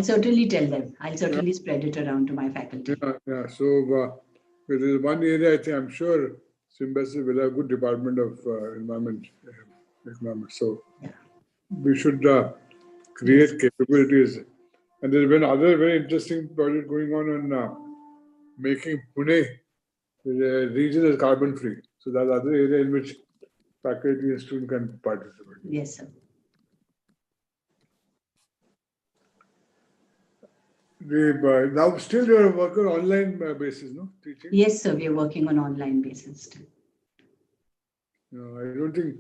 certainly tell them. I'll certainly spread it around to my faculty. Yeah. So there is one area I think I'm sure Symbiosis will have a good department of environment economics. So we should create capabilities. And there's been other very interesting project going on making Pune region as carbon free. So that's other area in which faculty and student can participate. Yes, sir. Now still you are working on online basis, no? Teaching? Yes, sir. We are working on online basis still. No, I don't think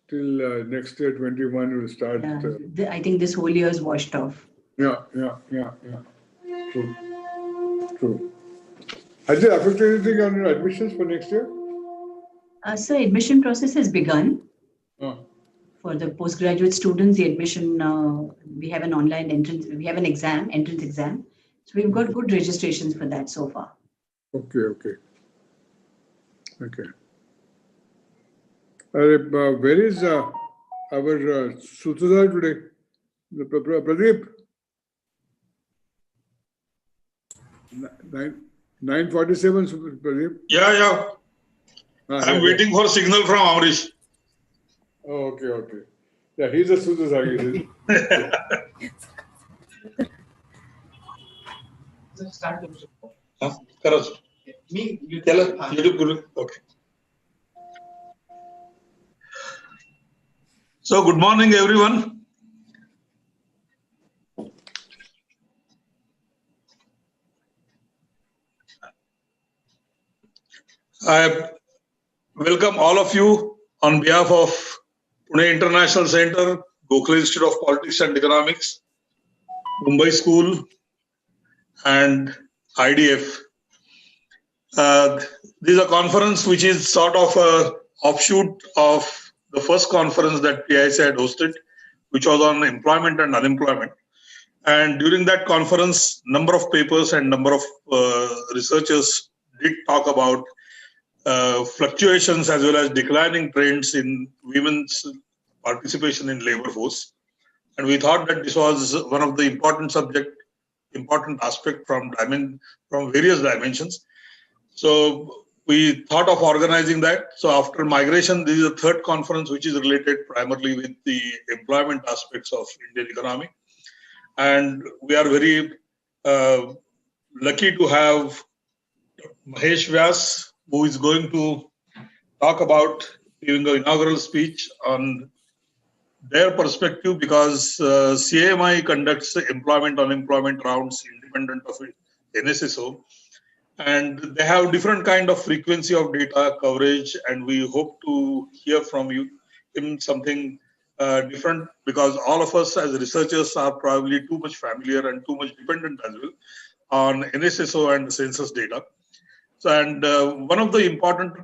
till next year 21 will start. I think this whole year is washed off. Yeah. True. Has it affected anything on your admissions for next year? Sir, admission process has begun. For the postgraduate students, the admission, we have an online entrance, we have an entrance exam. So we've got good registrations for that so far. Okay. Where is our Sutradhar today? Pradeep? 9:47, Pradeep? Yeah. I'm waiting for signal from Amrish. Oh, okay. Yeah, he's a Sutradhar. Okay. So, good morning, everyone. I welcome all of you on behalf of Pune International Center, Gokhale Institute of Politics and Economics, Mumbai School, and IDF. This is a conference which is sort of an offshoot of the first conference that PIC had hosted, which was on employment and unemployment. And during that conference, number of papers and number of researchers did talk about fluctuations as well as declining trends in women's participation in labor force. And we thought that this was one of the important aspect from various dimensions. So we thought of organizing that. So after migration, this is the third conference which is related primarily with the employment aspects of Indian economy. And we are very lucky to have Mahesh Vyas, who is going to talk about giving an inaugural speech on their perspective, because CAMI conducts employment-unemployment rounds independent of NSSO. And they have different kind of frequency of data coverage, and we hope to hear from him something different, because all of us as researchers are probably too much familiar and too much dependent as well on NSSO and census data. So, and one of the important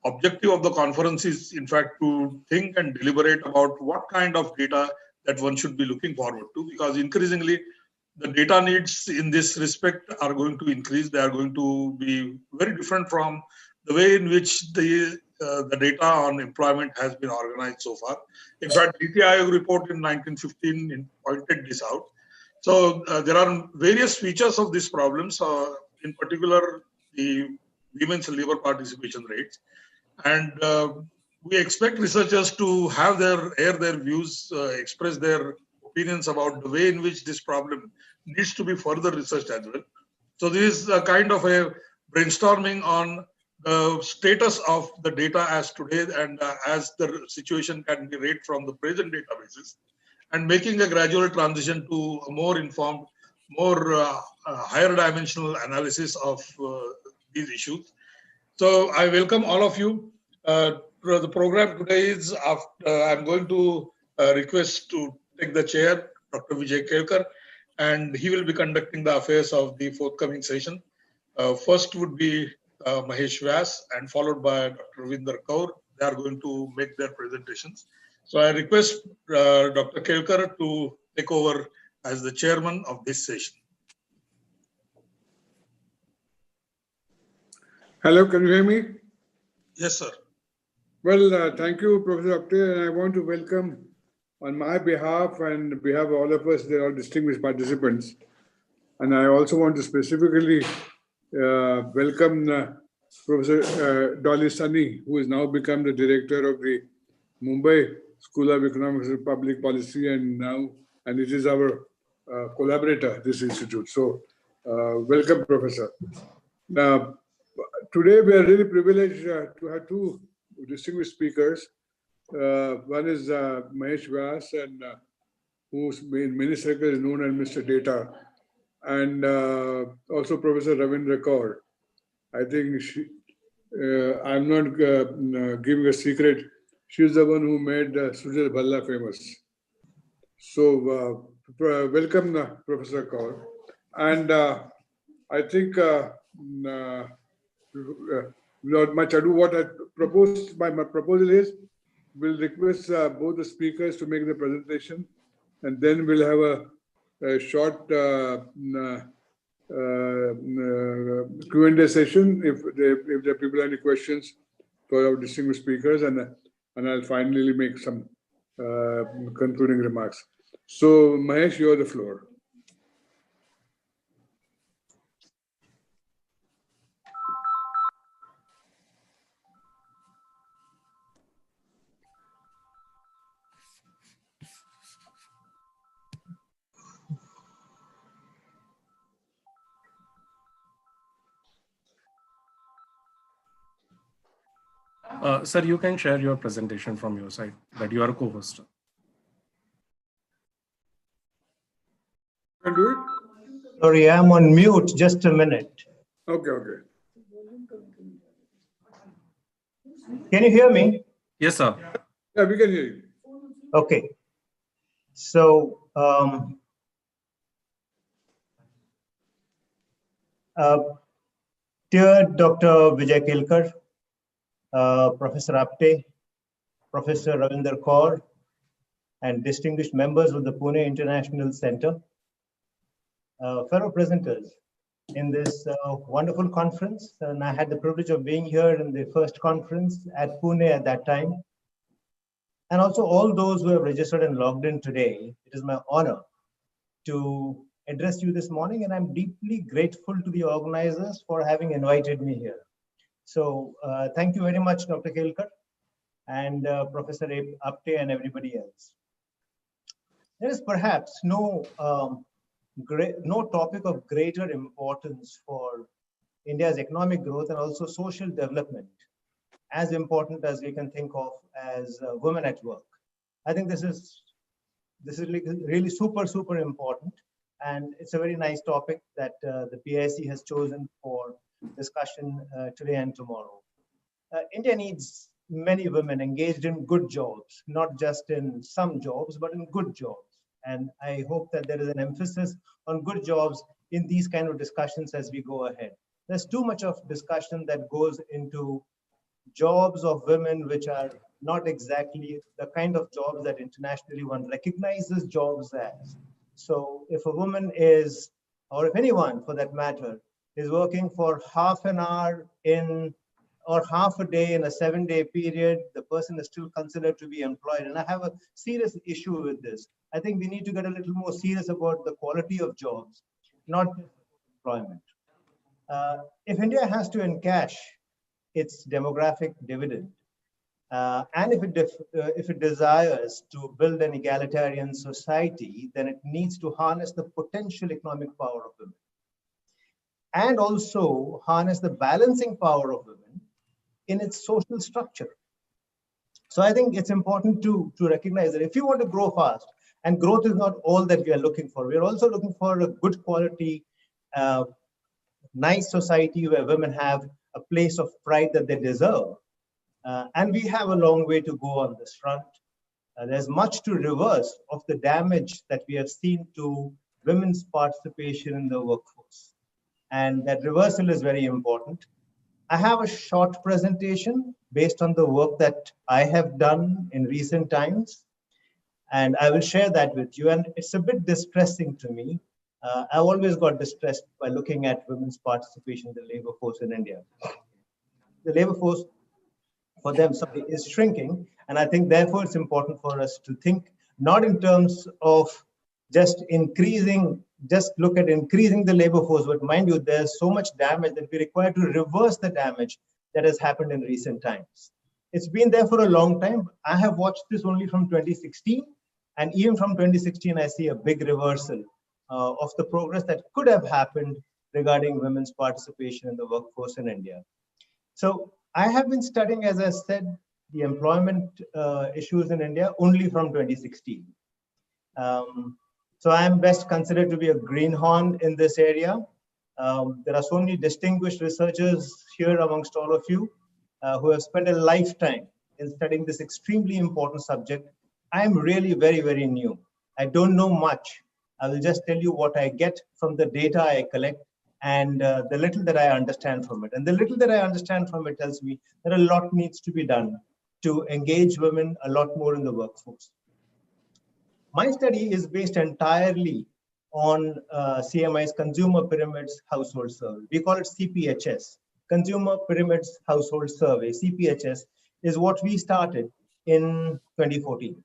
objective of the conference is, in fact, to think and deliberate about what kind of data that one should be looking forward to, because increasingly the data needs in this respect are going to increase. They are going to be very different from the way in which the data on employment has been organized so far. In fact, NITI Aayog report in 1915 pointed this out. So there are various features of these problems, in particular the women's labor participation rates. And we expect researchers to have air their views, express their opinions about the way in which this problem needs to be further researched as well. So this is a kind of a brainstorming on the status of the data as today and as the situation can be read from the present databases, and making a gradual transition to a more informed, more higher dimensional analysis of these issues. So I welcome all of you. The program today is, I'm going to request to take the chair, Dr. Vijay Kelkar, and he will be conducting the affairs of the forthcoming session. First would be Mahesh Vyas, and followed by Dr. Ravinder Kaur. They are going to make their presentations. So I request Dr. Kelkar to take over as the chairman of this session. Hello, can you hear me? Yes, sir. Well, thank you, Professor Apte, and I want to welcome on my behalf and behalf of all of us, they're all distinguished participants. And I also want to specifically welcome Professor Dolly Sunny, who has now become the director of the Mumbai School of Economics and Public Policy, and it is our collaborator, this institute. So welcome, Professor. Now, today we are really privileged to have two distinguished speakers. One is Mahesh Vyas, and who's in many circles is known as Mr. Data, and also Professor Ravinder Kaur. I think I'm not giving a secret. She's the one who made Sujal Bhalla famous. So welcome, Professor Kaur. And I think without much ado, what I proposed, my proposal is, we'll request both the speakers to make the presentation, and then we'll have a short Q&A session if there are people have any questions for our distinguished speakers, and I'll finally make some concluding remarks. So Mahesh, you have the floor. Sir, you can share your presentation from your side, that you are a co-host. Can do it? Sorry, I'm on mute. Just a minute. Okay. Can you hear me? Yes, sir. Yeah, we can hear you. Okay. So, dear Dr. Vijay Kelkar, Professor Apte, Professor Ravinder Kaur, and distinguished members of the Pune International Center, fellow presenters in this wonderful conference. And I had the privilege of being here in the first conference at Pune at that time. And also all those who have registered and logged in today. It is my honor to address you this morning, and I'm deeply grateful to the organizers for having invited me here. So thank you very much, Dr. Kelkar and Professor Apte and everybody else. There is perhaps no topic of greater importance for India's economic growth and also social development, as important as we can think of as women at work. I think this is really super important, and it's a very nice topic that the PIC has chosen for discussion today and tomorrow. India needs many women engaged in good jobs, not just in some jobs, but in good jobs. And I hope that there is an emphasis on good jobs in these kind of discussions as we go ahead. There's too much of discussion that goes into jobs of women which are not exactly the kind of jobs that internationally one recognizes jobs as. So if a woman is, or if anyone for that matter, is working for half an hour or half a day in a 7-day period, the person is still considered to be employed. And I have a serious issue with this. I think we need to get a little more serious about the quality of jobs, not employment. If India has to encash its demographic dividend, and if it desires to build an egalitarian society, then it needs to harness the potential economic power of women, and also harness the balancing power of women in its social structure. So I think it's important to recognize that if you want to grow fast, and growth is not all that we are looking for, we are also looking for a good quality, nice society where women have a place of pride that they deserve. And we have a long way to go on this front. There's much to reverse of the damage that we have seen to women's participation in the workforce. And that reversal is very important. I have a short presentation based on the work that I have done in recent times, and I will share that with you. And it's a bit distressing to me. I always got distressed by looking at women's participation in the labor force in India. The labor force for them is shrinking, and I think therefore it's important for us to think not in terms of just look at increasing the labor force, but mind you, there's so much damage that we require to reverse the damage that has happened in recent times. It's been there for a long time. I have watched this only from 2016, and even from 2016, I see a big reversal of the progress that could have happened regarding women's participation in the workforce in India. So I have been studying, as I said, the employment issues in India only from 2016. So I am best considered to be a greenhorn in this area. There are so many distinguished researchers here amongst all of you who have spent a lifetime in studying this extremely important subject. I am really very, very new. I don't know much. I will just tell you what I get from the data I collect and the little that I understand from it. And the little that I understand from it tells me that a lot needs to be done to engage women a lot more in the workforce. My study is based entirely on CMI's Consumer Pyramids Household Survey. We call it CPHS, Consumer Pyramids Household Survey. CPHS is what we started in 2014.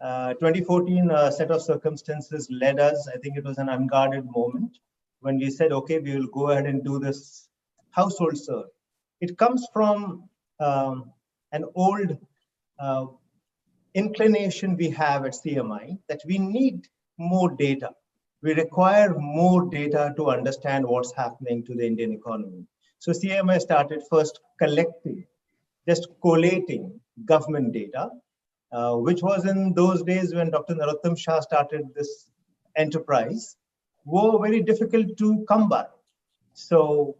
2014, a set of circumstances led us, I think it was an unguarded moment, when we said, okay, we will go ahead and do this household survey. It comes from an old inclination we have at CMI that we need more data. We require more data to understand what's happening to the Indian economy. So CMI started first collecting, just collating government data, which was in those days when Dr. Narottam Shah started this enterprise, were very difficult to come by. So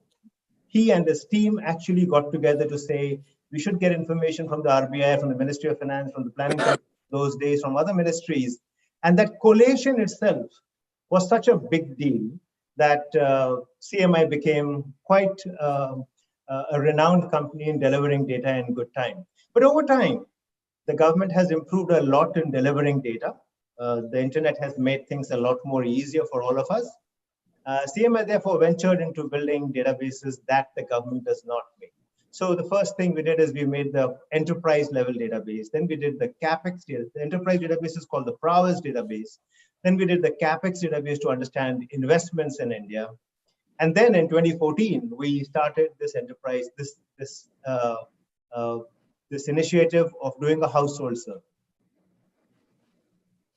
he and his team actually got together to say, we should get information from the RBI, from the Ministry of Finance, from the Planning Commission those days, from other ministries. And that collation itself was such a big deal that CMI became quite a renowned company in delivering data in good time. But over time, the government has improved a lot in delivering data. The internet has made things a lot more easier for all of us. CMI therefore ventured into building databases that the government does not make. So the first thing we did is we made the enterprise level database. Then we did the CAPEX data. The enterprise database is called the Plfs database. Then we did the CAPEX database to understand investments in India. And then in 2014, we started this enterprise, this initiative of doing a household survey.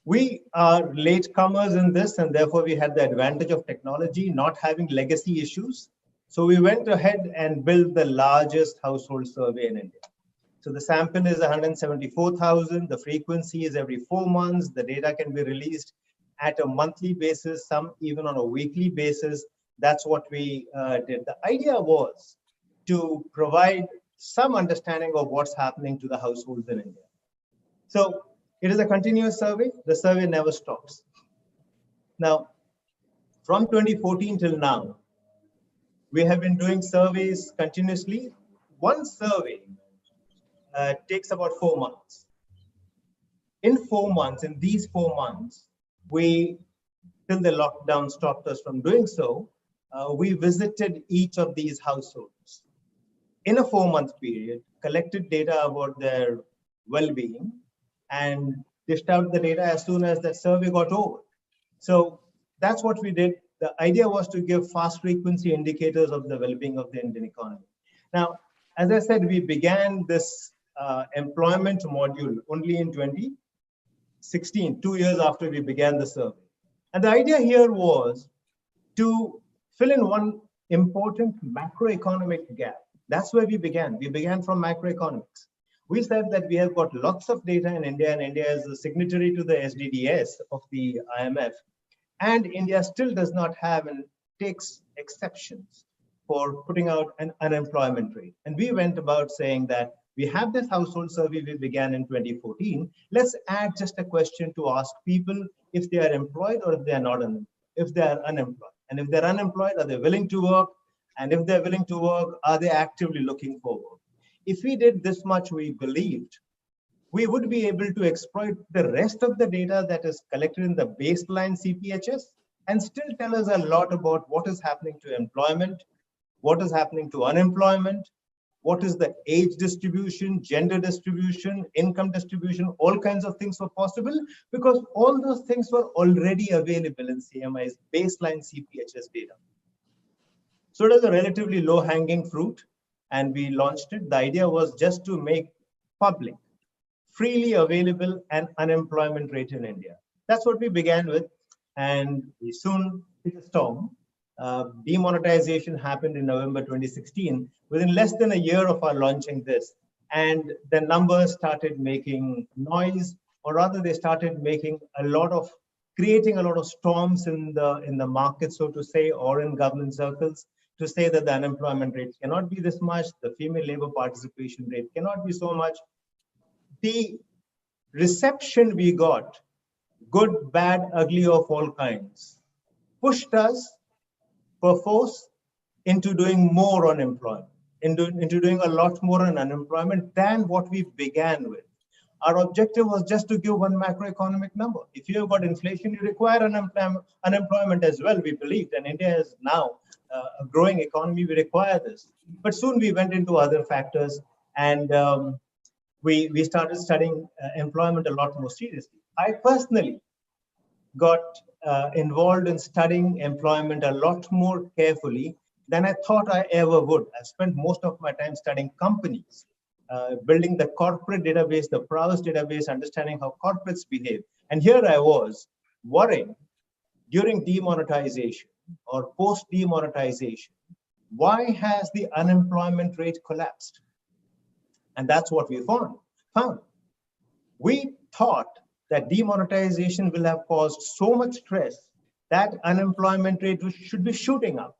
We are latecomers in this, and therefore we had the advantage of technology, not having legacy issues. So we went ahead and built the largest household survey in India. So the sample is 174,000. The frequency is every 4 months. The data can be released at a monthly basis, some even on a weekly basis. That's what we did. The idea was to provide some understanding of what's happening to the households in India. So it is a continuous survey. The survey never stops. Now, from 2014 till now, we have been doing surveys continuously. One survey takes about 4 months. In these 4 months, till the lockdown stopped us from doing so, we visited each of these households in a 4-month period, collected data about their well-being, and dished out the data as soon as that survey got over. So that's what we did. The idea was to give fast frequency indicators of the well-being of the Indian economy. Now, as I said, we began this employment module only in 2016, 2 years after we began the survey. And the idea here was to fill in one important macroeconomic gap. That's where we began. We began from macroeconomics. We said that we have got lots of data in India, and India is a signatory to the SDDS of the IMF. And India still does not have and takes exceptions for putting out an unemployment rate. And we went about saying that we have this household survey we began in 2014. Let's add just a question to ask people if they are employed or if they are not if they are unemployed. And if they're unemployed, are they willing to work? And if they're willing to work, are they actively looking for work? If we did this much, we believed we would be able to exploit the rest of the data that is collected in the baseline CPHS and still tell us a lot about what is happening to employment, what is happening to unemployment, what is the age distribution, gender distribution, income distribution, all kinds of things were possible because all those things were already available in CMI's baseline CPHS data. So it was a relatively low-hanging fruit, and we launched it. The idea was just to make public, freely available an unemployment rate in India. That's what we began with, and we soon hit a storm. Demonetization happened in November 2016, within less than a year of our launching this. And the numbers started making noise, or rather they started making creating a lot of storms in the market, so to say, or in government circles, to say that the unemployment rate cannot be this much, the female labor participation rate cannot be so much. The reception we got, good, bad, ugly, of all kinds, pushed us perforce into doing more on employment, into doing a lot more on unemployment than what we began with. Our objective was just to give one macroeconomic number. If you have got inflation, you require unemployment as well, we believed. And India is now a growing economy, we require this. But soon we went into other factors, and we started studying employment a lot more seriously. I personally got involved in studying employment a lot more carefully than I thought I ever would. I spent most of my time studying companies, building the corporate database, the Plfs database, understanding how corporates behave. And here I was worrying during demonetization or post-demonetization, why has the unemployment rate collapsed? And that's what we found. We thought that demonetization will have caused so much stress that unemployment rate should be shooting up.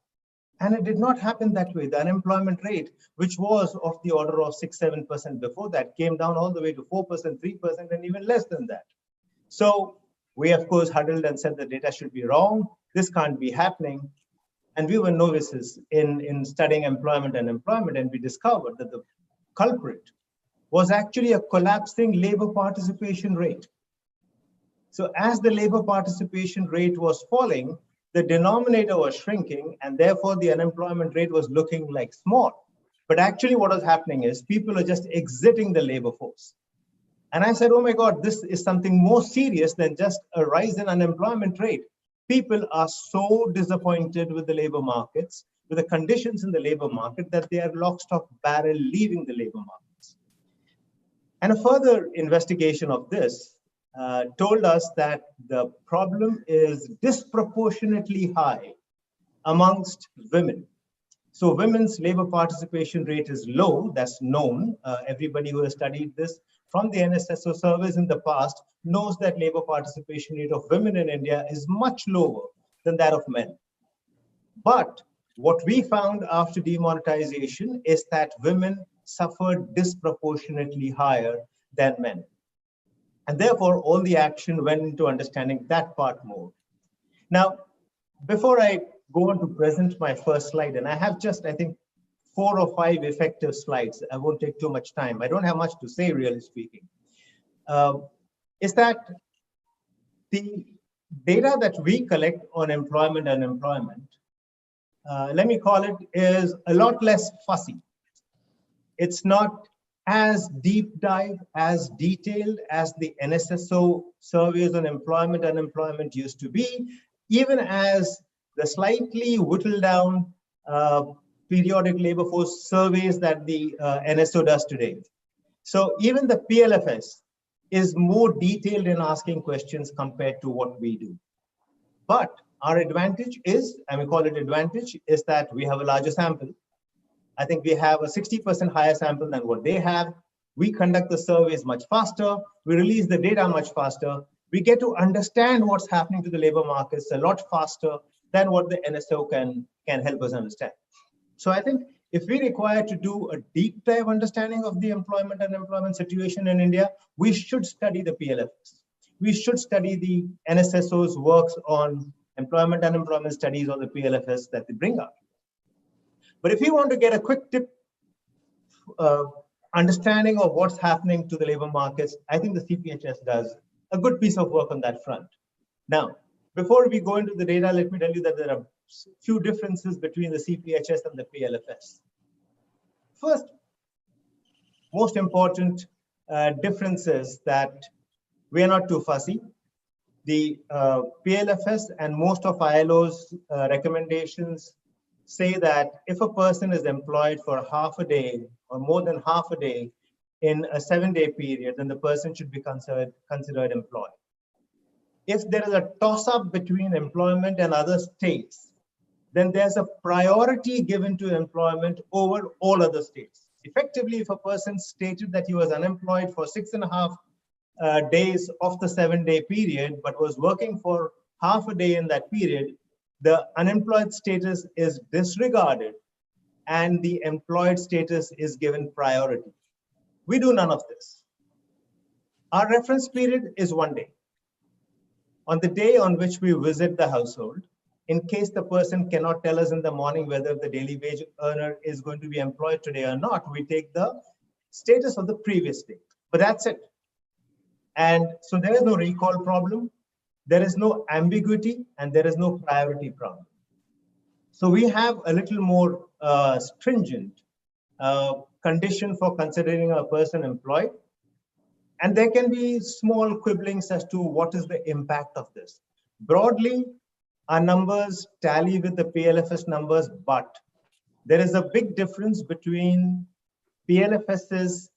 And it did not happen that way. The unemployment rate, which was of the order of 6-7% before that, came down all the way to 4%, 3%, and even less than that. So we, of course, huddled and said the data should be wrong. This can't be happening. And we were novices in studying employment and employment, and we discovered that the culprit was actually a collapsing labor participation rate. So as the labor participation rate was falling, the denominator was shrinking, and therefore the unemployment rate was looking like small. But actually what was happening is people are just exiting the labor force. And I said, oh my God, this is something more serious than just a rise in unemployment rate. People are so disappointed with the labor markets, with the conditions in the labor market, that they are lock, stock, barrel leaving the labor markets. And a further investigation of this told us that the problem is disproportionately high amongst women. So women's labor participation rate is low, that's known. Everybody who has studied this from the NSSO surveys in the past knows that labor participation rate of women in India is much lower than that of men. But what we found after demonetization is that women suffered disproportionately higher than men. And therefore, all the action went into understanding that part more. Now, before I go on to present my first slide, and I have just, I think, 4 or 5 effective slides. I won't take too much time. I don't have much to say, really speaking. Is that the data that we collect on employment and unemployment, let me call it, is a lot less fussy. It's not as deep dive, as detailed as the NSSO surveys on employment and unemployment used to be, even as the slightly whittled down periodic labor force surveys that the NSO does today. So even the Plfs is more detailed in asking questions compared to what we do. But our advantage is, and we call it advantage, is that we have a larger sample. I think we have a 60% higher sample than what they have. We conduct the surveys much faster. We release the data much faster. We get to understand what's happening to the labor markets a lot faster than what the NSO can help us understand. So I think if we require to do a deep dive understanding of the employment and unemployment situation in India, we should study the Plfs. We should study the NSSO's works on employment and unemployment studies, or the Plfs that they bring up. But if you want to get a quick tip understanding of what's happening to the labor markets, I think the CPHS does a good piece of work on that front. Now, before we go into the data, let me tell you that there are few differences between the CPHS and the Plfs. First, most important difference is that we are not too fussy. The PLFS and most of ILO's recommendations say that if a person is employed for half a day or more than half a day in a 7-day period, then the person should be considered employed. If there is a toss-up between employment and other states, then there's a priority given to employment over all other states. Effectively, if a person stated that he was unemployed for 6.5 days of the 7-day period, but was working for half a day in that period, the unemployed status is disregarded and the employed status is given priority. We do none of this. Our reference period is 1 day. On the day on which we visit the household, in case the person cannot tell us in the morning whether the daily wage earner is going to be employed today or not, we take the status of the previous day. But that's it. And so there is no recall problem, there is no ambiguity, and there is no priority problem. So we have a little more stringent condition for considering a person employed. And there can be small quibblings as to what is the impact of this. Broadly, our numbers tally with the PLFS numbers, but there is a big difference between PLFS's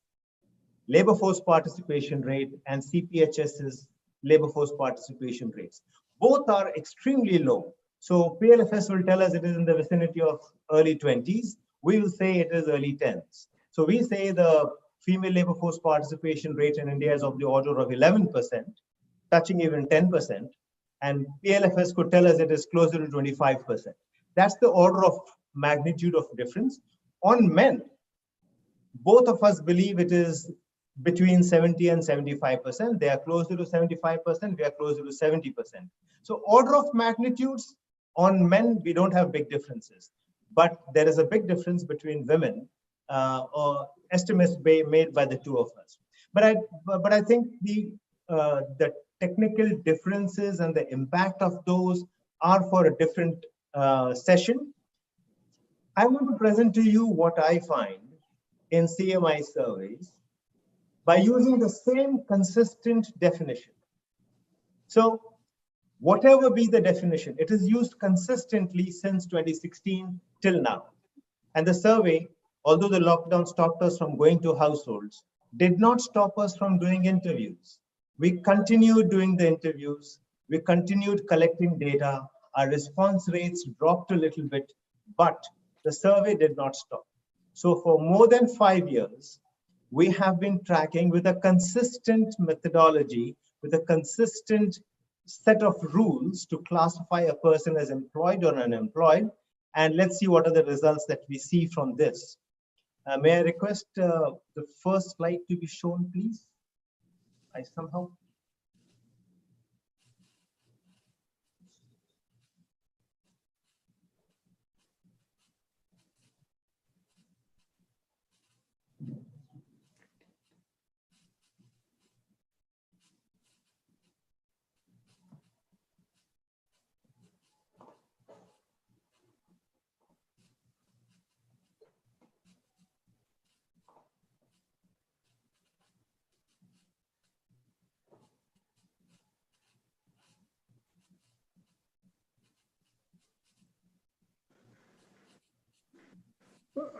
labor force participation rate and CPHS's labor force participation rates. Both are extremely low. So PLFS will tell us it is in the vicinity of early 20s. We will say it is early 10s. So we say the female labor force participation rate in India is of the order of 11%, touching even 10%. And PLFS could tell us it is closer to 25%. That's the order of magnitude of difference. On men, both of us believe it is between 70 and 75%. They are closer to 75%, we are closer to 70%. So order of magnitudes, on men, we don't have big differences. But there is a big difference between women, or estimates made by the two of us. But I think the technical differences and the impact of those are for a different session. I want to present to you what I find in CMI surveys by using the same consistent definition. So whatever be the definition, it is used consistently since 2016 till now. And the survey, although the lockdown stopped us from going to households, did not stop us from doing interviews. We continued doing the interviews. We continued collecting data. Our response rates dropped a little bit, but the survey did not stop. So for more than 5 years, we have been tracking with a consistent methodology, with a consistent set of rules to classify a person as employed or unemployed. And let's see what are the results that we see from this. May I request the first slide to be shown, please? I somehow.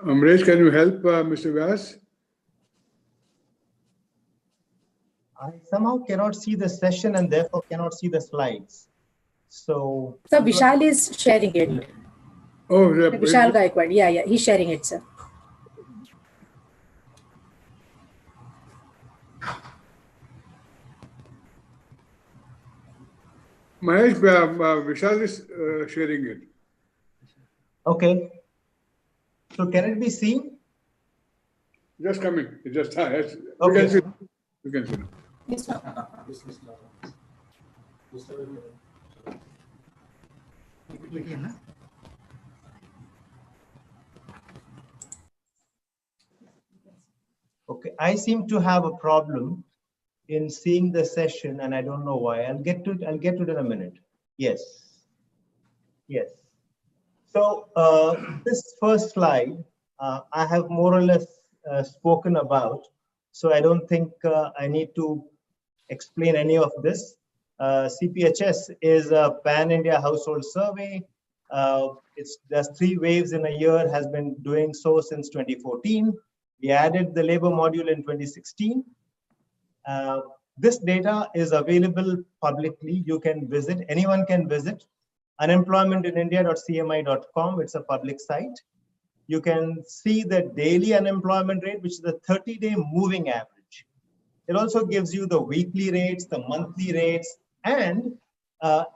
Amresh, can you help Mr. Vyas? I somehow cannot see the session and therefore cannot see the slides. So Vishal is sharing it. Oh, yeah. Vishal Gaikwad. Yeah, he's sharing it, sir. Mahesh, Vishal is sharing it. okay. So can it be seen? Just coming. It just yes. Okay. You can see. Yes, sir. Okay, I seem to have a problem in seeing the session, and I don't know why. I'll get to it in a minute. Yes. So this first slide, I have more or less spoken about. So I don't think I need to explain any of this. CPHS is a pan-India household survey. There's 3 waves in a year, has been doing so since 2014. We added the labor module in 2016. This data is available publicly. You can visit, anyone can visit unemploymentinIndia.cmi.com. It's a public site. You can see the daily unemployment rate, which is the 30-day moving average. It also gives you the weekly rates, the monthly rates, and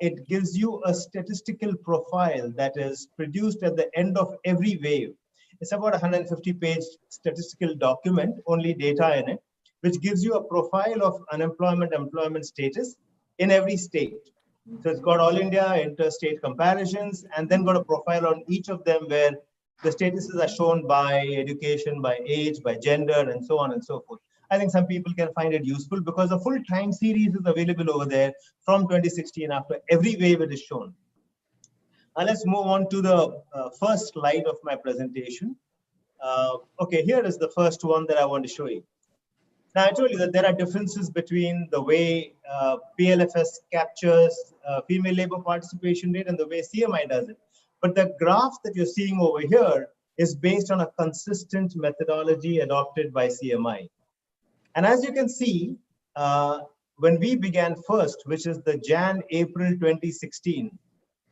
it gives you a statistical profile that is produced at the end of every wave. It's about a 150-page statistical document, only data in it, which gives you a profile of unemployment, employment status in every state. So it's got all India, interstate comparisons, and then got a profile on each of them where the statuses are shown by education, by age, by gender, and so on and so forth. I think some people can find it useful because the full time series is available over there from 2016 after every wave it is shown. Now let's move on to the first slide of my presentation. Okay, here is the first one that I want to show you. Now I told you that there are differences between the way Plfs captures female labor participation rate and the way CMI does it. But the graph that you're seeing over here is based on a consistent methodology adopted by CMI. And as you can see, when we began first, which is the Jan-April 2016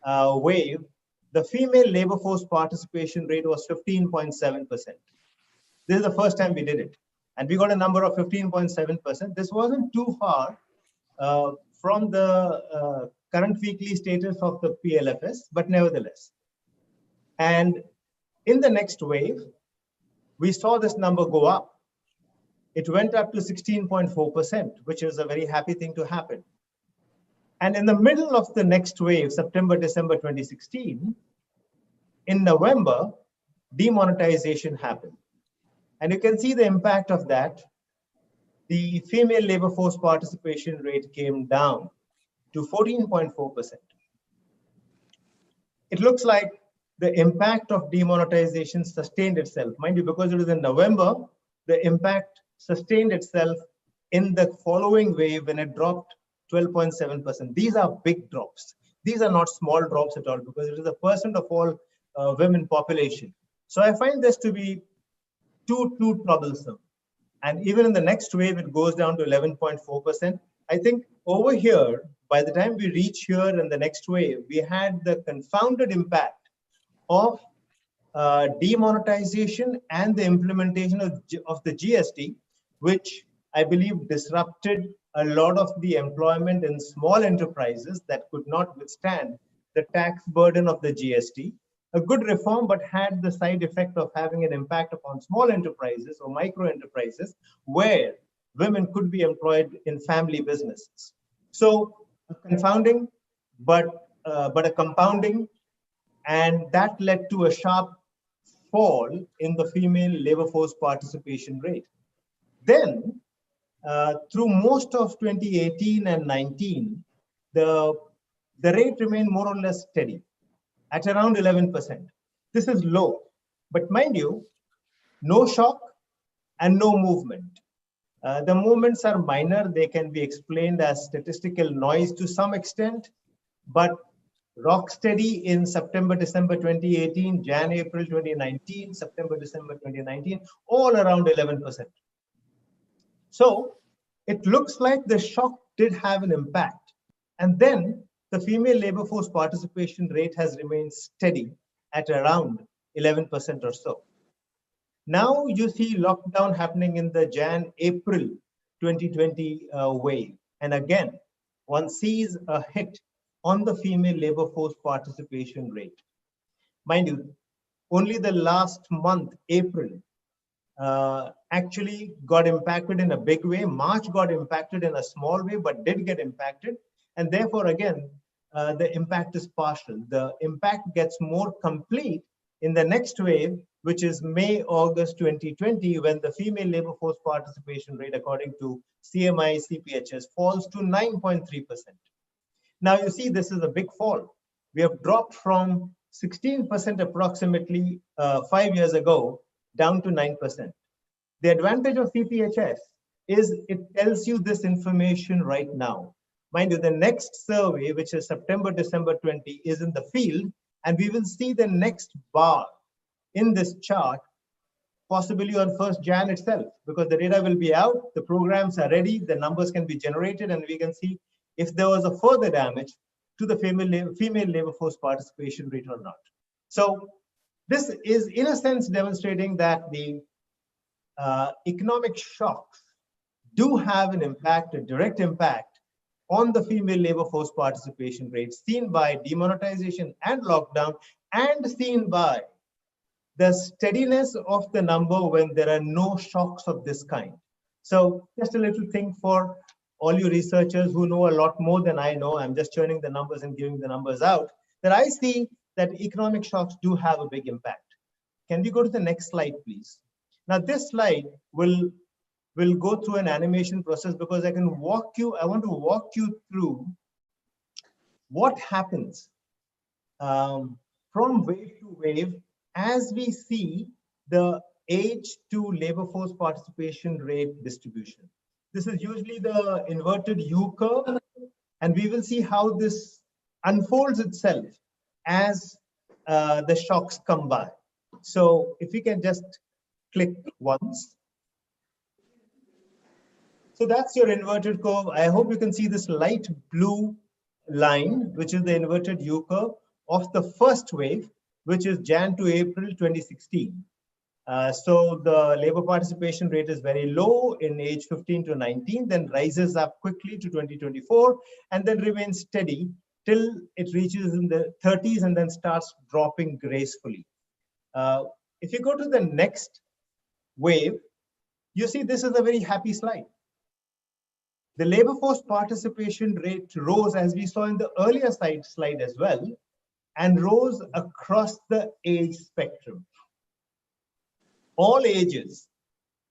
wave, the female labor force participation rate was 15.7%. This is the first time we did it. And we got a number of 15.7%. This wasn't too far from the current weekly status of the PLFS, but nevertheless. And in the next wave, we saw this number go up. It went up to 16.4%, which is a very happy thing to happen. And in the middle of the next wave, September, December 2016, in November, demonetization happened. And you can see the impact of that. The female labor force participation rate came down to 14.4%. It looks like the impact of demonetization sustained itself. Mind you, because it was in November, the impact sustained itself in the following wave when it dropped 12.7%. These are big drops. These are not small drops at all because it is a percent of all women population. So I find this to be too troublesome. And even in the next wave, it goes down to 11.4%. I think over here, by the time we reach here in the next wave, we had the confounded impact of demonetization and the implementation of the GST, which I believe disrupted a lot of the employment in small enterprises that could not withstand the tax burden of the GST. A good reform, but had the side effect of having an impact upon small enterprises or micro enterprises where women could be employed in family businesses. So a confounding, but a compounding, and that led to a sharp fall in the female labor force participation rate. Then, through most of 2018 and 19, the rate remained more or less steady at around 11%. This is low, but mind you, no shock and no movement. The movements are minor. They can be explained as statistical noise to some extent, but rock steady in September, December 2018, Jan, April 2019, September, December 2019, all around 11%. So it looks like the shock did have an impact. And then the female labor force participation rate has remained steady at around 11% or so. Now you see lockdown happening in the Jan-April 2020 wave. And again, one sees a hit on the female labor force participation rate. Mind you, only the last month, April, actually got impacted in a big way. March got impacted in a small way, but did get impacted. And therefore, again, the impact is partial. The impact gets more complete in the next wave, which is May, August 2020, when the female labor force participation rate, according to CMI CPHS, falls to 9.3%. Now you see this is a big fall. We have dropped from 16% approximately 5 years ago down to 9%. The advantage of CPHS is it tells you this information right now. Mind you, the next survey, which is September-December 20, is in the field, and we will see the next bar in this chart possibly on 1st Jan itself, because the data will be out, the programs are ready, the numbers can be generated, and we can see if there was a further damage to the female labor force participation rate or not. So this is in a sense demonstrating that the economic shocks do have an impact, a direct impact on the female labor force participation rate, seen by demonetization and lockdown, and seen by the steadiness of the number when there are no shocks of this kind. So just a little thing for all you researchers who know a lot more than I know, I'm just churning the numbers and giving the numbers out, that I see that economic shocks do have a big impact. Can we go to the next slide, please? Now this slide will go through an animation process because I want to walk you through what happens from wave to wave as we see the age to labor force participation rate distribution. This is usually the inverted U curve, and we will see how this unfolds itself as the shocks come by. So if we can just click once. So that's your inverted curve. I hope you can see this light blue line, which is the inverted U curve of the first wave, which is Jan to April 2016. So the labor participation rate is very low in age 15 to 19, then rises up quickly to 2024, and then remains steady till it reaches in the 30s and then starts dropping gracefully. If you go to the next wave, you see this is a very happy slide. The labor force participation rate rose, as we saw in the earlier slide as well, and rose across the age spectrum. All ages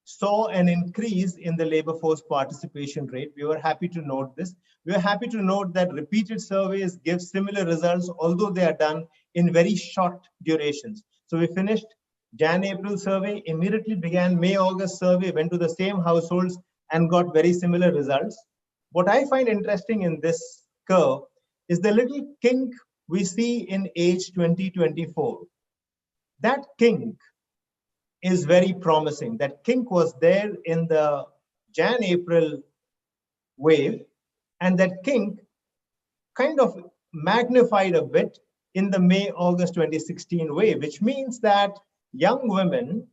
saw an increase in the labor force participation rate. We were happy to note this. We are happy to note that repeated surveys give similar results, although they are done in very short durations. So we finished Jan-April survey, immediately began May-August survey, went to the same households and got very similar results. What I find interesting in this curve is the little kink we see in age 2024. That kink is very promising. That kink was there in the Jan-April wave, and that kink kind of magnified a bit in the May-August 2016 wave, which means that young women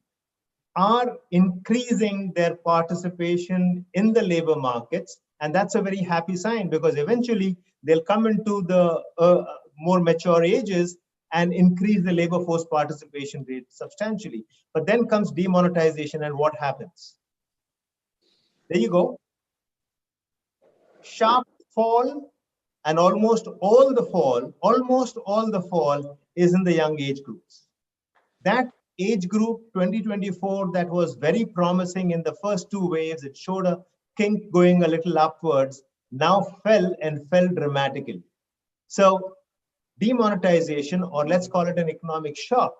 are increasing their participation in the labor markets, and that's a very happy sign because eventually they'll come into the more mature ages and increase the labor force participation rate substantially. But then comes demonetization, and what happens? There you go. Sharp fall, and almost all the fall is in the young age groups. That age group 2024 that was very promising in the first two waves, it showed a kink going a little upwards, now fell and fell dramatically. So demonetization, or let's call it an economic shock,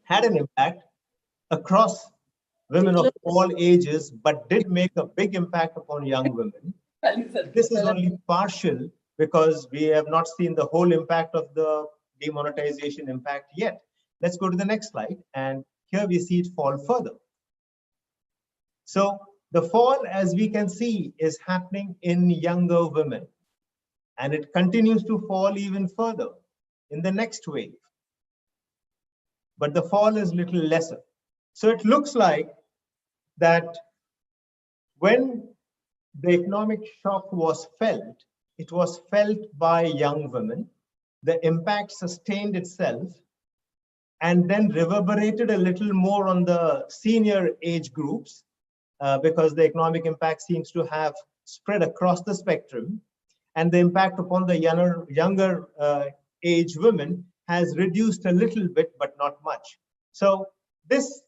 had an impact across women of all ages, but did make a big impact upon young women. This is only partial because we have not seen the whole impact of the demonetization impact yet. Let's go to the next slide, and here we see it fall further. So the fall, as we can see, is happening in younger women, and it continues to fall even further in the next wave. But the fall is little lesser. So it looks like that when the economic shock was felt, it was felt by young women. The impact sustained itself and then reverberated a little more on the senior age groups because the economic impact seems to have spread across the spectrum, and the impact upon the younger age women has reduced a little bit, but not much. So this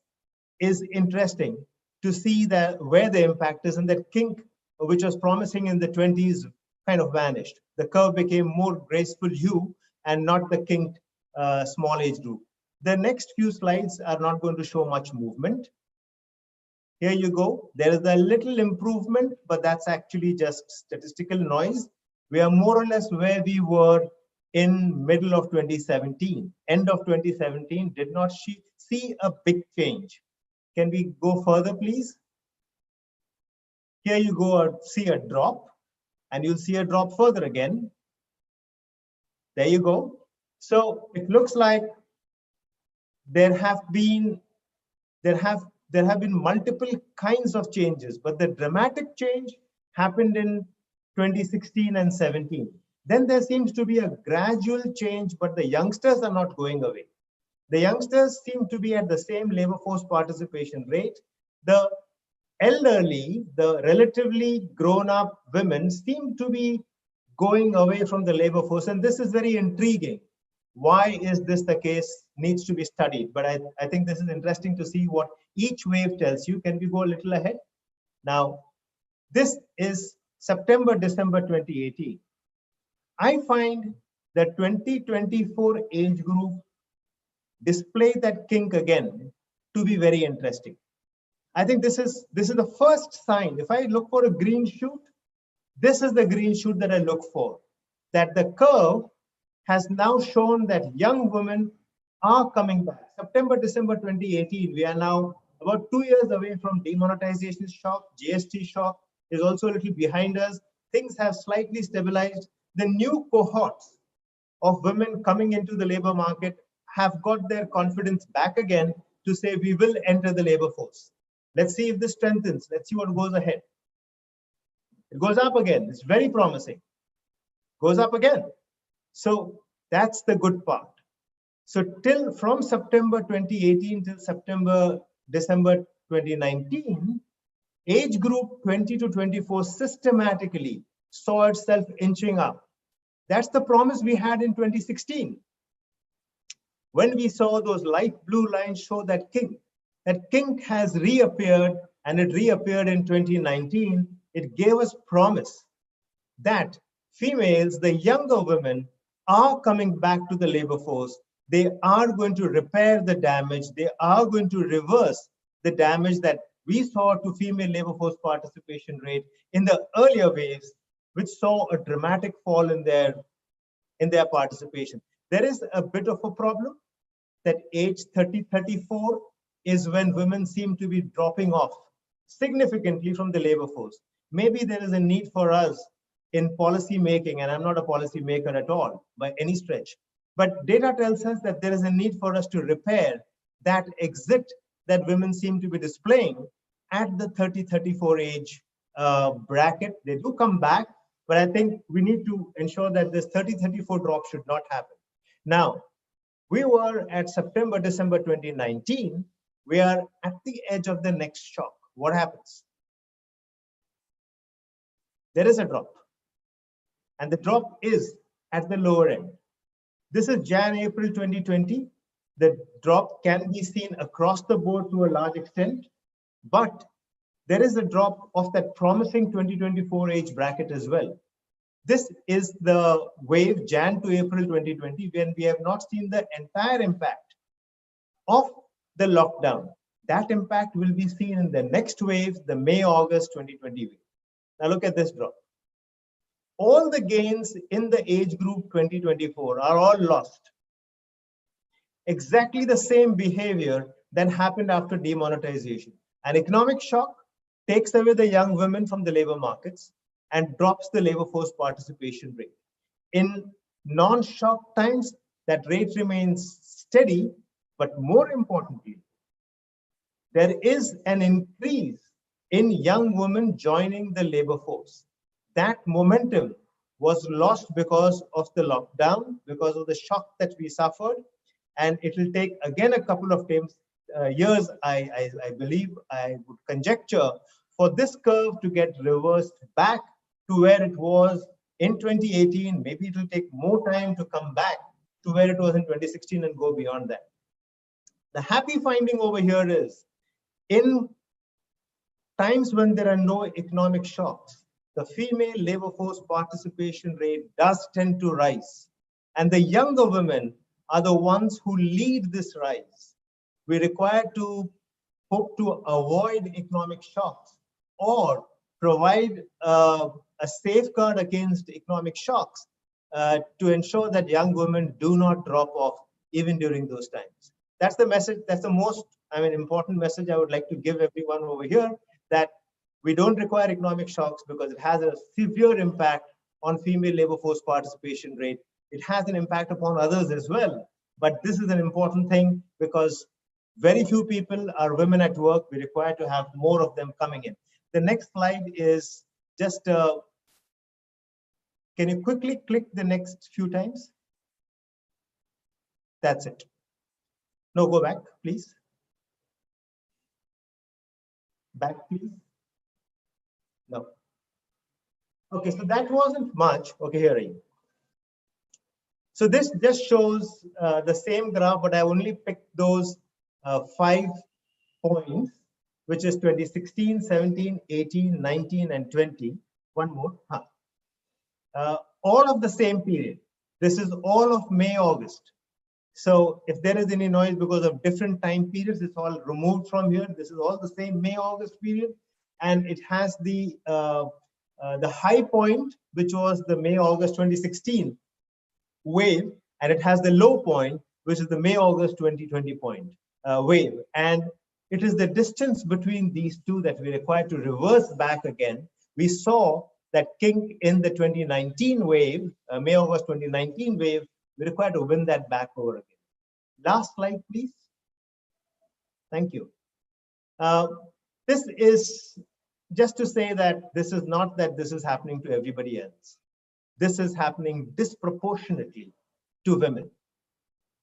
is interesting to see that where the impact is, and that kink, which was promising in the 20s, kind of vanished. The curve became more graceful U and not the kinked small age group. The next few slides are not going to show much movement. Here you go. There is a little improvement, but that's actually just statistical noise. We are more or less where we were in middle of 2017. End of 2017 did not see a big change. Can we go further, please? Here you go, see a drop, and you'll see a drop further again. There you go. So it looks like there have been multiple kinds of changes, but the dramatic change happened in 2016 and 17. Then there seems to be a gradual change, but the youngsters are not going away. The youngsters seem to be at the same labor force participation rate. The elderly, the relatively grown-up women seem to be going away from the labor force, and this is very intriguing. Why is this the case? Needs to be studied, but I think this is interesting to see what each wave tells you. Can we go a little ahead? Now, this is September, December 2018. I find the 2024 age group display that kink again to be very interesting. I think this is the first sign. If I look for a green shoot, this is the green shoot that I look for. That the curve has now shown that young women are coming back. September, December 2018, we are now about 2 years away from demonetization shock. GST shock is also a little behind us. Things have slightly stabilized. The new cohorts of women coming into the labor market have got their confidence back again to say we will enter the labor force. Let's see if this strengthens. Let's see what goes ahead. It goes up again. It's very promising. Goes up again. So that's the good part. So from September 2018 till December 2019, age group 20 to 24 systematically saw itself inching up. That's the promise we had in 2016. When we saw those light blue lines show that kink has reappeared, and it reappeared in 2019, it gave us promise that females, the younger women, are coming back to the labor force. They are going to repair the damage. They are going to reverse the damage that we saw to female labor force participation rate in the earlier waves, which saw a dramatic fall in their participation. There is a bit of a problem that age 30-34 is when women seem to be dropping off significantly from the labor force. Maybe there is a need for us in policy making, and I'm not a policy maker at all by any stretch, but data tells us that there is a need for us to repair that exit that women seem to be displaying at the 30-34 age bracket. They do come back, but I think we need to ensure that this 30-34 drop should not happen. Now, we were at September, December 2019. We are at the edge of the next shock. What happens? There is a drop, and the drop is at the lower end. This is Jan-April 2020. The drop can be seen across the board to a large extent, but there is a drop of that promising 2024 age bracket as well. This is the wave Jan to April 2020, when we have not seen the entire impact of the lockdown. That impact will be seen in the next wave, the May-August 2020 wave. Now look at this drop. All the gains in the age group 2024 are all lost. Exactly the same behavior that happened after demonetization. An economic shock takes away the young women from the labor markets and drops the labor force participation rate. In non-shock times, that rate remains steady, but more importantly, there is an increase in young women joining the labor force. That momentum was lost because of the lockdown, because of the shock that we suffered, and it will take again a couple of years, I believe, I would conjecture, for this curve to get reversed back to where it was in 2018. Maybe it will take more time to come back to where it was in 2016 and go beyond that. The happy finding over here is, in times when there are no economic shocks, the female labor force participation rate does tend to rise. And the younger women are the ones who lead this rise. We require to hope to avoid economic shocks or provide a safeguard against economic shocks to ensure that young women do not drop off even during those times. That's the message. That's the most, important message I would like to give everyone over here, that we don't require economic shocks because it has a severe impact on female labor force participation rate. It has an impact upon others as well. But this is an important thing because very few people are women at work. We require to have more of them coming in. The next slide is just, can you quickly click the next few times? That's it. No, go back, please. Back, please. No. Okay, so that wasn't much. Okay, here I am. So this just shows the same graph, but I only picked those 5 points, which is 2016, 17, 18, 19, and 20. One more. All of the same period. This is all of May, August. So if there is any noise because of different time periods, it's all removed from here. This is all the same May, August period. And it has the high point, which was the May, August 2016 wave, and it has the low point, which is the May, August 2020 wave. And it is the distance between these two that we require to reverse back again. We saw that kink in the 2019 wave, May, August 2019 wave. We require to win that back over again. Last slide, please. Thank you. This is just to say that this is not that this is happening to everybody else. This is happening disproportionately to women.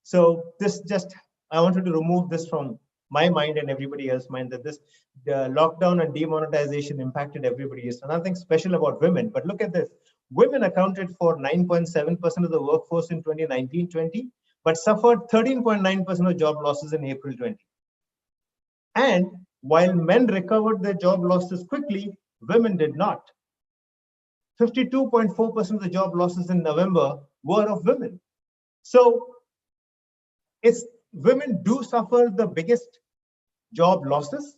So this just, I wanted to remove this from my mind and everybody else's mind, that this the lockdown and demonetization impacted everybody. It's nothing special about women, but look at this. Women accounted for 9.7% of the workforce in 2019-20, but suffered 13.9% of job losses in April 20. And while men recovered their job losses quickly, women did not. 52.4% of the job losses in November were of women. So it's women do suffer the biggest job losses.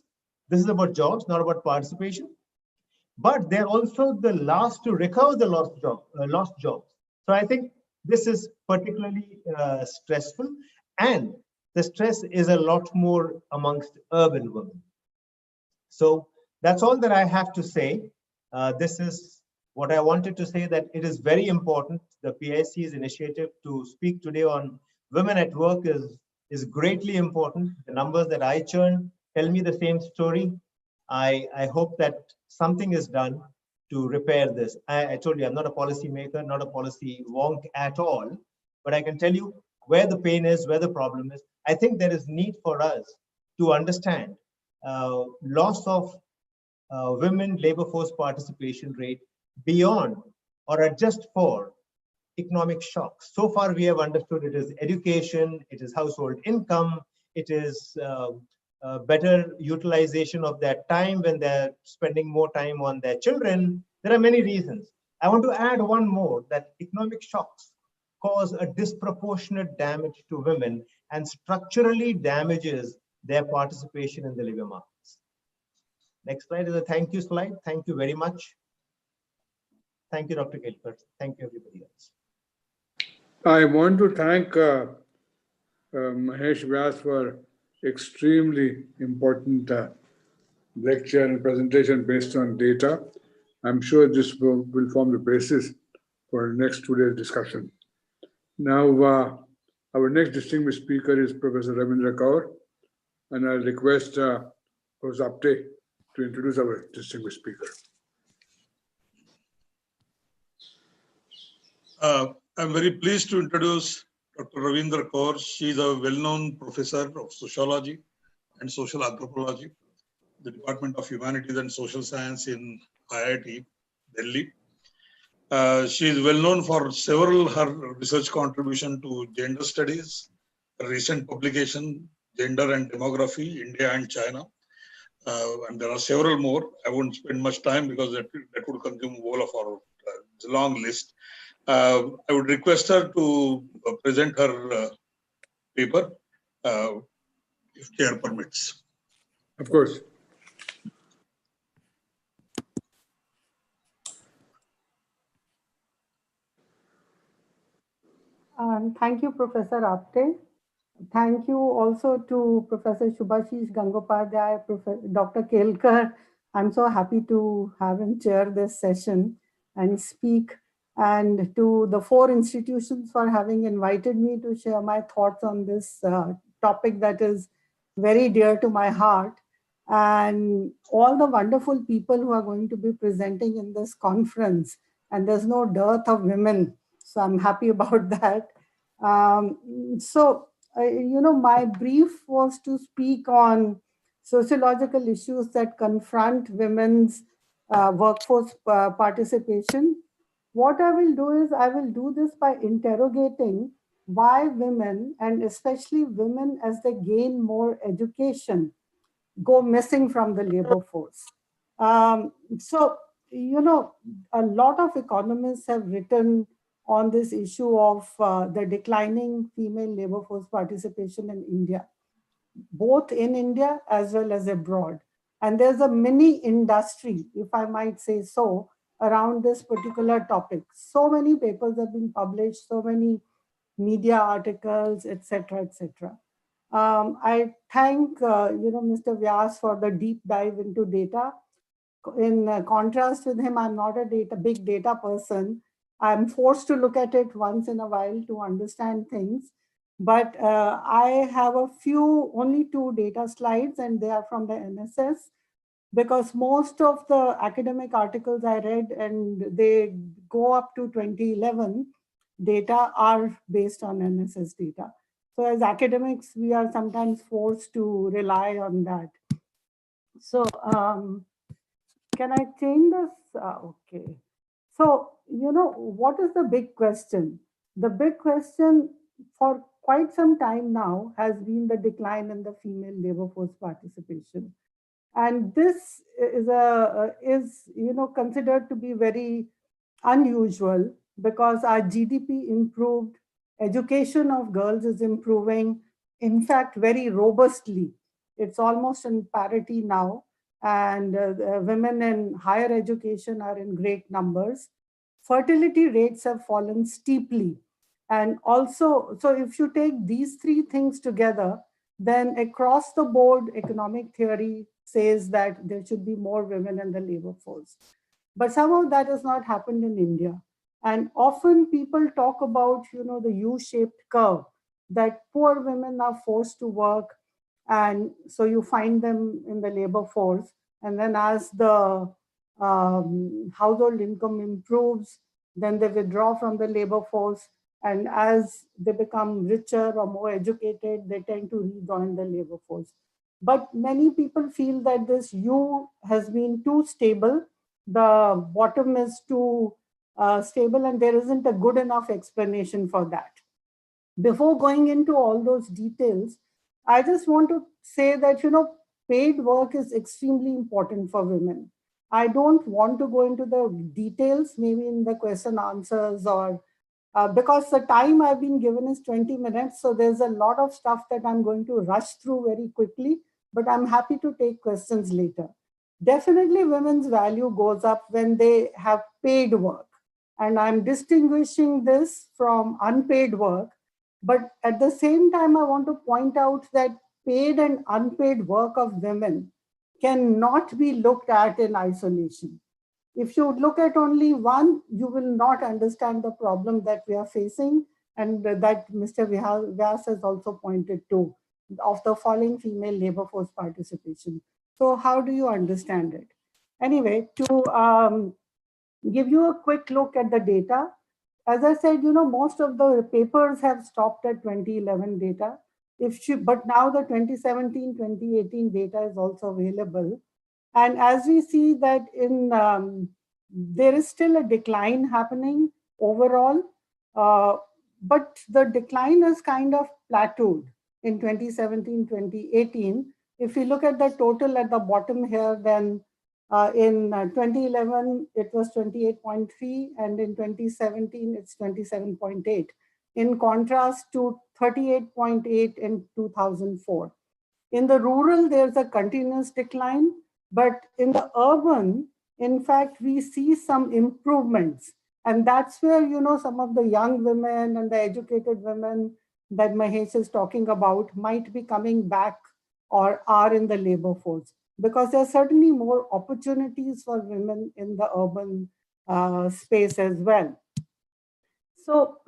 This is about jobs, not about participation. But they're also the last to recover the lost jobs. So I think this is particularly stressful, and the stress is a lot more amongst urban women. So that's all that I have to say. This is what I wanted to say, that it is very important. The PIC's initiative to speak today on women at work is greatly important. The numbers that I churn tell me the same story. I hope that something is done to repair this. I told you, I'm not a policy maker, not a policy wonk at all, but I can tell you where the pain is, where the problem is. I think there is need for us to understand loss of women labor force participation rate beyond or adjust for economic shocks. So far, we have understood it is education, it is household income, it is better utilization of their time when they're spending more time on their children. There are many reasons. I want to add one more, that economic shocks cause a disproportionate damage to women and structurally damages their participation in the labor markets. Next slide is a thank you slide. Thank you very much. Thank you, Dr. Kelkar. Thank you, everybody else. I want to thank Mahesh Vyas for extremely important lecture and presentation based on data. I'm sure this will form the basis for next 2 days discussion. Now, our next distinguished speaker is Professor Ravinder Kaur, and I'll request Professor Apte to introduce our distinguished speaker. I'm very pleased to introduce Dr. Ravinder Kaur. She is a well-known professor of sociology and social anthropology, the Department of Humanities and Social Science in IIT, Delhi. She is well known for her research contribution to gender studies, a recent publication, Gender and Demography, India and China. And there are several more. I won't spend much time because that would consume all of our long list. I would request her to present her paper, if chair permits. Of course. Thank you, Professor Apte. Thank you also to Professor Shubhashish Gangopadhyay, Dr. Kelkar. I'm so happy to have him chair this session and speak, and to the 4 institutions for having invited me to share my thoughts on this topic that is very dear to my heart, and all the wonderful people who are going to be presenting in this conference. And there's no dearth of women, so I'm happy about that. My brief was to speak on sociological issues that confront women's workforce participation. What I will do is I will do this by interrogating why women, and especially women as they gain more education, go missing from the labor force. Um, so, a lot of economists have written on this issue of the declining female labor force participation in India, both in India as well as abroad. And there's a mini industry, if I might say so, around this particular topic. So many papers have been published, so many media articles, etc., etc. I thank Mr. Vyas for the deep dive into data. In contrast with him, I'm not a big data person. I'm forced to look at it once in a while to understand things. But I have only 2 data slides, and they are from the NSS, because most of the academic articles I read, and they go up to 2011 data, are based on NSS data. So as academics, we are sometimes forced to rely on that. So can I change this? Okay. So, what is the big question? The big question for quite some time now has been the decline in the female labor force participation. And this is considered to be very unusual, because our GDP improved, education of girls is improving, in fact, very robustly. It's almost in parity now, and women in higher education are in great numbers. Fertility rates have fallen steeply. And also, so if you take these 3 things together, then across the board, economic theory says that there should be more women in the labor force. But somehow that has not happened in India. And often people talk about, the U-shaped curve, that poor women are forced to work. And so you find them in the labor force. And then as the household income improves, then they withdraw from the labor force. And as they become richer or more educated, they tend to rejoin the labor force. But many people feel that this U has been too stable. The bottom is too stable, and there isn't a good enough explanation for that. Before going into all those details, I just want to say that, paid work is extremely important for women. I don't want to go into the details, maybe in the question answers, or because the time I've been given is 20 minutes. So there's a lot of stuff that I'm going to rush through very quickly, but I'm happy to take questions later. Definitely women's value goes up when they have paid work. And I'm distinguishing this from unpaid work. But at the same time, I want to point out that paid and unpaid work of women cannot be looked at in isolation. If you look at only one, you will not understand the problem that we are facing, and that Mr. Vyas has also pointed to, of the falling female labor force participation. So how do you understand it? Anyway, to give you a quick look at the data, as I said, most of the papers have stopped at 2011 data. But now the 2017, 2018 data is also available. And as we see that there is still a decline happening overall, but the decline is kind of plateaued in 2017, 2018. If we look at the total at the bottom here, then in 2011, it was 28.3, and in 2017, it's 27.8, in contrast to 38.8 in 2004. In the rural, there's a continuous decline, but in the urban, in fact, we see some improvements. And that's where, some of the young women and the educated women that Mahesh is talking about might be coming back or are in the labor force, because there are certainly more opportunities for women in the urban space as well. So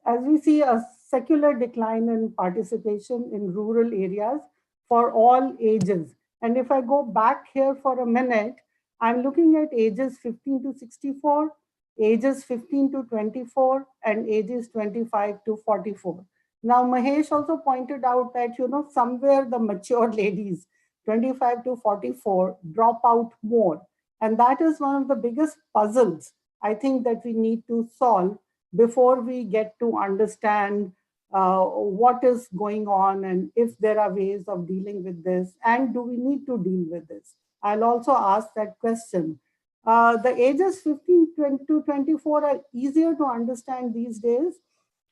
as we see a secular decline in participation in rural areas for all ages. And if I go back here for a minute, I'm looking at ages 15 to 64, ages 15 to 24, and ages 25 to 44. Now, Mahesh also pointed out that, somewhere the mature ladies, 25 to 44, drop out more. And that is one of the biggest puzzles I think that we need to solve before we get to understand what is going on and if there are ways of dealing with this, and do we need to deal with this? I'll also ask that question. The ages 15 to 24 are easier to understand these days.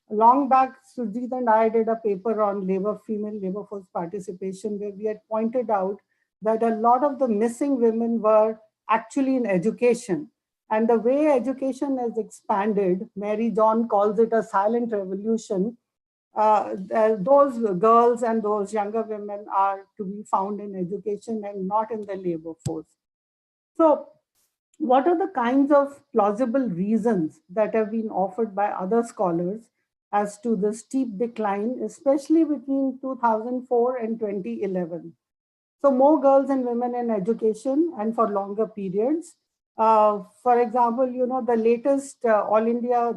Long back, Sujit and I did a paper on female labor force participation, where we had pointed out that a lot of the missing women were actually in education. And the way education has expanded, Mary John calls it a silent revolution. Those girls and those younger women are to be found in education and not in the labor force. So what are the kinds of plausible reasons that have been offered by other scholars as to the steep decline, especially between 2004 and 2011? So more girls and women in education and for longer periods. For example, the latest All India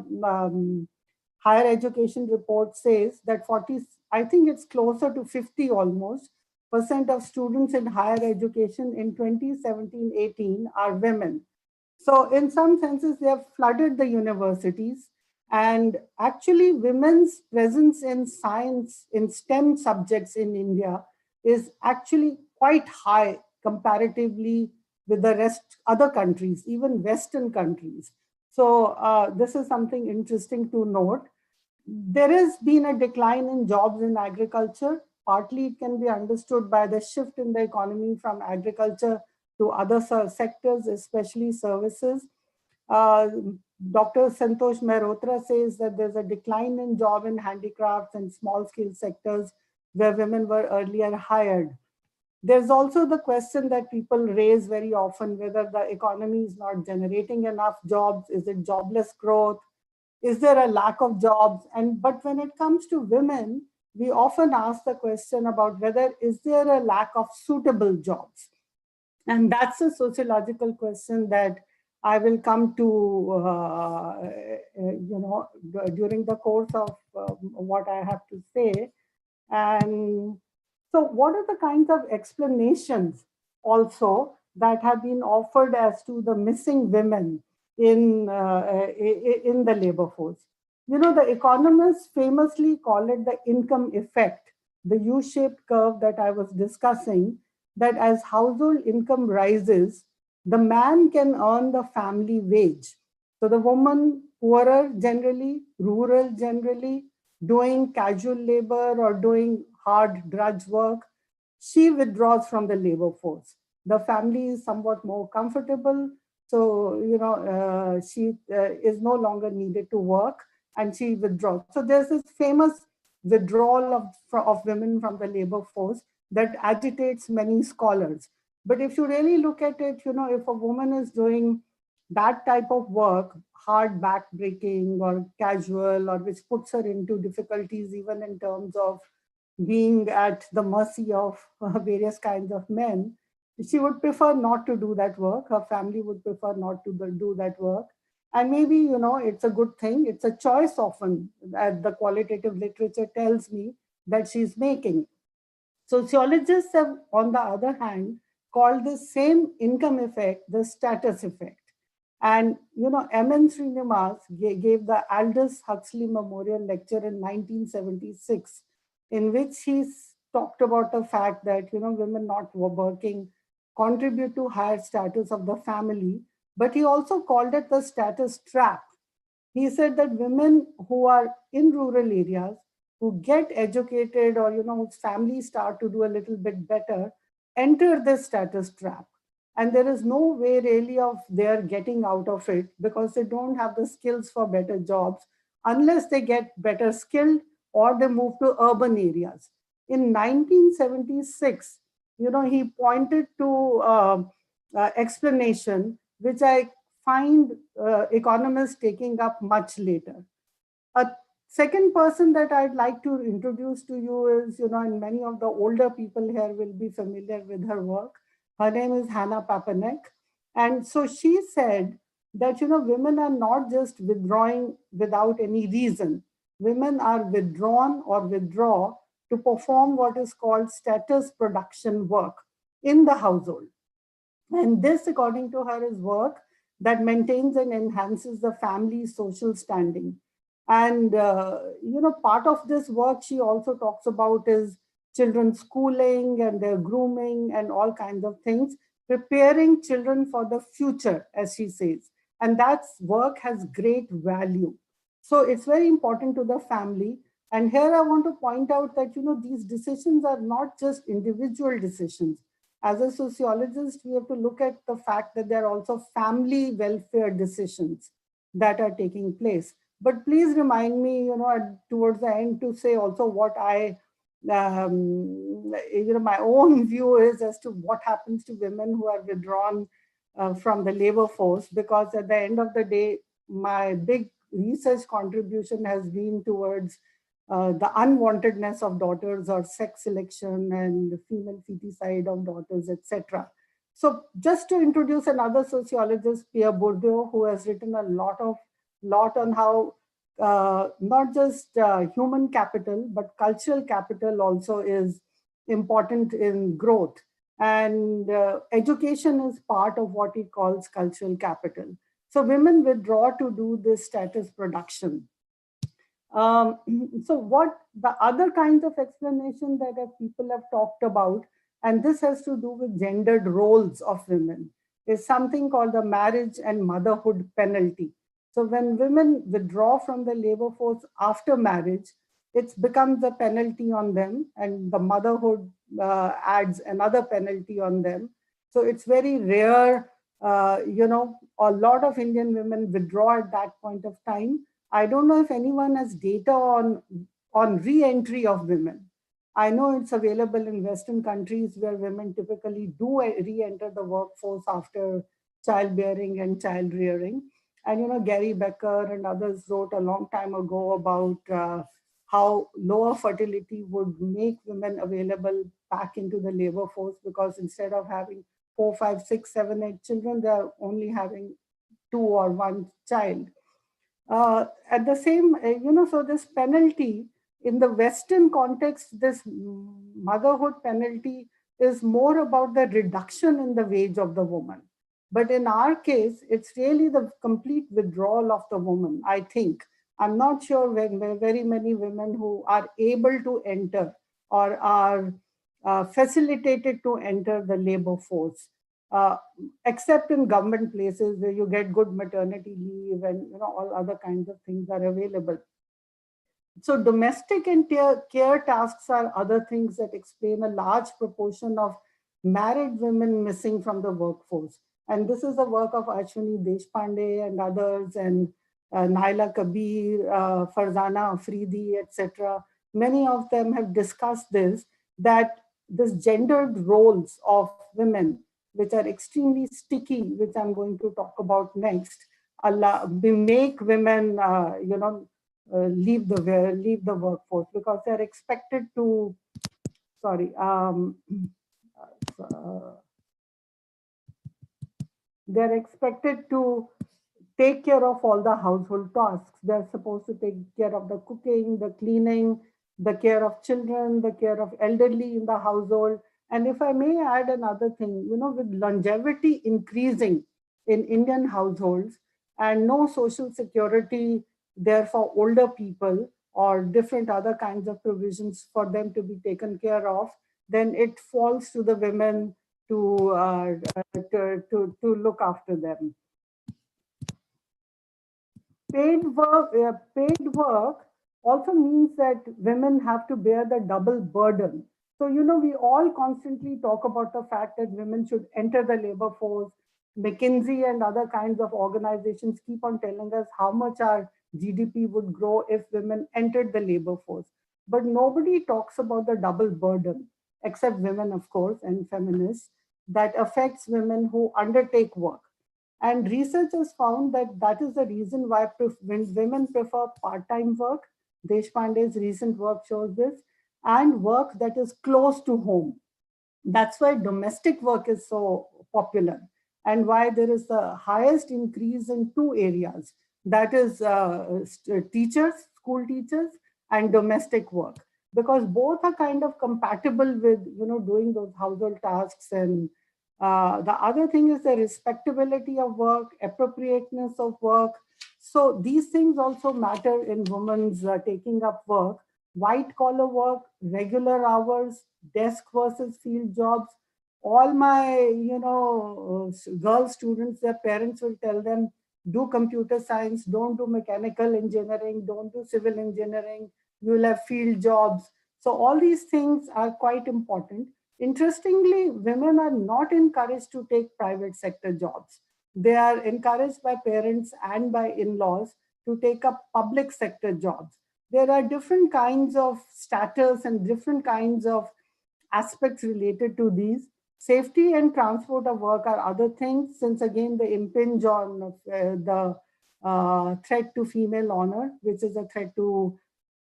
higher education report says that 40, I think it's closer to 50 almost, % of students in higher education in 2017-18 are women. So in some senses, they have flooded the universities. And actually, women's presence in science, in STEM subjects in India is actually quite high comparatively with the other countries, even Western countries. So this is something interesting to note. There has been a decline in jobs in agriculture. Partly it can be understood by the shift in the economy from agriculture to other sectors, especially services. Dr. Santosh Mehrotra says that there's a decline in job in handicrafts and small scale sectors where women were earlier hired. There's also the question that people raise very often, whether the economy is not generating enough jobs. Is it jobless growth? Is there a lack of jobs? But when it comes to women, we often ask the question about whether is there a lack of suitable jobs? And that's a sociological question that I will come to, during the course of what I have to say. And so what are the kinds of explanations also that have been offered as to the missing women in the labor force? The economists famously call it the income effect, the U-shaped curve that I was discussing, that as household income rises, the man can earn the family wage. So the woman, poorer generally, rural generally, doing casual labor or doing hard drudge work, she withdraws from the labor force. The family is somewhat more comfortable. So, she is no longer needed to work and she withdraws. So there's this famous withdrawal of women from the labor force that agitates many scholars. But if you really look at it, if a woman is doing that type of work, hard back breaking or casual, or which puts her into difficulties even in terms of being at the mercy of various kinds of men, she would prefer not to do that work. Her family would prefer not to do that work. And maybe, it's a good thing. It's a choice often that the qualitative literature tells me that she's making. Sociologists have, on the other hand, called the same income effect the status effect. And, M.N. Srinivasan gave the Aldous Huxley Memorial Lecture in 1976, in which he talked about the fact that, women not working contribute to higher status of the family, but he also called it the status trap. He said that women who are in rural areas who get educated or, whose families start to do a little bit better, enter this status trap. And there is no way really of their getting out of it because they don't have the skills for better jobs unless they get better skilled or they move to urban areas. In 1976, he pointed to explanation, which I find economists taking up much later. A second person that I'd like to introduce to you is, and many of the older people here will be familiar with her work. Her name is Hannah Papanek. And so she said that, women are not just withdrawing without any reason. Women are withdrawn or withdraw to perform what is called status production work in the household. And this, according to her, is work that maintains and enhances the family's social standing. And, part of this work she also talks about is children's schooling and their grooming and all kinds of things, preparing children for the future, as she says. And that work has great value. So it's very important to the family. And here I want to point out that, these decisions are not just individual decisions. As a sociologist, we have to look at the fact that there are also family welfare decisions that are taking place. But please remind me, towards the end to say also what I, my own view is as to what happens to women who are withdrawn from the labor force, because at the end of the day, my big research contribution has been towards the unwantedness of daughters or sex selection and the female feticide of daughters, etc. So just to introduce another sociologist, Pierre Bourdieu, who has written a lot on how not just human capital, but cultural capital also is important in growth. And education is part of what he calls cultural capital. So women withdraw to do this status production. So what the other kinds of explanation that people have talked about, and this has to do with gendered roles of women, is something called the marriage and motherhood penalty. So when women withdraw from the labor force after marriage, it becomes a penalty on them, and the motherhood adds another penalty on them. So it's very rare, a lot of Indian women withdraw at that point of time. I don't know if anyone has data on re-entry of women. I know it's available in Western countries where women typically do re-enter the workforce after childbearing and child rearing. And Gary Becker and others wrote a long time ago about how lower fertility would make women available back into the labor force, because instead of having 4, 5, 6, 7, 8 children, they're only having 2 or 1 child. At the same, so this penalty in the Western context, this motherhood penalty is more about the reduction in the wage of the woman. But in our case, it's really the complete withdrawal of the woman, I think. I'm not sure when very many women who are able to enter or are facilitated to enter the labor force. Except in government places where you get good maternity leave and all other kinds of things are available. So domestic and care tasks are other things that explain a large proportion of married women missing from the workforce. And this is the work of Ashwini Deshpande and others, and Naila Kabir, Farzana Afridi, etc. Many of them have discussed this, that this gendered roles of women, which are extremely sticky, which I'm going to talk about next, make women, leave the workforce, because they're expected to, they're expected to take care of all the household tasks. They're supposed to take care of the cooking, the cleaning, the care of children, the care of elderly in the household. And if I may add another thing, with longevity increasing in Indian households and no social security there for older people or different other kinds of provisions for them to be taken care of, then it falls to the women to look after them. Paid work also means that women have to bear the double burden. So, we all constantly talk about the fact that women should enter the labor force. McKinsey and other kinds of organizations keep on telling us how much our GDP would grow if women entered the labor force. But nobody talks about the double burden, except women, of course, and feminists, that affects women who undertake work. And research has found that that is the reason why when women prefer part-time work. Deshpande's recent work shows this, and work that is close to home. That's why domestic work is so popular and why there is the highest increase in two areas. That is teachers, school teachers, and domestic work, because both are kind of compatible with, doing those household tasks. And the other thing is the respectability of work, appropriateness of work. So these things also matter in women's taking up work. White collar work, regular hours, desk versus field jobs. All my, girl students, their parents will tell them, do computer science, don't do mechanical engineering, don't do civil engineering, you'll have field jobs. So all these things are quite important. Interestingly, women are not encouraged to take private sector jobs. They are encouraged by parents and by in-laws to take up public sector jobs. There are different kinds of status and different kinds of aspects related to these. Safety and transport of work are other things, since again the impinge on the threat to female honor, which is a threat to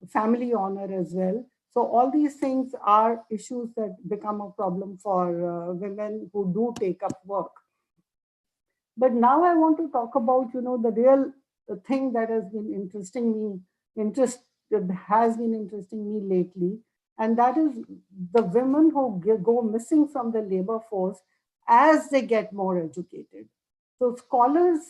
family honor as well. So all these things are issues that become a problem for women who do take up work. But now I want to talk about, the real thing that has been interesting me lately, and that is the women who go missing from the labor force as they get more educated. So scholars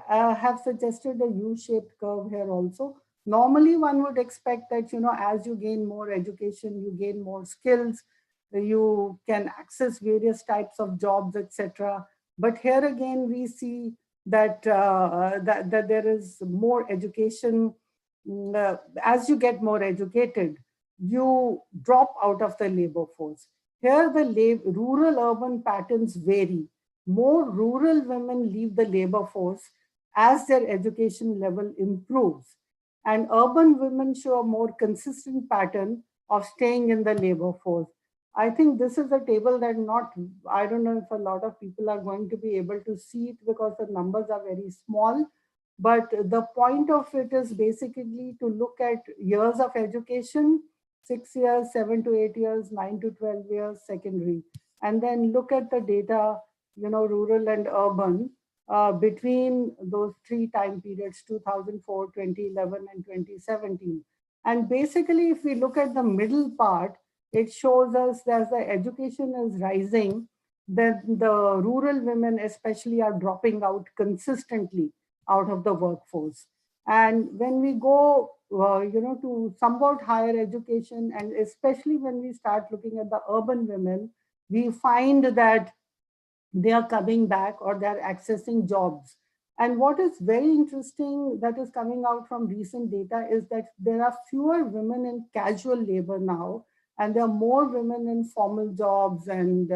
have suggested a U-shaped curve here also. Normally, one would expect that, as you gain more education, you gain more skills, you can access various types of jobs, etc. But here again, we see that, that there is more education. As you get more educated, you drop out of the labor force. Here, the rural-urban patterns vary. More rural women leave the labor force as their education level improves. And urban women show a more consistent pattern of staying in the labor force. I think this is a table that I don't know if a lot of people are going to be able to see it because the numbers are very small. But the point of it is basically to look at years of education, 6 years, 7 to 8 years, 9 to 12 years, secondary. And then look at the data, rural and urban, between those three time periods, 2004, 2011, and 2017. And basically, if we look at the middle part, it shows us that as the education is rising, that the rural women especially are dropping out consistently out of the workforce. And when we go, to somewhat higher education, and especially when we start looking at the urban women, we find that they are coming back or they're accessing jobs. And what is very interesting that is coming out from recent data is that there are fewer women in casual labor now, and there are more women in formal jobs. And,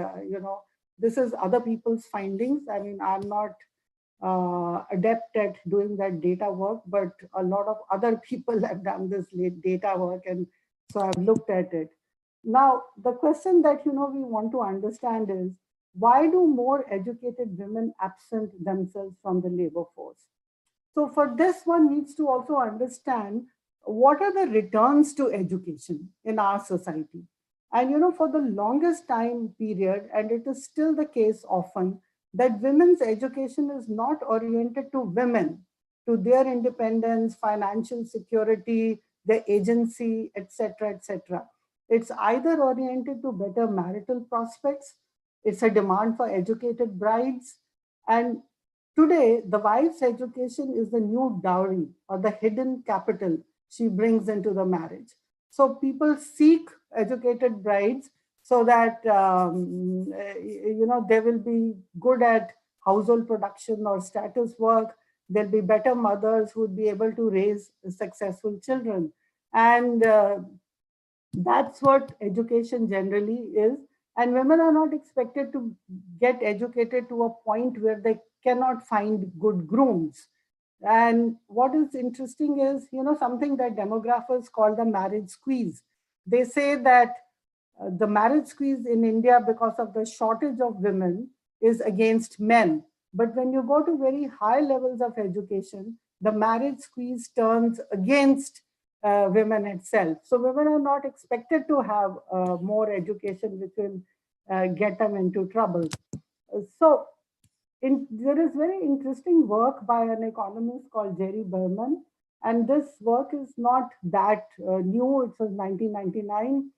this is other people's findings. I mean, I'm not adept at doing that data work, but a lot of other people have done this data work, and so I've looked at it. Now, the question that we want to understand is, why do more educated women absent themselves from the labor force? So for this, one needs to also understand what are the returns to education in our society. And for the longest time period, and it is still the case often, that women's education is not oriented to women, to their independence, financial security, their agency, etc., etc. It's either oriented to better marital prospects, it's a demand for educated brides, and today the wife's education is the new dowry or the hidden capital she brings into the marriage. So people seek educated brides so that they will be good at household production or status work. There'll be better mothers who would be able to raise successful children. And that's what education generally is. And women are not expected to get educated to a point where they cannot find good grooms. And what is interesting is, something that demographers call the marriage squeeze. They say that the marriage squeeze in India, because of the shortage of women, is against men. But when you go to very high levels of education, the marriage squeeze turns against women itself. So women are not expected to have more education, which will get them into trouble. So there is very interesting work by an economist called Jerry Berman, and this work is not that new. It was 1999.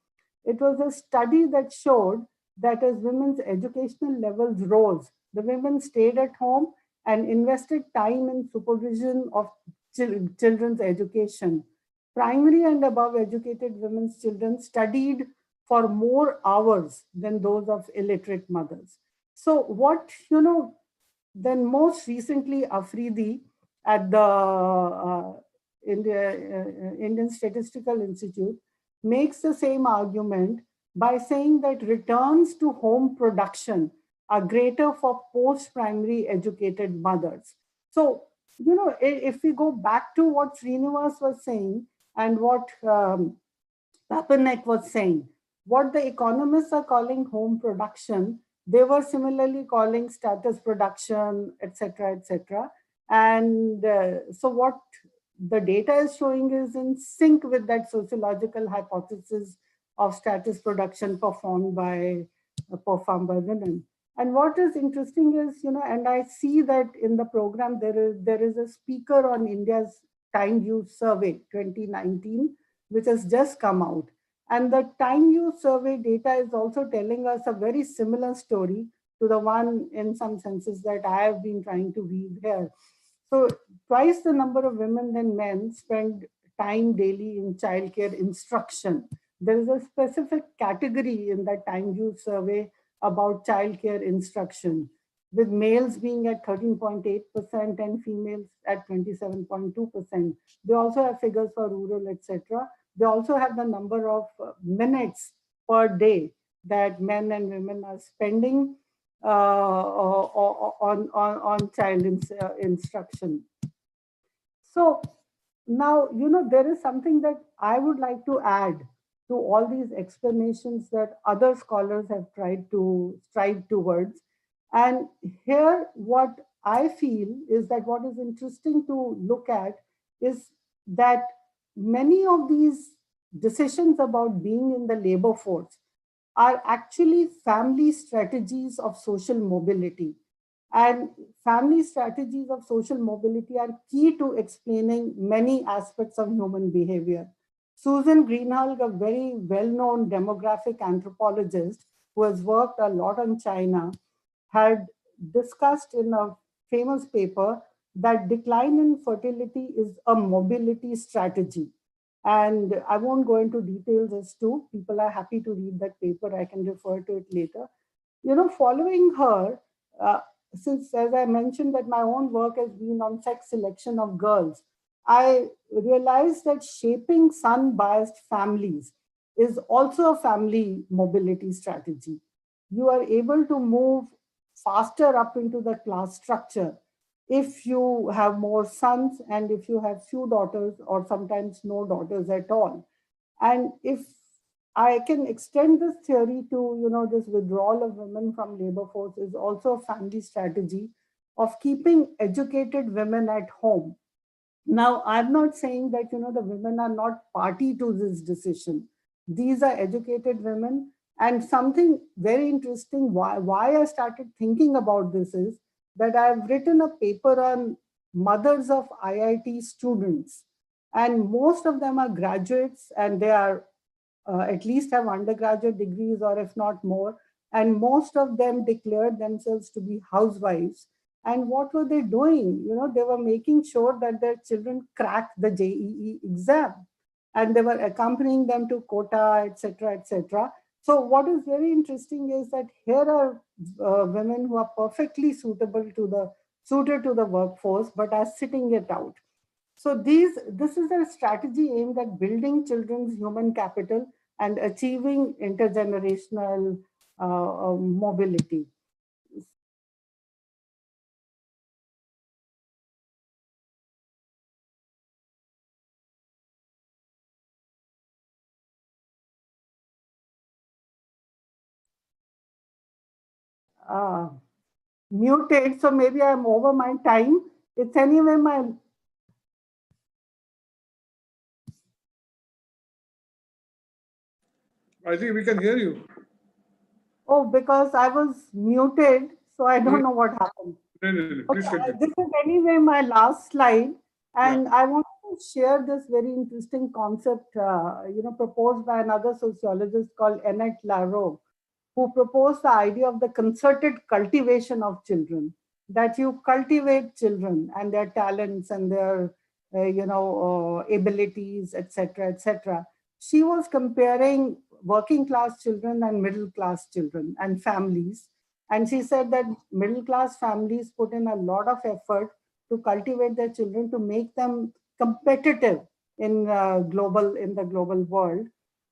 It was a study that showed that as women's educational levels rose, the women stayed at home and invested time in supervision of children's education. Primary and above educated women's children studied for more hours than those of illiterate mothers. So what, then most recently Afridi at the Indian Statistical Institute makes the same argument by saying that returns to home production are greater for post-primary educated mothers. So, if we go back to what Srinivas was saying and what Papanek was saying, what the economists are calling home production, they were similarly calling status production, etc., etc. And so what the data is showing is in sync with that sociological hypothesis of status production performed by women. And what is interesting is, and I see that in the program, there is a speaker on India's time use survey 2019, which has just come out. And the time use survey data is also telling us a very similar story to the one in some senses that I have been trying to read here. So twice the number of women than men spend time daily in childcare instruction. There is a specific category in that time use survey about childcare instruction, with males being at 13.8% and females at 27.2%. They also have figures for rural, etc. They also have the number of minutes per day that men and women are spending on child instruction. So now, there is something that I would like to add to all these explanations that other scholars have tried to strive towards. And here, what I feel is that what is interesting to look at is that many of these decisions about being in the labor force are actually family strategies of social mobility. And family strategies of social mobility are key to explaining many aspects of human behavior. Susan Greenhalgh, a very well-known demographic anthropologist who has worked a lot on China, had discussed in a famous paper that decline in fertility is a mobility strategy. And I won't go into details as to, people are happy to read that paper, I can refer to it later. Following her, since as I mentioned that my own work has been on sex selection of girls, I realized that shaping son-biased families is also a family mobility strategy. You are able to move faster up into the class structure if you have more sons and if you have few daughters or sometimes no daughters at all. And if I can extend this theory to, this withdrawal of women from labor force is also a family strategy of keeping educated women at home. Now, I'm not saying that, the women are not party to this decision. These are educated women. And something very interesting, why I started thinking about this is that I've written a paper on mothers of IIT students. And most of them are graduates and they are at least have undergraduate degrees or if not more. And most of them declared themselves to be housewives. And what were they doing? They were making sure that their children crack the JEE exam. And they were accompanying them to quota, etc., etc. So what is very interesting is that here are women who are perfectly suited to the workforce, but are sitting it out. So this is a strategy aimed at building children's human capital and achieving intergenerational mobility. Muted, so maybe I'm over my time. It's anyway my... I think we can hear you. Oh, because I was muted, so I don't know what happened. No. Please Okay, continue. this is anyway my last slide, and I want to share this very interesting concept, proposed by another sociologist called Annette Laroe, who proposed the idea of the concerted cultivation of children, that you cultivate children and their talents and their, abilities, etc., etc. She was comparing working class children and middle class children and families. And she said that middle class families put in a lot of effort to cultivate their children to make them competitive in the global world.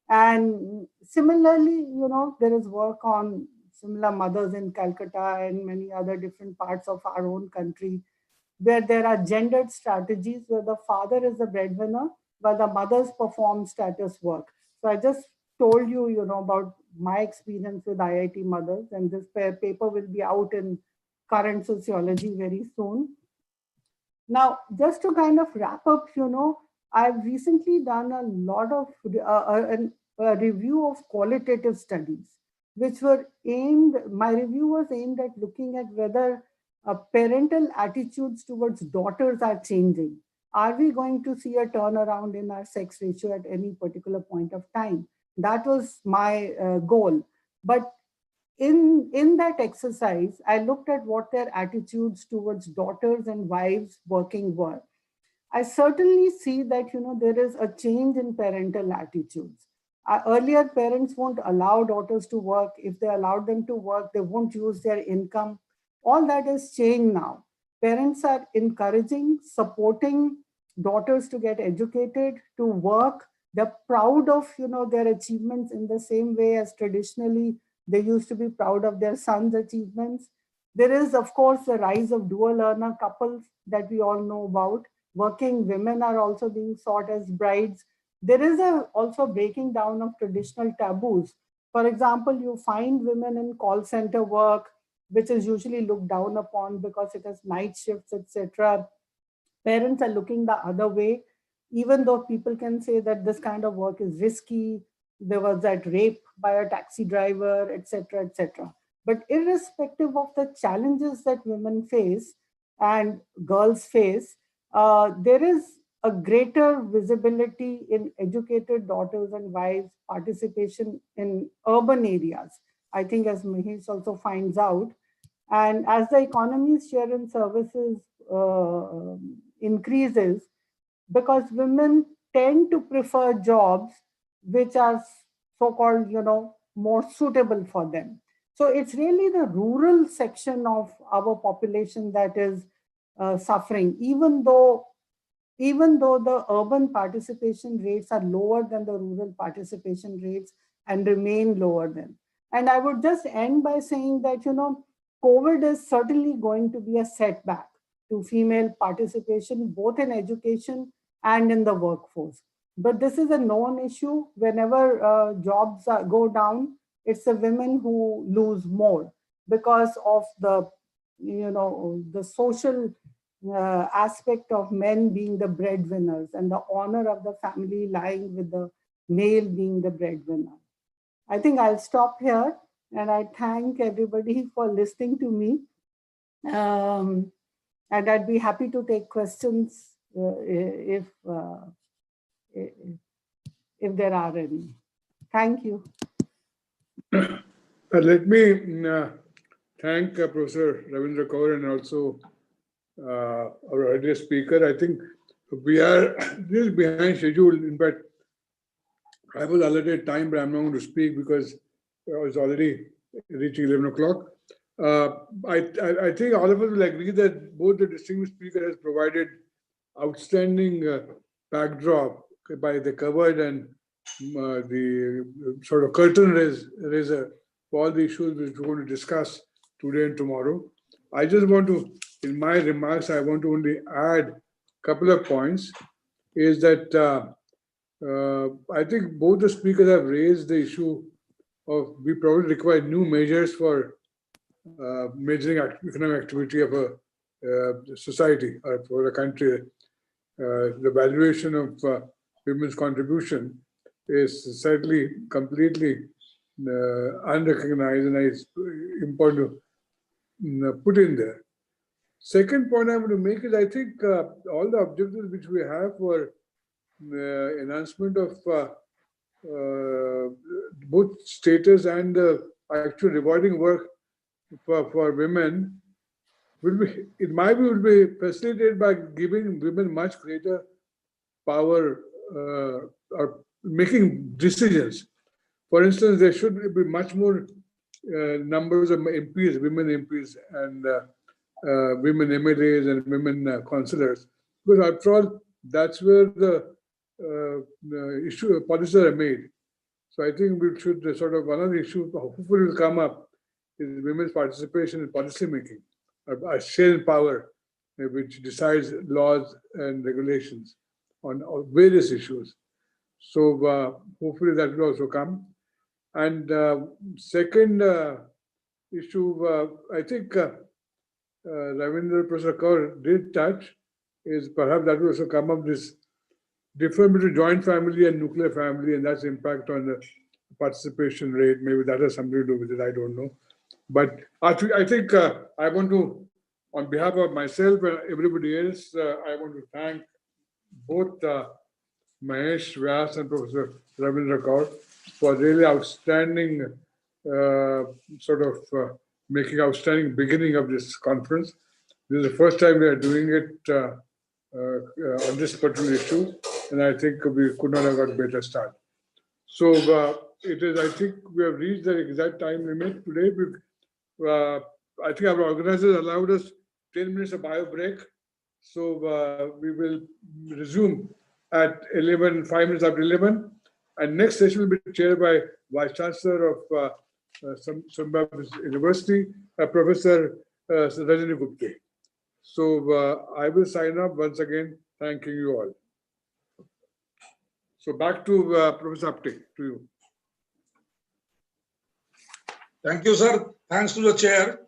And similarly, there is work on similar mothers in Calcutta and many other different parts of our own country, where there are gendered strategies where the father is the breadwinner, while the mothers perform status work. So I just told you, about my experience with IIT mothers, and this paper will be out in Current Sociology very soon. Now, just to kind of wrap up, I've recently done a lot of a review of qualitative studies, which were my review was aimed at looking at whether parental attitudes towards daughters are changing. Are we going to see a turnaround in our sex ratio at any particular point of time? That was my goal. But in that exercise, I looked at what their attitudes towards daughters and wives working were. I certainly see that, there is a change in parental attitudes. Earlier, parents won't allow daughters to work. If they allowed them to work, they won't use their income. All that has changed now. Parents are encouraging, supporting daughters to get educated, to work. They're proud of, their achievements in the same way as traditionally they used to be proud of their sons' achievements. There is, of course, the rise of dual earner couples that we all know about. Working women are also being sought as brides. There is also breaking down of traditional taboos. For example, you find women in call center work, which is usually looked down upon because it has night shifts, etc. Parents are looking the other way, even though people can say that this kind of work is risky. There was that rape by a taxi driver, etc., etc. But irrespective of the challenges that women face and girls face, there is a greater visibility in educated daughters and wives' participation in urban areas. I think, as Mahesh also finds out, and as the economy's share in services increases, because women tend to prefer jobs which are so-called, more suitable for them. So it's really the rural section of our population that is suffering, even though the urban participation rates are lower than the rural participation rates and remain lower than. And I would just end by saying that, COVID is certainly going to be a setback to female participation, both in education and in the workforce. But this is a known issue. Whenever jobs go down, it's the women who lose more because of the, the social aspect of men being the breadwinners and the honor of the family lying with the male being the breadwinner. I think I'll stop here, and I thank everybody for listening to me. And I'd be happy to take questions if there are any. Thank you. Let me thank Professor Ravinder Kaur and also our earlier speaker. I think we are a little behind schedule. In fact, I was allotted time, but I'm not going to speak because I was already reaching 11 o'clock. I think all of us will agree that both the distinguished speaker has provided outstanding backdrop by the covered and the sort of curtain raiser for all the issues which we're going to discuss today and tomorrow. I just want to, in my remarks, I want to only add a couple of points, is that I think both the speakers have raised the issue of we probably require new measures for measuring economic activity of a society or for a country. The valuation of women's contribution is certainly completely unrecognized, and it's important to put in there. Second point I want to make is I think all the objectives which we have for enhancement of both status and actual rewarding work for women will be, in my view, will be facilitated by giving women much greater power or making decisions. For instance, there should be much more numbers of MPs, women MPs, and women MLAs and women councillors, because after all, that's where the issue policies are made. So I think we should sort of, one of the issues hopefully will come up is women's participation in policy making, a share in power which decides laws and regulations on various issues. So hopefully that will also come. And second issue, I think Ravinder Professor Kaur did touch, is perhaps that will also come up, this difference between joint family and nuclear family, and that's impact on the participation rate. Maybe that has something to do with it, I don't know. But I think I want to, on behalf of myself and everybody else, I want to thank both Mahesh Vyas and Professor Ravinder Kaur for really outstanding making outstanding beginning of this conference. This is the first time we are doing it on this particular issue, and I think we could not have got a better start. So it is, I think we have reached the exact time limit today. I think our organizers allowed us 10 minutes of bio break. So we will resume at 5 minutes after 11. And next session will be chaired by Vice Chancellor of Zimbabwe University, Professor Rajani Gupte. So I will sign up once again, thanking you all. So back to Professor Apte, to you. Thank you, sir. Thanks to the chair.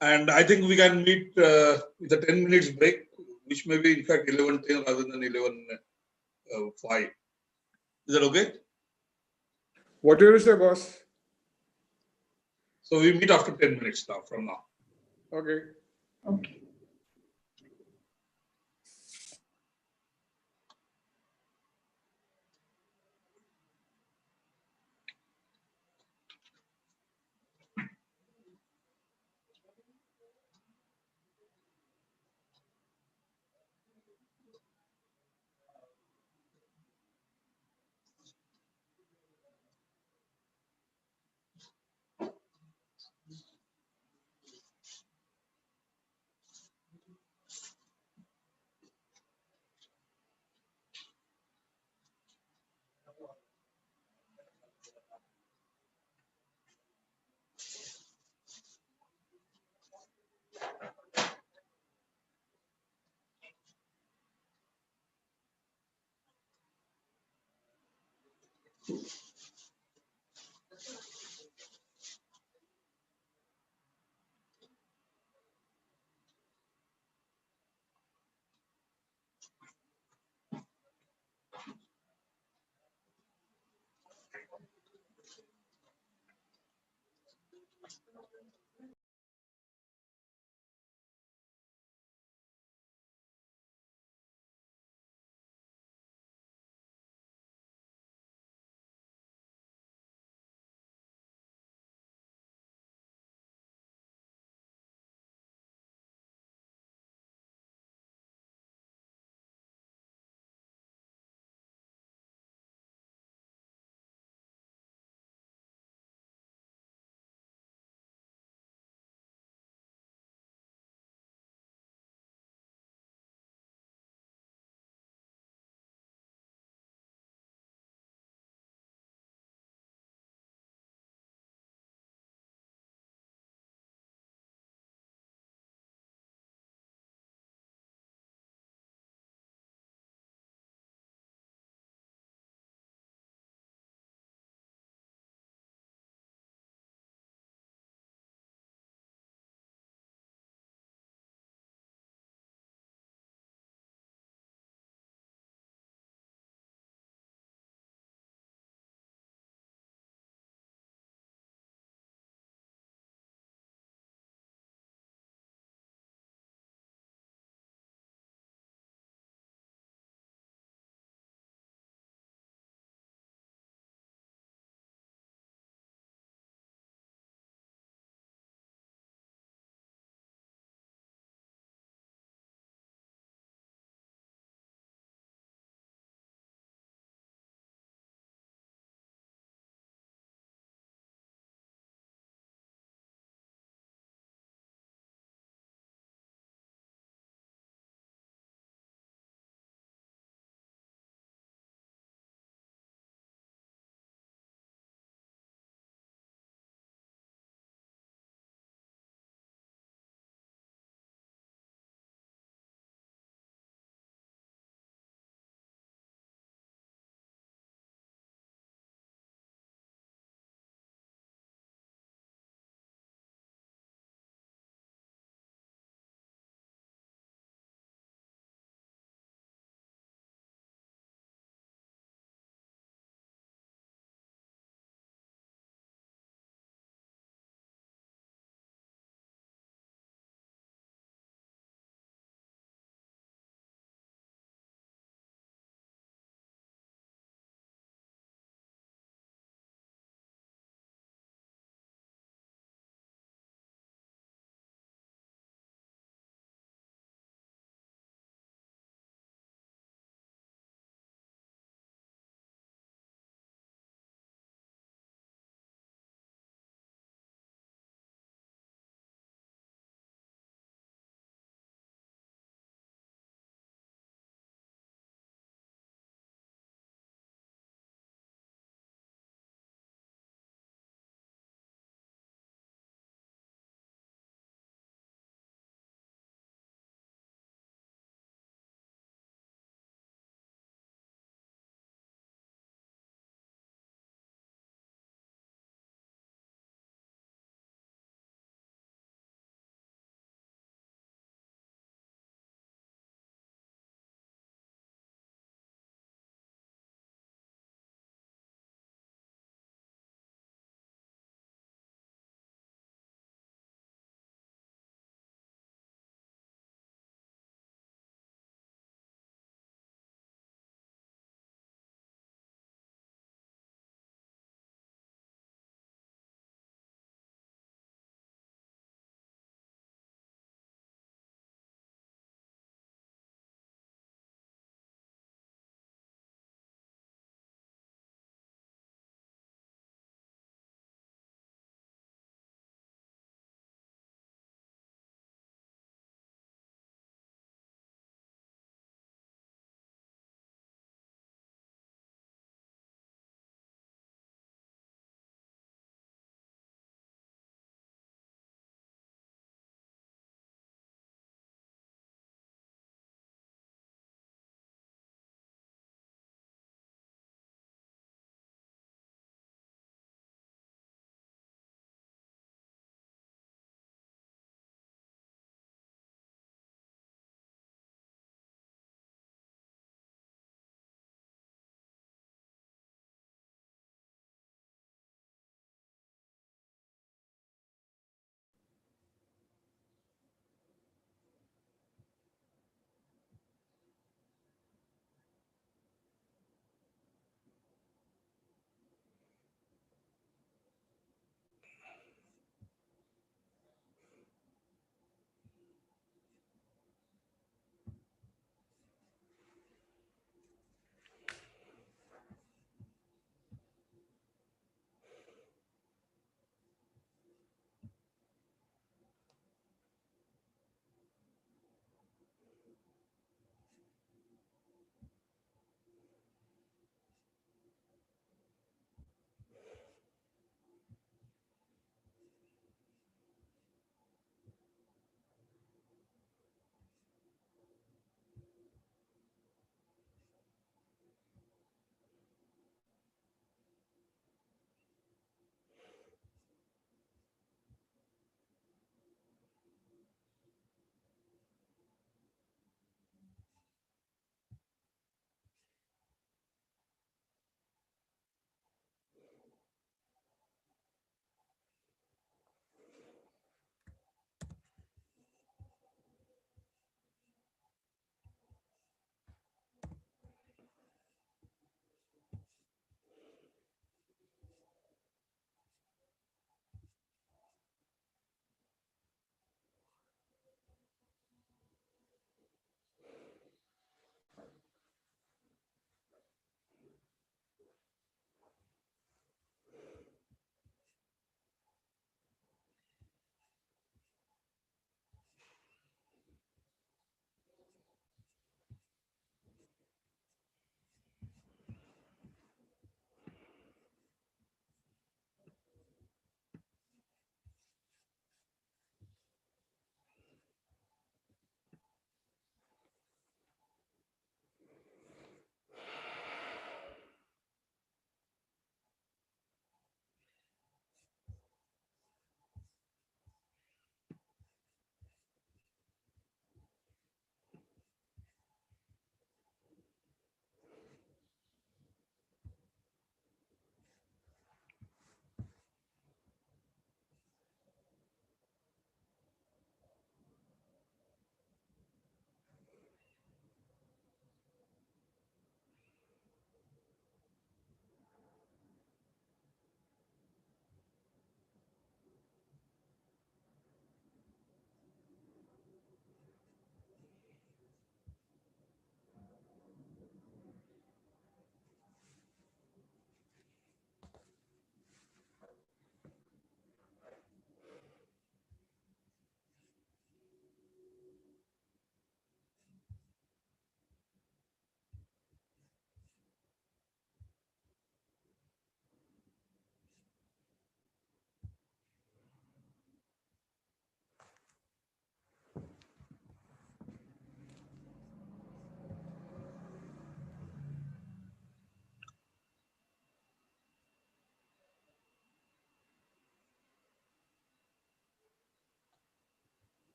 And I think we can meet with a 10 minutes break, which may be in fact 11:10 rather than 11:05. Is that okay? Whatever you say, boss. So we meet after 10 minutes now, from now. Okay. Okay.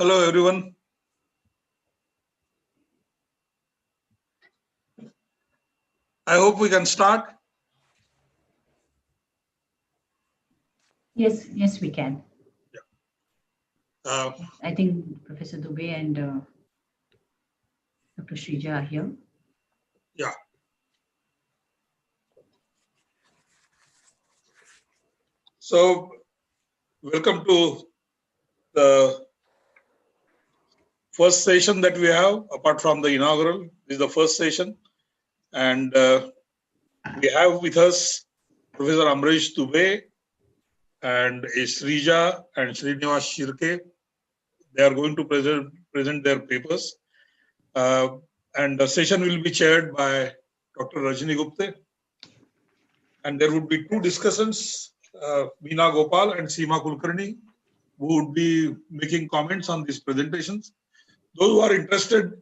Hello, everyone. I hope we can start. Yes, we can. Uh, I think Professor Dubey and Dr. Shrija are here. yeah. So, welcome to the first session that we have, apart from the inaugural. This is the first session. And we have with us Professor Amrish Dubey and Srija and Srinivas Shirke. They are going to present their papers. And the session will be chaired by Dr. Rajni Gupte. And there would be two discussants, Meena Gopal and Seema Kulkarni, who would be making comments on these presentations. Those who are interested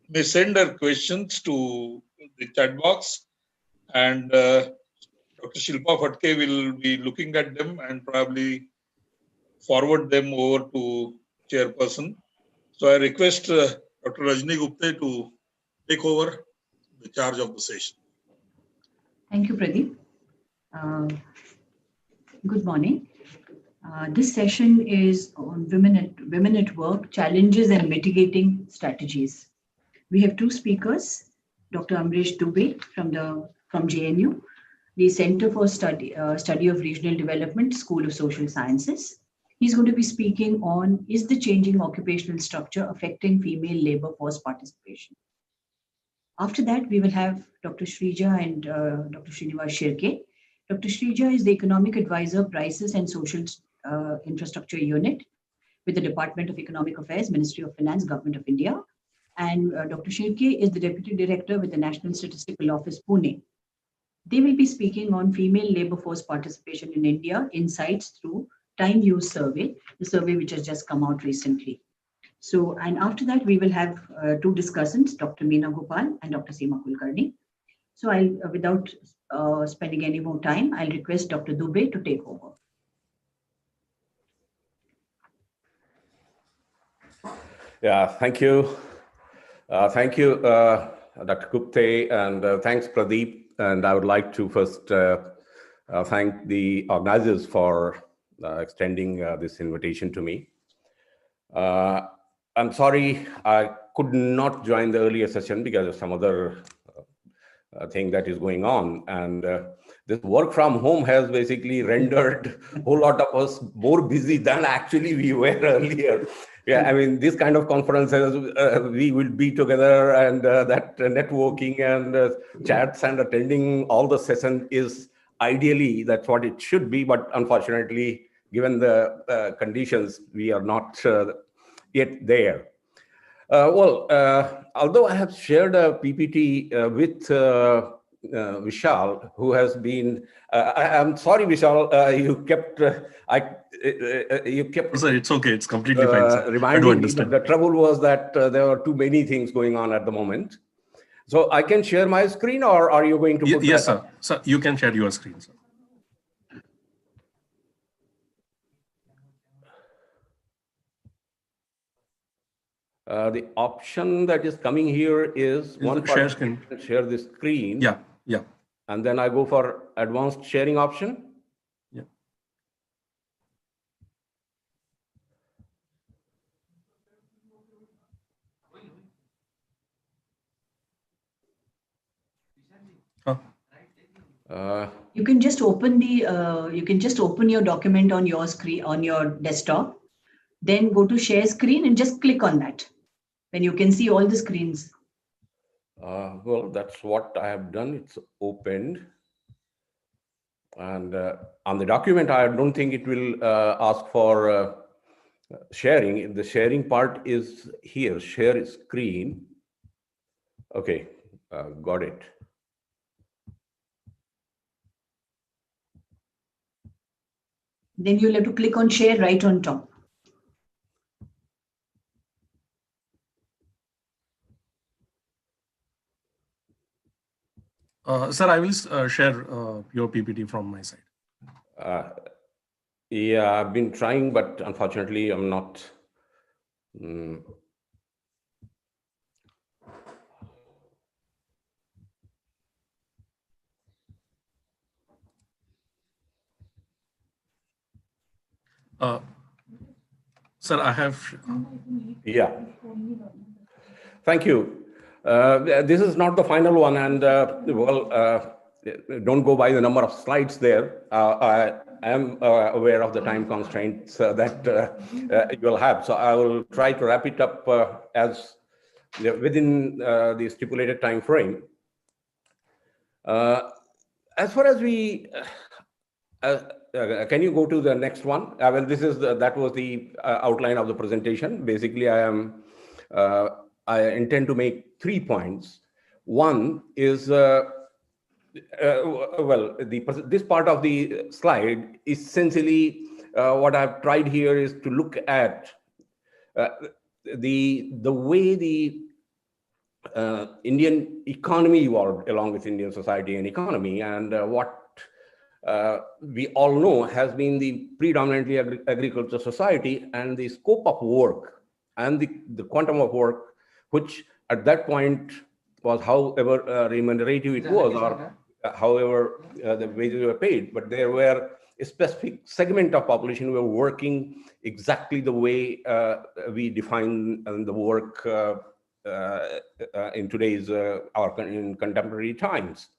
may send their questions to the chat box, and Dr. Shilpa Phatke will be looking at them and probably forward them over to chairperson. So I request Dr. Rajni Gupte to take over the charge of the session. Thank you, Pradeep. Good morning. This session is on women at work, challenges and mitigating strategies. We have two speakers, Dr. Amrish Dubey from JNU, the Center for Study of Regional Development, School of Social Sciences. He's going to be speaking on, is the changing occupational structure affecting female labor force participation? After that, we will have Dr. Shrija and Dr. Srinivas Shirke. Dr. Shrija is the Economic Advisor, Prices and Social Infrastructure Unit with the Department of Economic Affairs, Ministry of Finance, Government of India. And Dr. Shirke is the Deputy Director with the National Statistical Office, Pune. They will be speaking on female labor force participation in India, insights through time use survey, the survey which has just come out recently. So, and after that, we will have two discussants, Dr. Meena Gopal and Dr. Seema Kulkarni. So without spending any more time, I'll request Dr. Dubey to take over. Yeah, thank you. Thank you, Dr. Gupte, and thanks, Pradeep. And I would like to first thank the organizers for extending this invitation to me. I'm sorry I could not join the earlier session because of some other thing that is going on. And this work from home has basically rendered a whole lot of us more busy than actually we were earlier. Yeah, I mean, this kind of conferences, we will be together, and that networking and chats and attending all the session is ideally, that's what it should be. But unfortunately, given the conditions, we are not yet there. Although I have shared a PPT with Vishal, who has been, I'm sorry, Vishal, you kept, you kept. Sir, it's okay. It's completely fine, sir. Reminding me, but the trouble was that there are too many things going on at the moment. So I can share my screen, or are you going to put yes, that sir. up? Sir, you can share your screen, sir. The option that is coming here is one share screen. Share the screen. Yeah, yeah. And then I go for advanced sharing option. Yeah. You can just open your document on your screen, on your desktop, then go to share screen and just click on that. Then you can see all the screens. Well, that's what I have done. It's opened. And on the document, I don't think it will ask for sharing. The sharing part is here, share screen. Okay, got it. Then you'll have to click on share right on top. Sir, I will share your PPT from my side. Yeah, I've been trying, but unfortunately, I'm not Mm. Sir, I have. Yeah. Thank you. This is not the final one, and don't go by the number of slides there. I am aware of the time constraints that you will have, so I will try to wrap it up as within the stipulated time frame. As far as we, can you go to the next one? Well, this is that was the outline of the presentation. Basically, I intend to make 3 points. One is, this part of the slide, essentially, what I've tried here is to look at the way the Indian economy evolved along with Indian society and economy, and what we all know has been the predominantly agricultural society, and the scope of work and the quantum of work, which at that point was however remunerative it was, or however the wages were paid, but there were a specific segment of population who were working exactly the way we define the work in today's in contemporary times.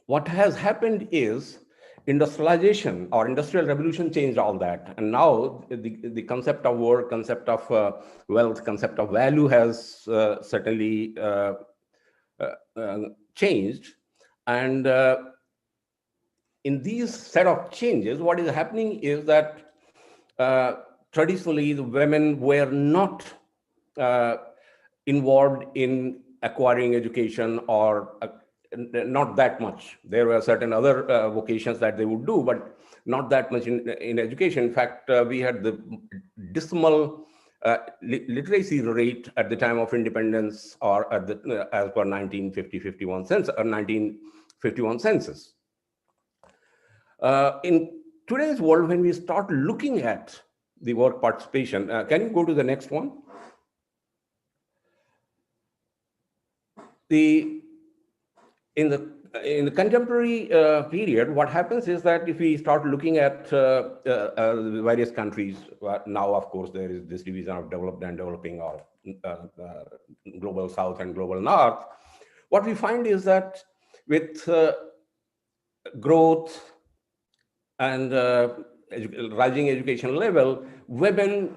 What has happened is industrialization or industrial revolution changed all that, and now the concept of work, concept of wealth, concept of value has certainly changed. And in these set of changes, what is happening is that traditionally the women were not involved in acquiring education, or not that much. There were certain other vocations that they would do, but not that much in education. In fact, we had the dismal literacy rate at the time of independence, or at the as per 1951 census or 1951 census. In today's world, when we start looking at the work participation, can you go to the next one? In the contemporary period, what happens is that if we start looking at the various countries, now of course there is this division of developed and developing, or global south and global north. What we find is that with growth and rising education level, women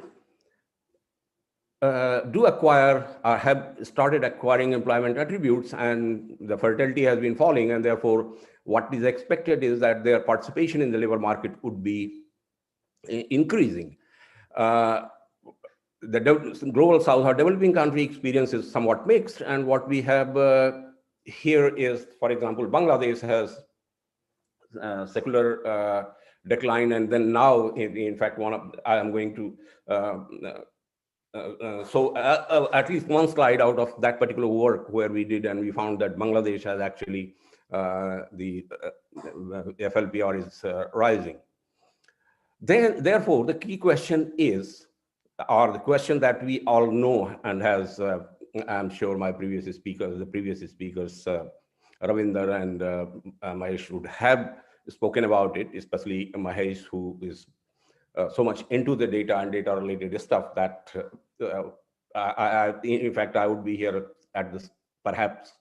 do acquire or have started acquiring employment attributes, and the fertility has been falling, and therefore what is expected is that their participation in the labor market would be increasing. The global south or developing country experience is somewhat mixed, and what we have here is, for example, Bangladesh has secular decline, and then now, in fact, I am going to at least one slide out of that particular work where we did, and we found that Bangladesh has actually the FLPR is rising. Therefore, the key question is, or the question that we all know, and has I'm sure the previous speakers, Ravinder and Mahesh would have spoken about it, especially Mahesh, who is so much into the data and data related stuff that in fact, I would be here at this, perhaps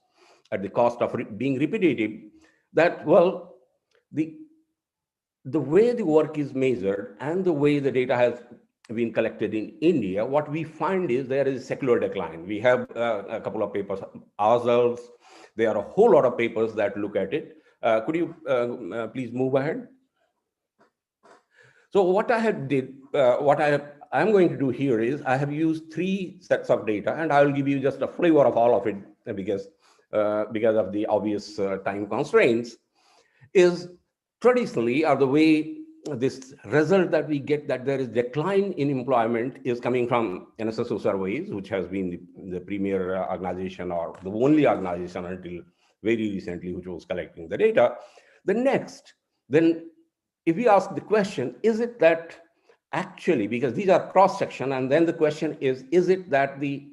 at the cost of being repetitive, that, well, the way the work is measured and the way the data has been collected in India, what we find is there is secular decline. We have a couple of papers ourselves. There are a whole lot of papers that look at it. Could you please move ahead? So what I have did, I'm going to do here is I have used 3 sets of data, and I will give you just a flavor of all of it because of the obvious time constraints. Is traditionally, or the way this result that we get, that there is decline in employment, is coming from NSSO surveys, which has been the premier organization, or the only organization until very recently, which was collecting the data. The next, then, if we ask the question, is it that actually, because these are cross-section, and then the question is it that the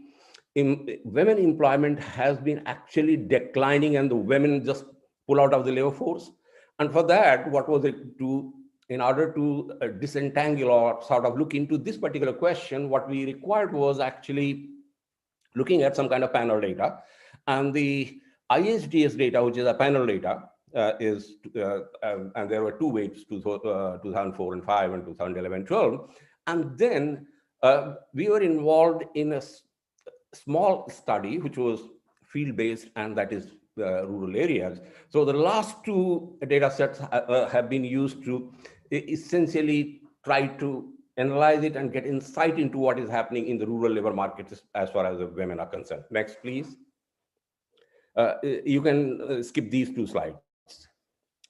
women employment has been actually declining and the women just pull out of the labor force? And for that, what was it to, in order to disentangle or sort of look into this particular question, what we required was actually looking at some kind of panel data. And the ISDS data, which is a panel data, and there were two weights, 2004 and 5 and 2011, 12. And then we were involved in a small study, which was field-based, and that is rural areas. So the last two data sets have been used to essentially try to analyze it and get insight into what is happening in the rural labor markets as far as the women are concerned. Next, please. You can skip these two slides.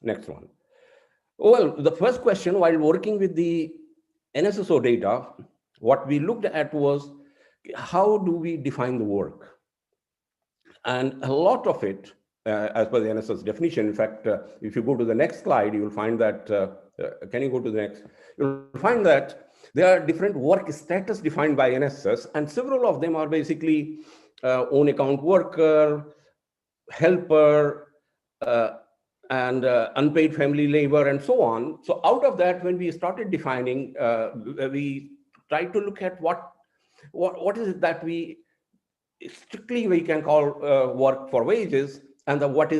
Next one. Well, the first question, while working with the NSSO data, what we looked at was, how do we define the work? And a lot of it, as per the NSS definition, in fact, if you go to the next slide, you will find that, can you go to the next? You'll find that there are different work status defined by NSS, and several of them are basically own account worker, helper, and unpaid family labor, and so on. So out of that, when we started defining, we tried to look at what is it that we strictly we can call work for wages, and what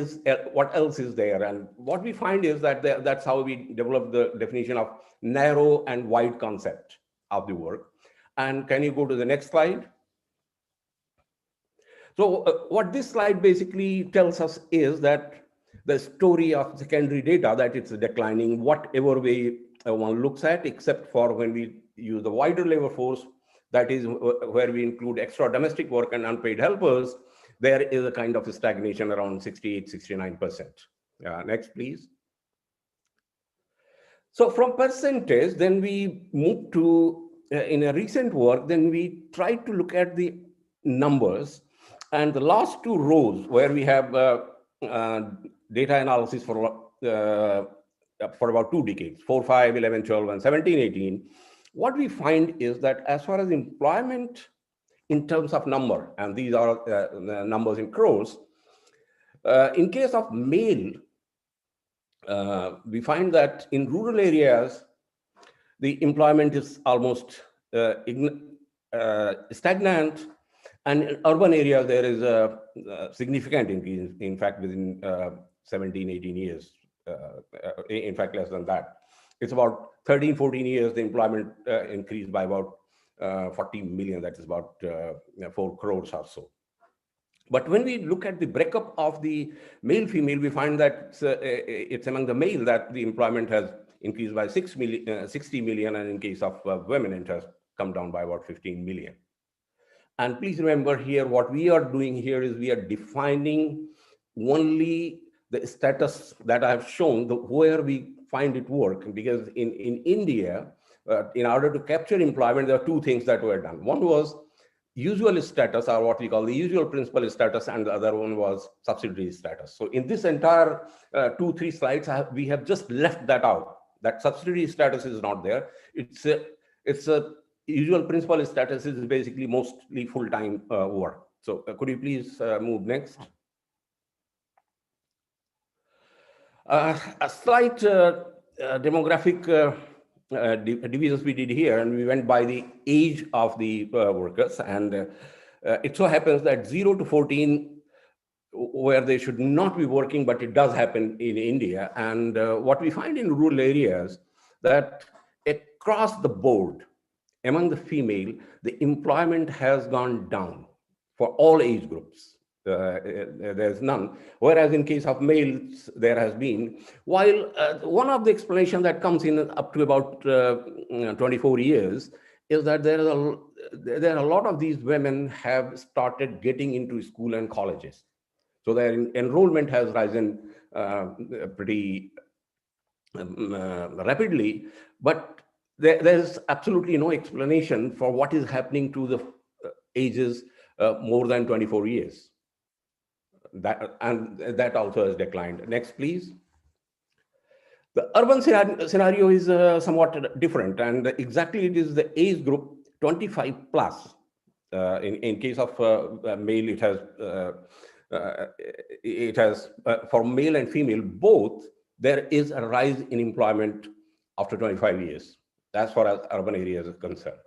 else is there. And what we find is that that's how we develop the definition of narrow and wide concept of the work. And can you go to the next slide? So what this slide basically tells us is that the story of secondary data, that it's declining whatever way one looks at, except for when we use the wider labor force, that is where we include extra domestic work and unpaid helpers, there is a kind of a stagnation around 68, 69%. Next, please. So from percentage, then we move to, in a recent work, then we try to look at the numbers. And the last two rows where we have data analysis for about 2 decades, 4, 5, 11, 12, and 17, 18, what we find is that as far as employment in terms of number, and these are numbers in crores, in case of male, we find that in rural areas, the employment is almost stagnant, and in urban areas, there is a significant increase, in fact, within 17, 18 years, in fact, less than that. It's about 13, 14 years, the employment increased by about 40 million, that is about 4 crores or so. But when we look at the breakup of the male-female, we find that it's among the male that the employment has increased by 60 million, and in case of women, it has come down by about 15 million. And please remember here, what we are doing here is we are defining only the status that I have shown, where we find it work. Because in India, in order to capture employment, there are two things that were done. One was usual status, or what we call the usual principal status, and the other one was subsidiary status. So in this entire 2-3 slides, we have just left that out. That subsidiary status is not there. It's a usual principal status is basically mostly full-time work. So could you please move next? A slight demographic divisions we did here, and we went by the age of the workers. And it so happens that 0 to 14, where they should not be working, but it does happen in India. And what we find in rural areas, that across the board, among the female, the employment has gone down for all age groups. There's none. Whereas in case of males, there has been. While one of the explanations that comes in up to about 24 years is that there are a lot of these women have started getting into school and colleges. So their enrollment has risen pretty rapidly, but there's absolutely no explanation for what is happening to the ages more than 24 years. That also has declined. Next, please. The urban scenario is somewhat different, and exactly it is the age group 25 plus. In case of male, it has for male and female both, there is a rise in employment after 25 years, as far as urban areas are concerned.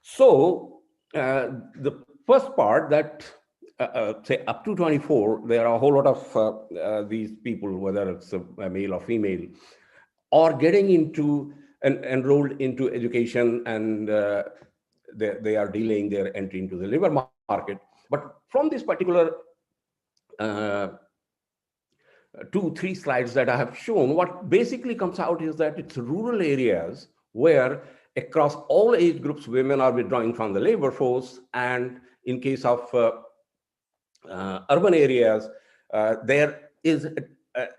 So the first part that say up to 24, there are a whole lot of these people, whether it's a male or female, are getting into and enrolled into education, and they are delaying their entry into the labor market. But from this particular 2-3 slides that I have shown, what basically comes out is that it's rural areas where across all age groups, women are withdrawing from the labor force. And in case of urban areas, there is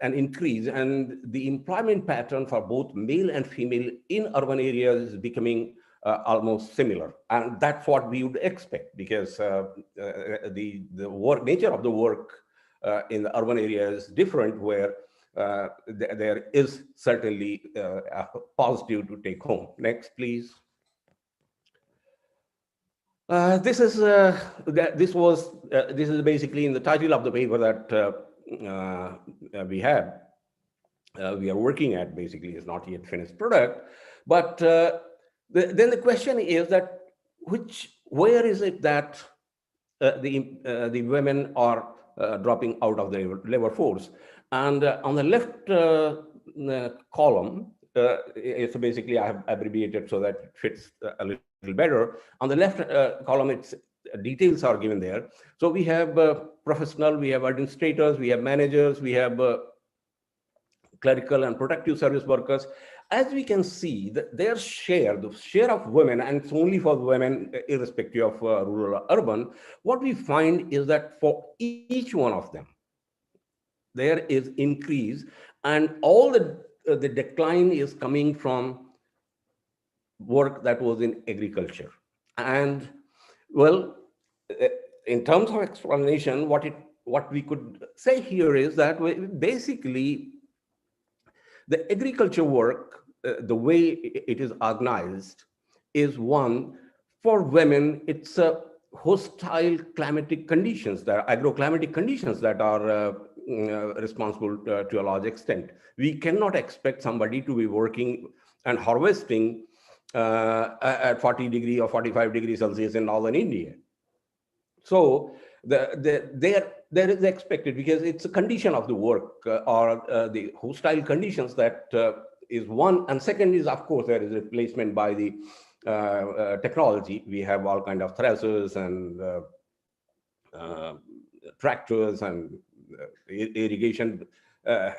an increase, and the employment pattern for both male and female in urban areas is becoming almost similar. And that's what we would expect, because the work nature of the work in the urban areas is different, where there is certainly a positive to take home. Next, please. This is basically in the title of the paper that we have. We are working at, basically is not yet finished product, but then the question is that where is it that the women are dropping out of the labor force? And on the left column, it's basically, I have abbreviated so that it fits a little better. On the left column, it's details are given there. So we have professional, we have administrators, we have managers, we have clerical and protective service workers. As we can see, their share, the share of women, and it's only for women, irrespective of rural or urban, what we find is that for each one of them, there is increase, and all the decline is coming from work that was in agriculture. And well, in terms of explanation, what we could say here is that basically the agriculture work, the way it is organized, is one for women. It's hostile climatic conditions, that are agroclimatic conditions that are responsible to a large extent. We cannot expect somebody to be working and harvesting at 40 degrees or 45 degrees Celsius in northern India. So there is expected, because it's a condition of the work, or the hostile conditions, that is one. And second is, of course, there is replacement by the technology. We have all kind of threshers and tractors and irrigation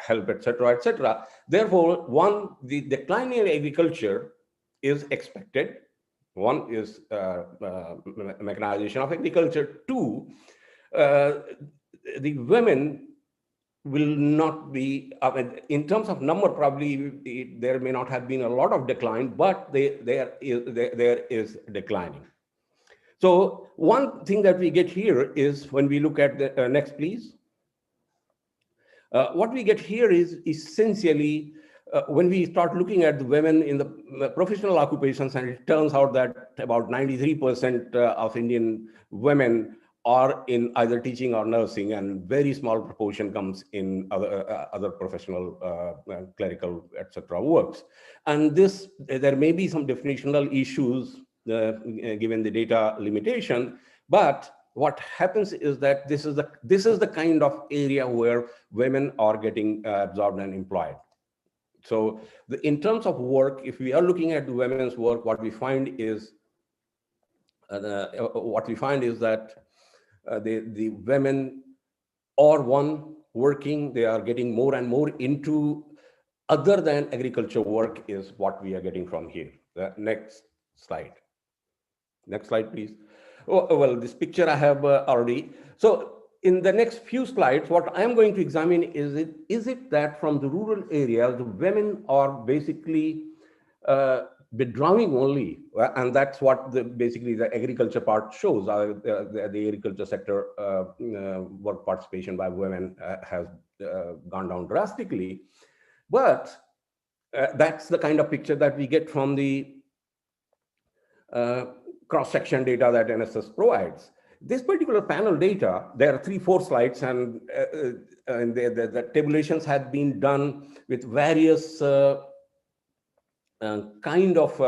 help, etc., etc. Therefore, one, the decline in agriculture is expected. One is mechanization of agriculture. Two, the women will not be, in terms of number, probably there may not have been a lot of decline, but there is declining. So one thing that we get here is, when we look at the next, please. What we get here is essentially, when we start looking at the women in the professional occupations, and it turns out that about 93% of Indian women are in either teaching or nursing, and very small proportion comes in other professional, clerical, etc. works. And this, there may be some definitional issues given the data limitation, but what happens is that this is the kind of area where women are getting absorbed and employed. So in terms of work, if we are looking at the women's work, what we find is that the women are working, they are getting more and more into other than agriculture work, is what we are getting from here. The next slide. Next slide, please. Oh, well, this picture I have already. So in the next few slides, what I'm going to examine is it that from the rural areas, the women are basically withdrawing only, and that's what basically the agriculture part shows. The agriculture sector work participation by women has gone down drastically. But that's the kind of picture that we get from the cross-section data that NSS provides. This particular panel data, there are 3-4 slides, and the tabulations have been done with various kind of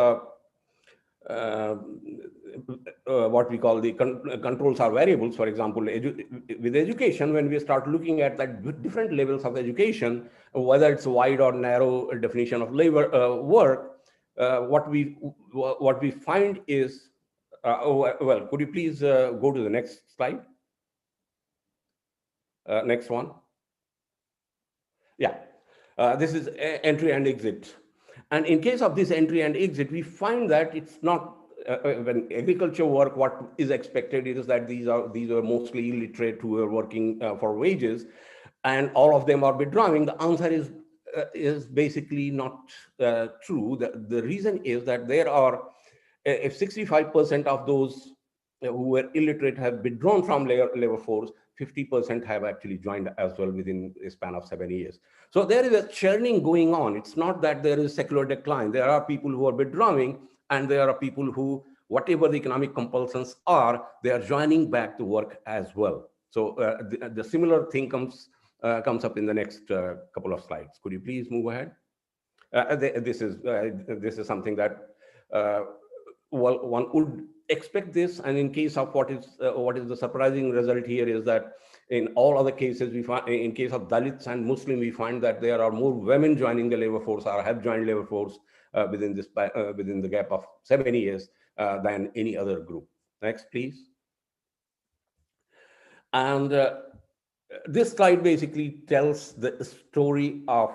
what we call the controls or variables. For example, with education, when we start looking at that different levels of education, whether it's wide or narrow definition of labor work, what we find is, well, could you please go to the next slide? Next one. Yeah, this is entry and exit. And in case of this entry and exit, we find that it's not, when agriculture work, what is expected is that these are mostly illiterate who are working for wages, and all of them are withdrawing. The answer is basically not true. The reason is that there are, if 65% of those who were illiterate have withdrawn from labor force, 50% have actually joined as well within a span of 7 years. So there is a churning going on. It's not that there is secular decline. There are people who are withdrawing, and there are people who, whatever the economic compulsions are, they are joining back to work as well. So the similar thing comes up in the next couple of slides. Could you please move ahead? This is something that well, one would expect this, and in case of what is the surprising result here is that in all other cases, we find, in case of Dalits and Muslim, we find that there are more women joining the labor force or have joined labor force within the gap of 7 years than any other group. Next, please. And this slide basically tells the story of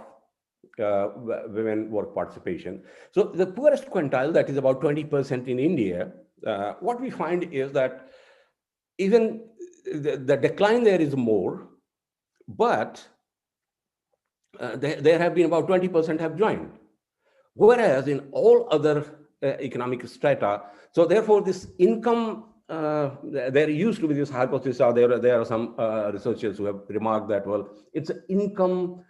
women work participation. So the poorest quintile, that is about 20% in India, what we find is that even the decline there is more, but there have been about 20% have joined. Whereas in all other economic strata, so therefore this income, there used to be this hypothesis, or there are some researchers who have remarked that, well, it's an income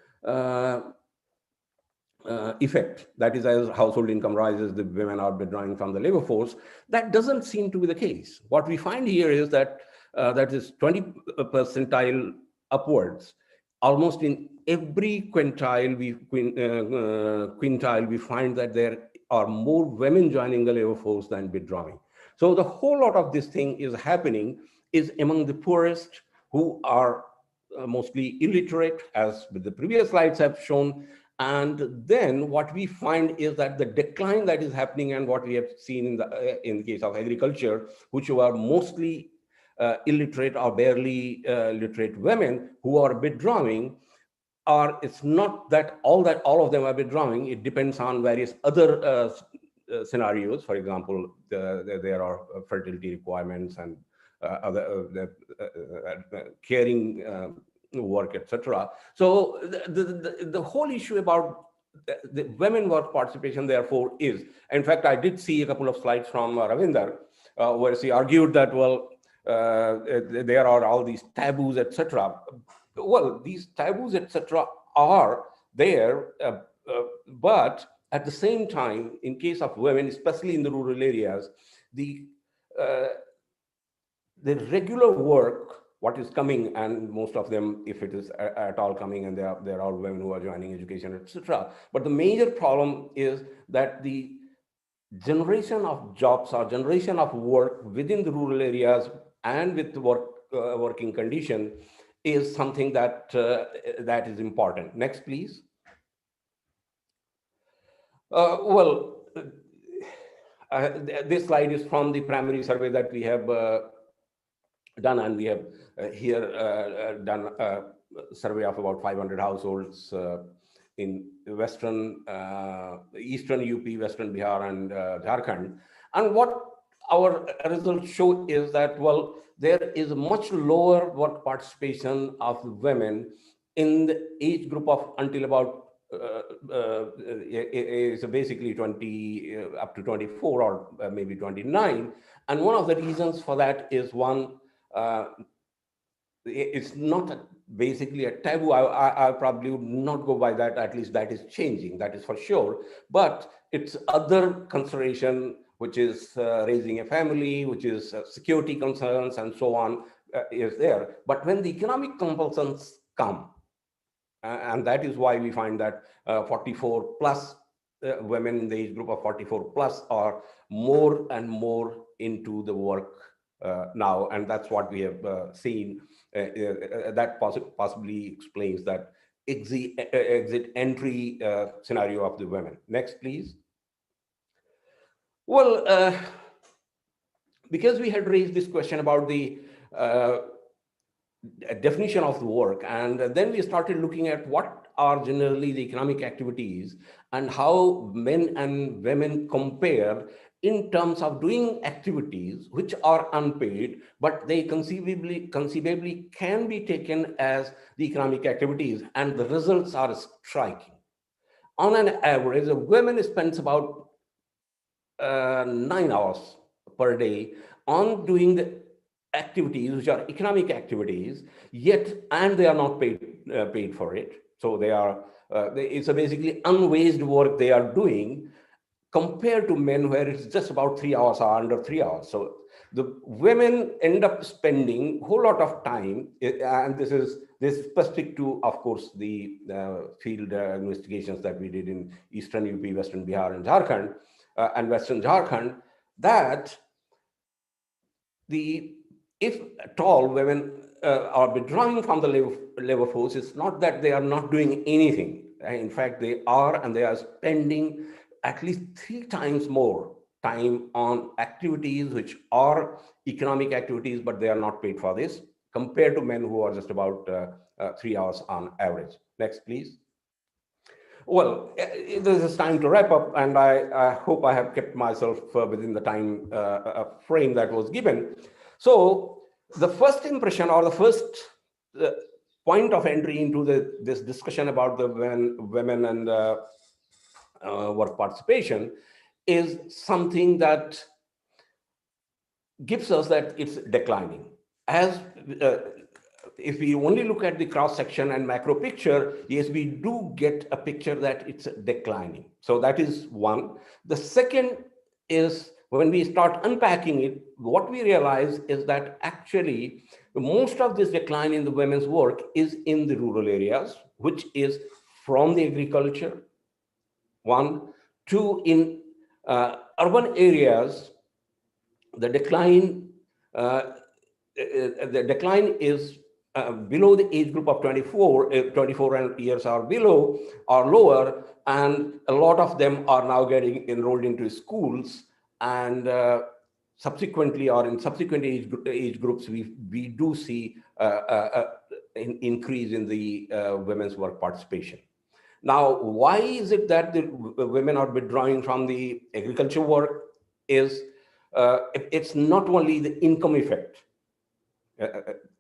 effect. That is, as household income rises, the women are withdrawing from the labor force. That doesn't seem to be the case. What we find here is that that is 20 percentile upwards. Almost in every quintile, we find that there are more women joining the labor force than withdrawing. So the whole lot of this thing is happening is among the poorest, who are mostly illiterate, as with the previous slides have shown. And then what we find is that the decline that is happening, and what we have seen in the case of agriculture, which are mostly illiterate or barely literate women who are withdrawing, it's not that all of them are withdrawing. It depends on various other scenarios. For example, there are fertility requirements and other caring work, etc. So the whole issue about the women work participation, therefore, is, in fact, I did see a couple of slides from Ravinder, where she argued that, well, there are all these taboos, etc. Well, these taboos, etc., are there, but at the same time, in case of women, especially in the rural areas, the regular work, what is coming, and most of them, if it is at all coming, and there are women who are joining education, etc. But the major problem is that the generation of jobs or generation of work within the rural areas and with the working condition is something that that is important. Next, please. This slide is from the primary survey that we have done, and we have here done a survey of about 500 households in Eastern UP, Western Bihar, and Jharkhand. And what our results show is that, well, there is a much lower work participation of women in the age group of until about is basically 20 up to 24 or maybe 29. And one of the reasons for that is, one, it's not basically a taboo. I probably would not go by that. At least that is changing, that is for sure. But it's other consideration, which is raising a family, which is security concerns and so on, is there. But when the economic compulsions come, and that is why we find that 44 plus women in the age group of 44 plus are more and more into the work now. And that's what we have seen. That possibly explains that exit entry scenario of the women. Next, please. Well, because we had raised this question about the definition of the work, and then we started looking at what are generally the economic activities and how men and women compare in terms of doing activities which are unpaid, but they conceivably can be taken as the economic activities, and the results are striking. On an average, a woman spends about 9 hours per day on doing the activities which are economic activities, yet and they are not paid for it. So they are it's a basically unwaged work they are doing, compared to men where it's just about 3 hours or under 3 hours. So the women end up spending a whole lot of time, and this is specific to, of course, the field investigations that we did in Eastern UP, Western Bihar, and Jharkhand, and Western Jharkhand, that if at all women are withdrawing from the labor force, it's not that they are not doing anything. In fact, they are spending at least 3 times more time on activities which are economic activities, but they are not paid for this, compared to men who are just about 3 hours on average. Next, please. Well, this is time to wrap up, and I hope I have kept myself within the time frame that was given. So the first impression, or the first point of entry into this discussion about the women and work participation is something that gives us that it's declining. As if we only look at the cross section and macro picture, yes, we do get a picture that it's declining. So that is one. The second is, when we start unpacking it, what we realize is that actually most of this decline in the women's work is in the rural areas, which is from the agriculture. 1, 2, in urban areas, the decline is below the age group of 24 years or below or lower, and a lot of them are now getting enrolled into schools, and subsequently, or in subsequent age groups, we do see an increase in the women's work participation. Now, why is it that the women are withdrawing from the agriculture work? It's not only the income effect.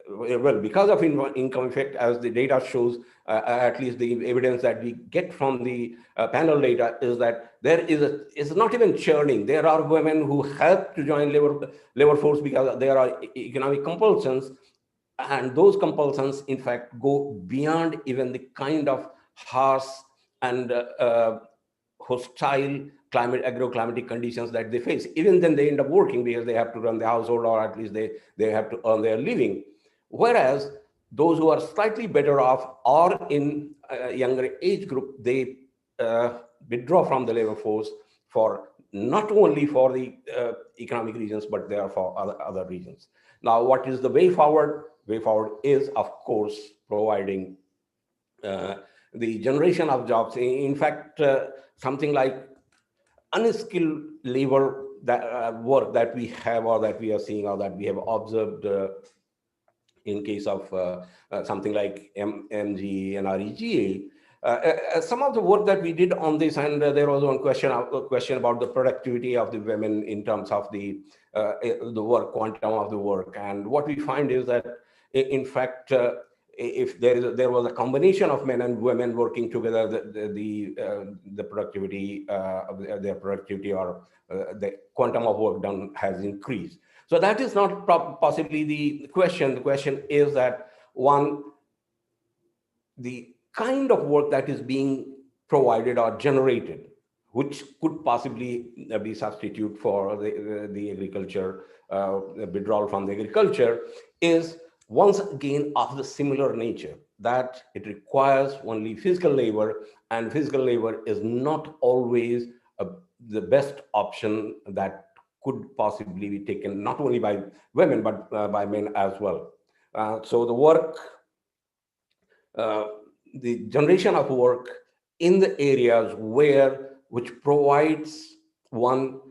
Well, because of income effect, as the data shows, at least the evidence that we get from the panel data is that it's not even churning. There are women who help to join labor force because there are economic compulsions, and those compulsions, in fact, go beyond even the kind of harsh and hostile agroclimatic conditions that they face. Even then, they end up working because they have to run the household, or at least they have to earn their living. Whereas those who are slightly better off or in a younger age group, they withdraw from the labor force for not only for the economic reasons, but they are for other reasons. Now, what is the way forward? Way forward is, of course, providing the generation of jobs. In fact, something like unskilled labor work that we have, or that we are seeing, or that we have observed in case of something like MG and REGA. Some of the work that we did on this, and there was one question about the productivity of the women in terms of the work, quantum of the work. And what we find is that, in fact, if there was a combination of men and women working together, the productivity their productivity, or the quantum of work done has increased. So that is not possibly the question. The question is that, one, the kind of work that is being provided or generated, which could possibly be substitute for the agriculture, withdrawal from the agriculture, is once again of the similar nature, that it requires only physical labor, and physical labor is not always the best option that could possibly be taken not only by women but by men as well. So the work, the generation of work in the areas which provides one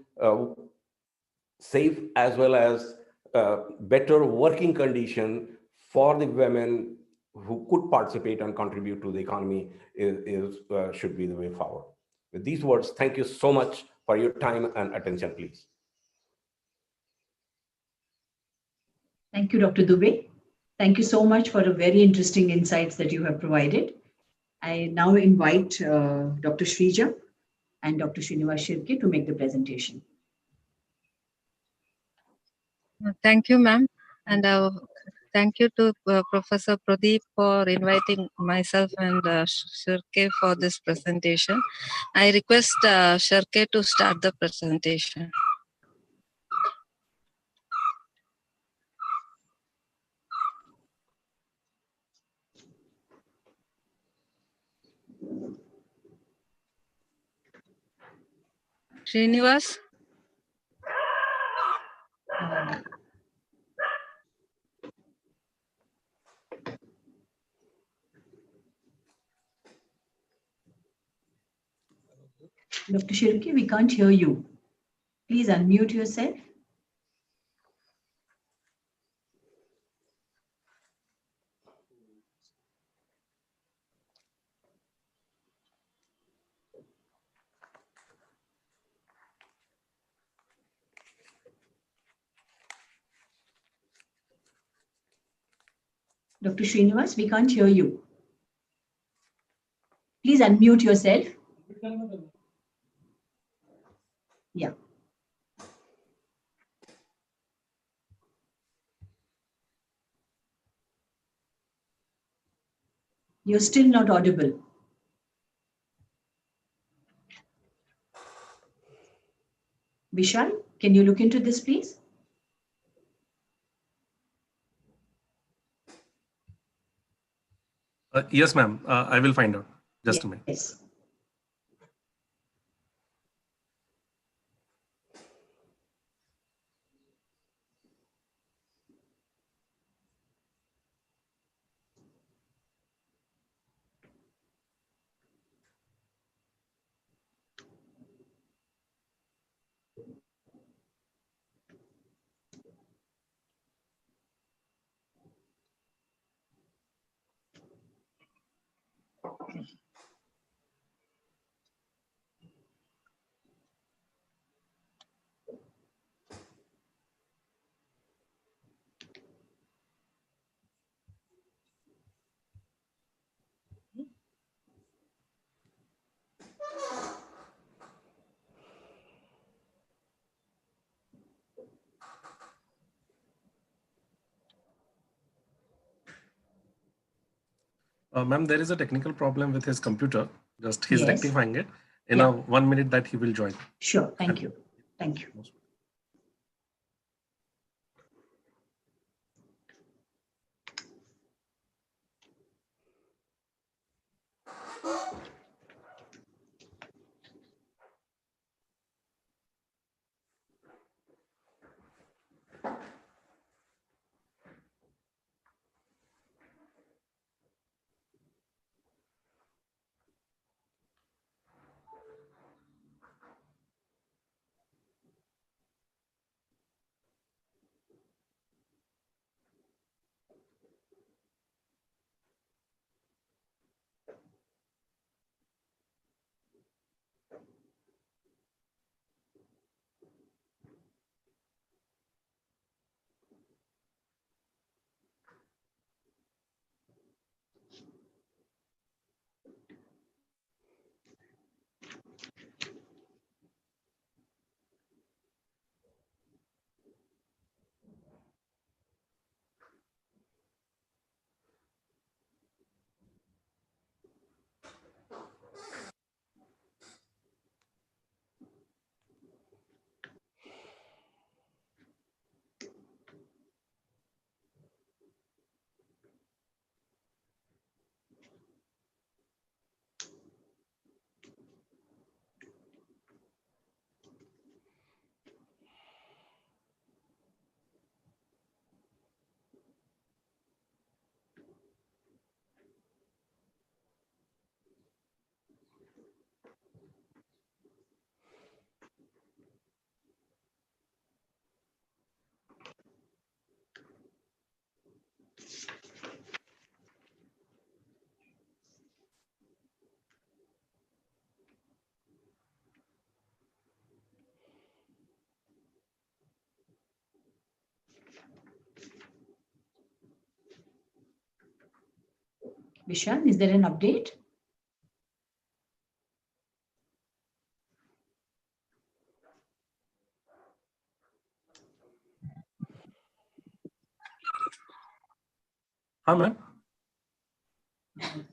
safe as well as better working condition for the women who could participate and contribute to the economy should be the way forward. With these words, thank you so much for your time and attention, please. Thank you, Dr. Dubey. Thank you so much for the very interesting insights that you have provided. I now invite Dr. Shrija and Dr. Srinivas Shirke to make the presentation. Thank you, ma'am. And thank you to Professor Pradeep for inviting myself and Shirke for this presentation. I request Shirke to start the presentation. Srinivas? Dr. Shirke, we can't hear you. Please unmute yourself. Dr. Srinivas, we can't hear you. Please unmute yourself. Yeah. You're still not audible. Vishal, can you look into this, please? Yes, ma'am. I will find out. Just a minute. Yes. Ma'am, there is a technical problem with his computer. Just he's Yes. rectifying it. In Yeah. 1 minute that he will join. Sure. Thank you. Thank you. Vishal, is there an update? Ma'am. I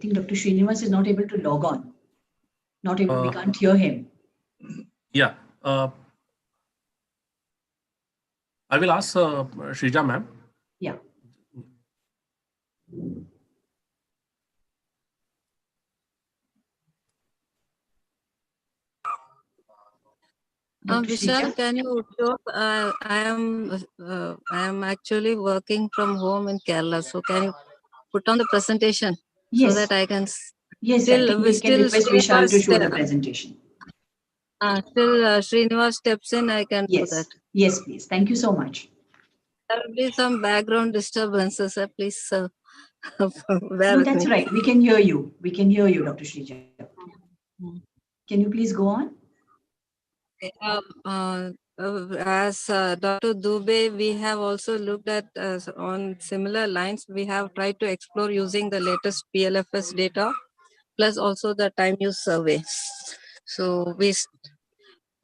think Dr. Srinivas is not able to log on. Not able, we can't hear him. Yeah. I will ask Shrija ma'am. Yeah. Vishal, can you talk? I am actually working from home in Kerala. So can you put on the presentation Yes. so that I can? Yes, I think we can request Vishal to show the presentation. Till Srinivas steps in, I can do that. Yes, please. Thank you so much. There will be some background disturbances. Please bear No, with that's me. right. We can hear you. We can hear you, Dr. Shrija. Can you please go on? As Dr. Dubey, we have also looked at on similar lines. We have tried to explore using the latest PLFS data, plus also the time use survey. So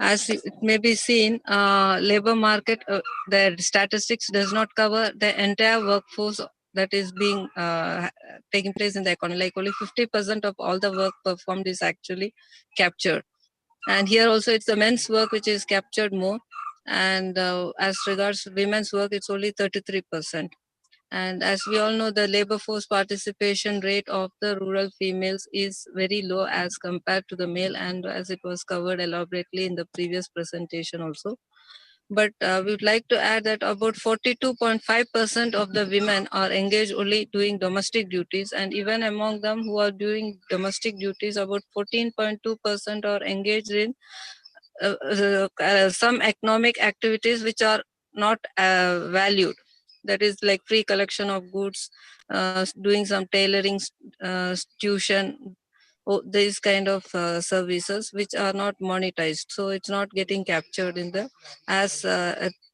as it may be seen, labor market, the statistics does not cover the entire workforce that is being taking place in the economy. Like only 50% of all the work performed is actually captured. And here also it's the men's work which is captured more. And as regards women's work, it's only 33%. And as we all know, the labor force participation rate of the rural females is very low as compared to the male, and as it was covered elaborately in the previous presentation also. But we would like to add that about 42.5% of the women are engaged only doing domestic duties, and even among them who are doing domestic duties, about 14.2% are engaged in some economic activities which are not valued. That is like free collection of goods, doing some tailoring, tuition, these kind of services which are not monetized. So it's not getting captured in the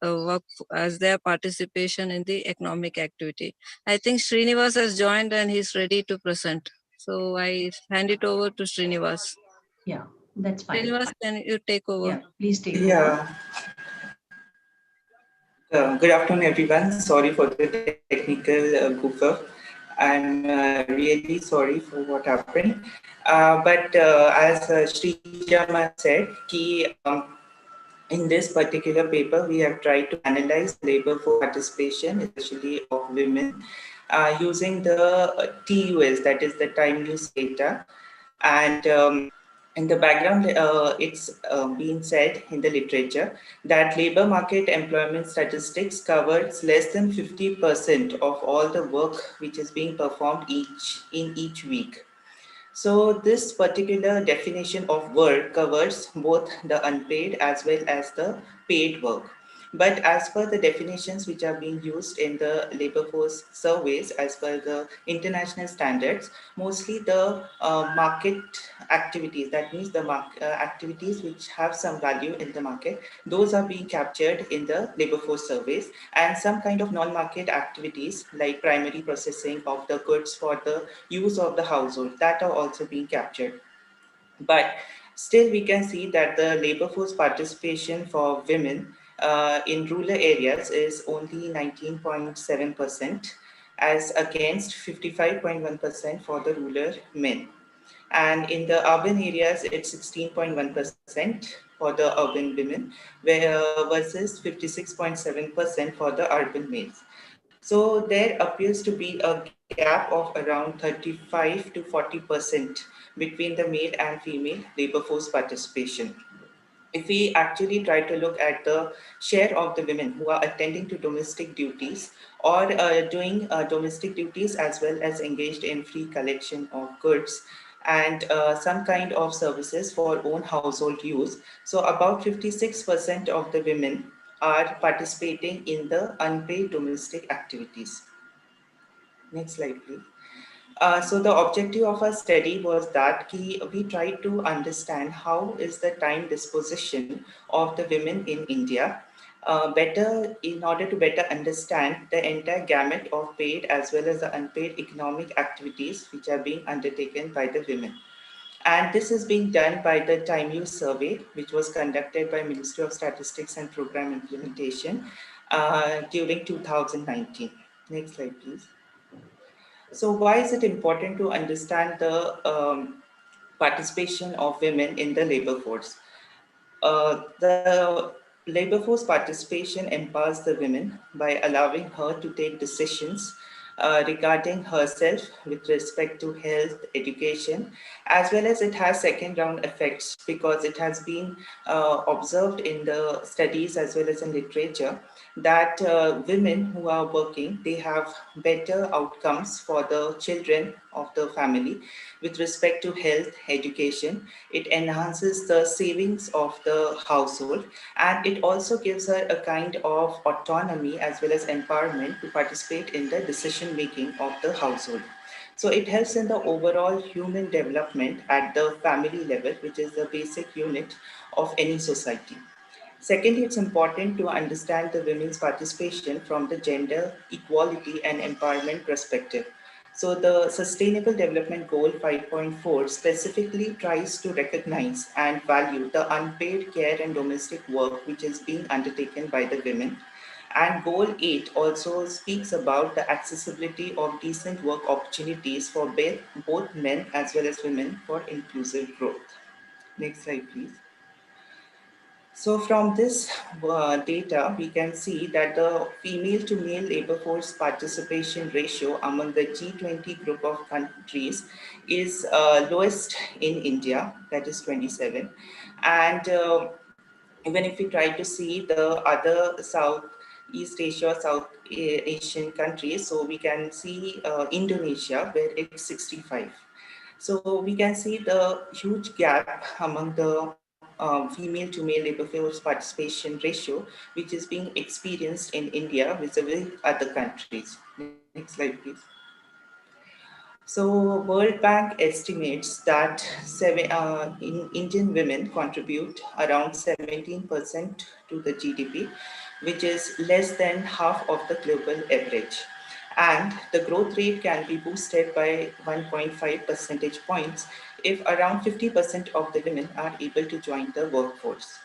work as their participation in the economic activity. I think Srinivas has joined and he's ready to present. So I hand it over to Srinivas. Yeah, that's fine. Srinivas, can you take over? Yeah, please take over. Good afternoon, everyone. Sorry for the technical goof up. I'm really sorry for what happened. But as Shrija said, in this particular paper, we have tried to analyze labor force participation, especially of women, using the TUS, that is the time use data. And in the background, it's been said in the literature that labor market employment statistics covers less than 50% of all the work which is being performed in each week. So this particular definition of work covers both the unpaid as well as the paid work. But as per the definitions which are being used in the labor force surveys, as per the international standards, mostly the market activities, that means the activities which have some value in the market, those are being captured in the labor force surveys, and some kind of non-market activities like primary processing of the goods for the use of the household, that are also being captured. But still we can see that the labor force participation for women in rural areas is only 19.7% as against 55.1% for the rural men. And in the urban areas, it's 16.1% for the urban women, versus 56.7% for the urban males. So there appears to be a gap of around 35 to 40% between the male and female labor force participation. If we actually try to look at the share of the women who are attending to domestic duties or doing domestic duties as well as engaged in free collection of goods and some kind of services for own household use, so about 56% of the women are participating in the unpaid domestic activities. Next slide, please. So the objective of our study was that we tried to understand how is the time disposition of the women in India in order to better understand the entire gamut of paid as well as the unpaid economic activities which are being undertaken by the women. And this is being done by the time use survey, which was conducted by Ministry of Statistics and Program Implementation during 2019. Next slide, please. So why is it important to understand the participation of women in the labor force? The labor force participation empowers the women by allowing her to take decisions regarding herself with respect to health, education, as well as it has second round effects because it has been observed in the studies as well as in literature that women who are working, they have better outcomes for the children of the family with respect to health, education. It enhances the savings of the household, and it also gives her a kind of autonomy as well as empowerment to participate in the decision making of the household. So it helps in the overall human development at the family level, which is the basic unit of any society. Secondly, it's important to understand the women's participation from the gender equality and empowerment perspective. So the Sustainable Development Goal 5.4 specifically tries to recognize and value the unpaid care and domestic work which is being undertaken by the women. And Goal 8 also speaks about the accessibility of decent work opportunities for both men as well as women for inclusive growth. Next slide, please. So from this data, we can see that the female to male labor force participation ratio among the G20 group of countries is lowest in India, that is 27. And even if we try to see the other Southeast Asia, South Asian countries, so we can see Indonesia where it's 65. So we can see the huge gap among the female to male labor force participation ratio, which is being experienced in India vis-a-vis other countries. Next slide, please. So World Bank estimates that Indian women contribute around 17% to the GDP, which is less than half of the global average. And the growth rate can be boosted by 1.5 percentage points if around 50% of the women are able to join the workforce.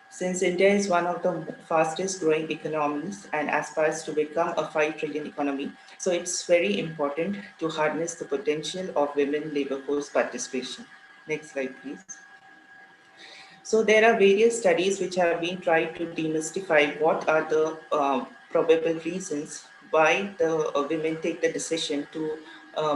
Since India is one of the fastest growing economies and aspires to become a 5 trillion economy, so it's very important to harness the potential of women labor force participation. Next slide, please. So there are various studies which have been tried to demystify what are the probable reasons why the women take the decision to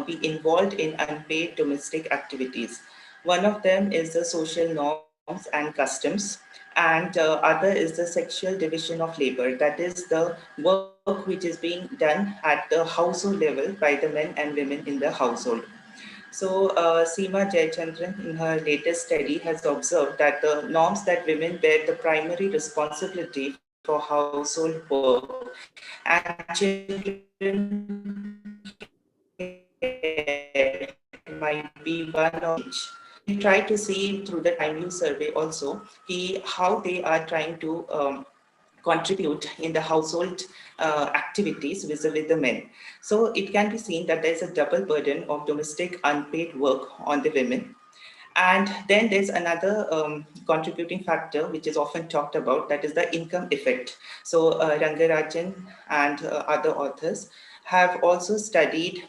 be involved in unpaid domestic activities. One of them is the social norms and customs, and other is the sexual division of labor. That is the work which is being done at the household level by the men and women in the household. So Seema Jayachandran in her latest study has observed that the norms that women bear the primary responsibility for household work and children might be one of each. We try to see through the time use survey also how they are trying to contribute in the household activities vis-a-vis the men. So it can be seen that there's a double burden of domestic unpaid work on the women. And then there's another contributing factor which is often talked about, that is the income effect. So Rangarajan and other authors have also studied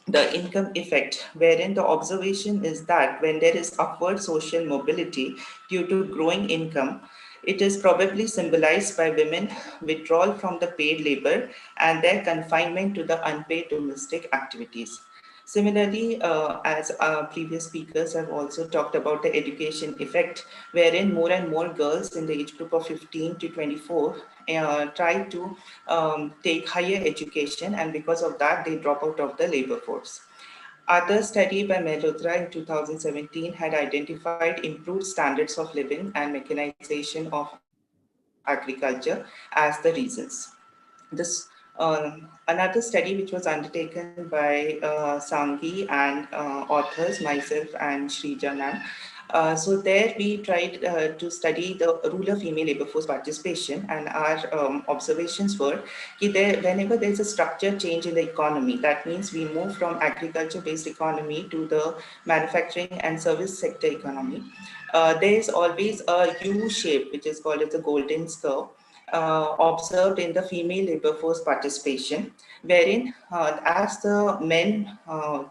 the income effect, wherein the observation is that when there is upward social mobility due to growing income, it is probably symbolized by women withdrawal from the paid labor and their confinement to the unpaid domestic activities. Similarly, as our previous speakers have also talked about the education effect, wherein more and more girls in the age group of 15 to 24 try to take higher education, and because of that, they drop out of the labor force. Other study by Malhotra in 2017 had identified improved standards of living and mechanization of agriculture as the reasons. This Another study which was undertaken by Sangi and authors, myself and Shrija ma'am. So there we tried to study the rural female labor force participation, and our observations were that whenever there's a structure change in the economy, that means we move from agriculture-based economy to the manufacturing and service sector economy. There is always a U shape, which is called as a golden curve, observed in the female labor force participation, wherein as the men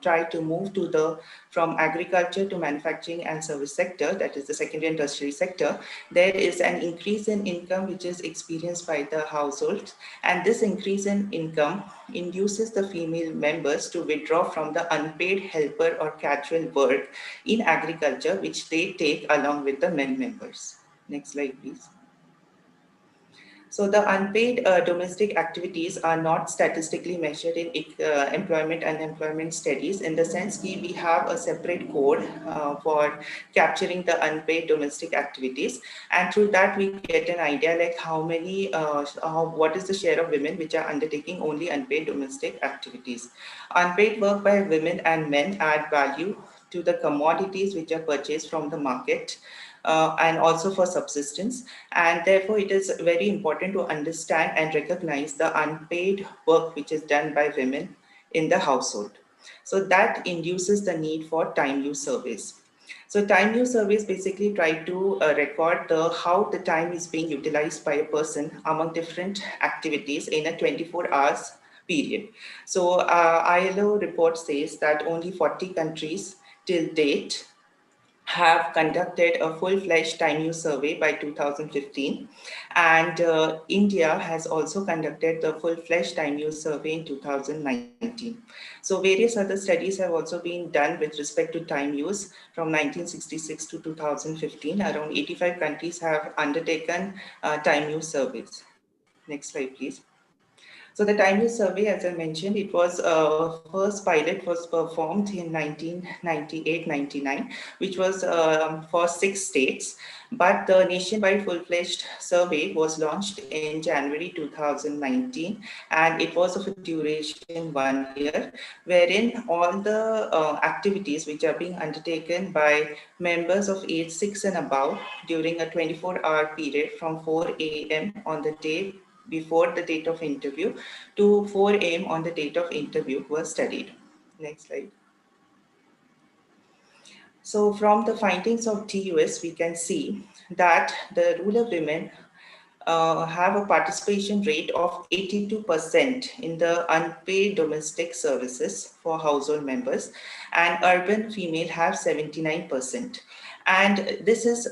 try to move to the from agriculture to manufacturing and service sector, that is the secondary and tertiary sector, there is an increase in income which is experienced by the household, and this increase in income induces the female members to withdraw from the unpaid helper or casual work in agriculture, which they take along with the men members. Next slide, please. So the unpaid domestic activities are not statistically measured in employment and unemployment studies, in the sense that we have a separate code for capturing the unpaid domestic activities, and through that we get an idea like how many, what is the share of women which are undertaking only unpaid domestic activities. Unpaid work by women and men add value to the commodities which are purchased from the market. And also for subsistence, and therefore it is very important to understand and recognize the unpaid work which is done by women in the household. So that induces the need for time use surveys. So time use surveys basically try to record how the time is being utilized by a person among different activities in a 24 hours period. So ILO report says that only 40 countries till date have conducted a full-fledged time use survey by 2015, and India has also conducted the full-fledged time use survey in 2019. So various other studies have also been done with respect to time use from 1966 to 2015. Around 85 countries have undertaken time use surveys. Next slide, please. So the time use survey, as I mentioned, it was first pilot was performed in 1998-99, which was for 6 states. But the nationwide full-fledged survey was launched in January 2019, and it was of a duration 1 year, wherein all the activities which are being undertaken by members of age 6 and above during a 24-hour period from 4 a.m. on the day before the date of interview to 4 a.m. on the date of interview were studied. Next slide. So from the findings of TUS, we can see that the rural women have a participation rate of 82% in the unpaid domestic services for household members, and urban female have 79%. And this is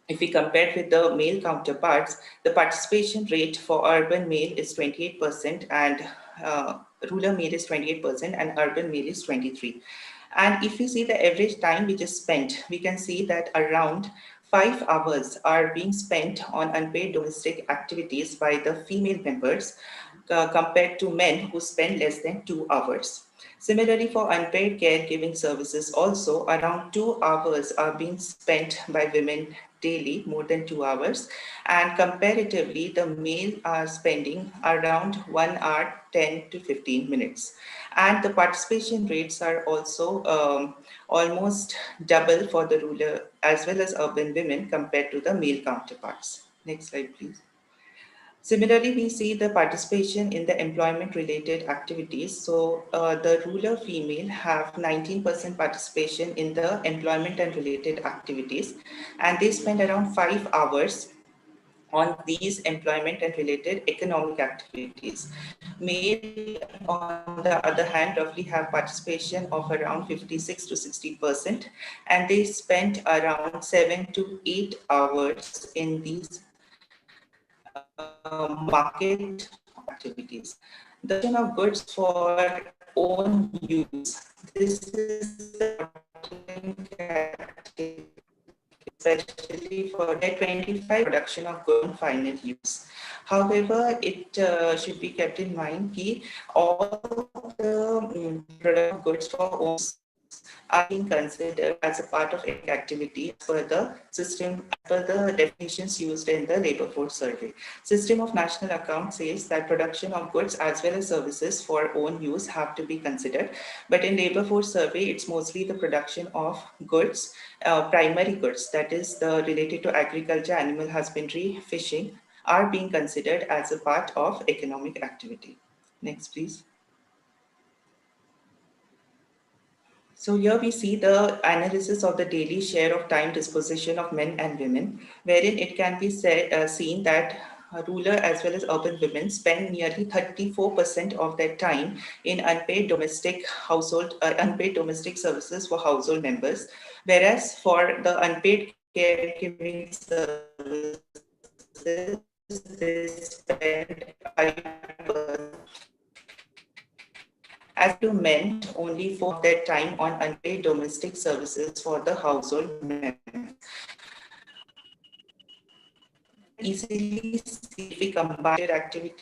if we compare it with the male counterparts, the participation rate for urban male is 28% and rural male is 28% and urban male is 23%. And if we see the average time which is spent, we can see that around 5 hours are being spent on unpaid domestic activities by the female members compared to men who spend less than 2 hours. Similarly, for unpaid caregiving services also, around 2 hours are being spent by women daily, more than 2 hours, and comparatively the male are spending around 1 hour 10 to 15 minutes, and the participation rates are also almost double for the rural as well as urban women compared to the male counterparts. Next slide, please. Similarly, we see the participation in the employment-related activities. So the rural female have 19% participation in the employment and related activities, and they spend around 5 hours on these employment and related economic activities. Male, on the other hand, roughly have participation of around 56 to 60%, and they spend around 7 to 8 hours in these market activities. The production of goods for own use. This is the especially for the 25 production of goods for final use. However, it should be kept in mind that all the production of goods for own use are being considered as a part of activity as per the system, as per the definitions used in the labor force survey. System of National Accounts says that production of goods as well as services for own use have to be considered. But in labor force survey, it's mostly the production of goods, primary goods, that is the related to agriculture, animal husbandry, fishing, are being considered as a part of economic activity. Next, please. So here we see the analysis of the daily share of time disposition of men and women, wherein it can be seen that rural as well as urban women spend nearly 34% of their time in unpaid domestic services for household members, whereas for the unpaid caregiving services, they spend 5%. As to men, only 4% of their time on unpaid domestic services for the household members. Easily see if we combine activities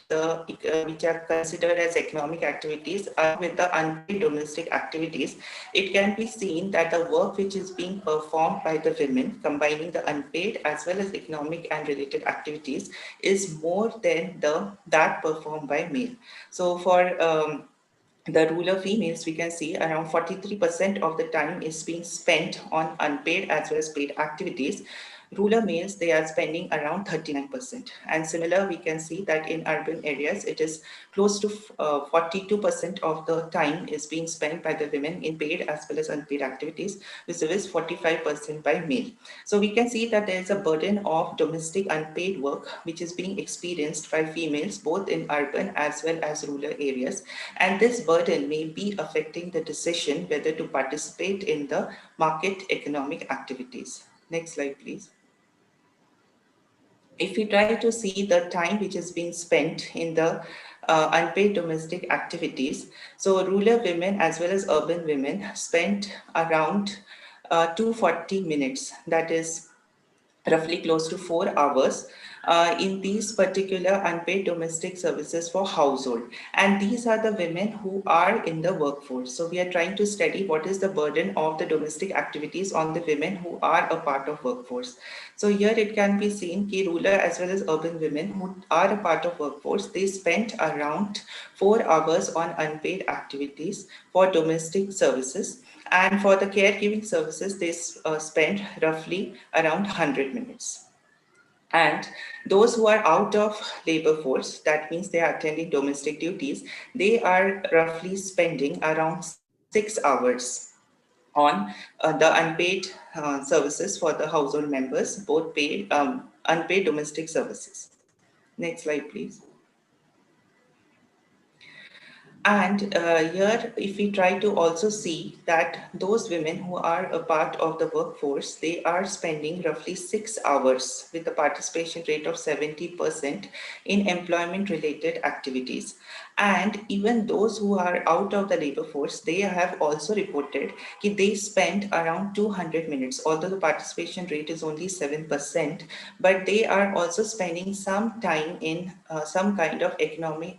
which are considered as economic activities with the unpaid domestic activities, it can be seen that the work which is being performed by the women, combining the unpaid as well as economic and related activities, is more than that performed by male. So for the rural females, we can see around 43% of the time is being spent on unpaid as well as paid activities. Rural males, they are spending around 39%. And similar, we can see that in urban areas, it is close to 42% of the time is being spent by the women in paid as well as unpaid activities, which is 45% by male. So we can see that there is a burden of domestic unpaid work, which is being experienced by females, both in urban as well as rural areas. And this burden may be affecting the decision whether to participate in the market economic activities. Next slide, please. If we try to see the time which is being spent in the unpaid domestic activities, so rural women as well as urban women spent around 240 minutes, that is roughly close to 4 hours in these particular unpaid domestic services for household. And these are the women who are in the workforce. So we are trying to study what is the burden of the domestic activities on the women who are a part of workforce. So here it can be seen that rural as well as urban women who are a part of workforce, they spent around 4 hours on unpaid activities for domestic services. And for the caregiving services, they spend roughly around 100 minutes. And those who are out of labor force, that means they are attending domestic duties, they are roughly spending around 6 hours on the unpaid services for the household members, both paid, unpaid domestic services. Next slide, please. And here, if we try to also see that those women who are a part of the workforce, they are spending roughly 6 hours with a participation rate of 70% in employment-related activities. And even those who are out of the labor force, they have also reported that they spend around 200 minutes, although the participation rate is only 7%, but they are also spending some time in some kind of economic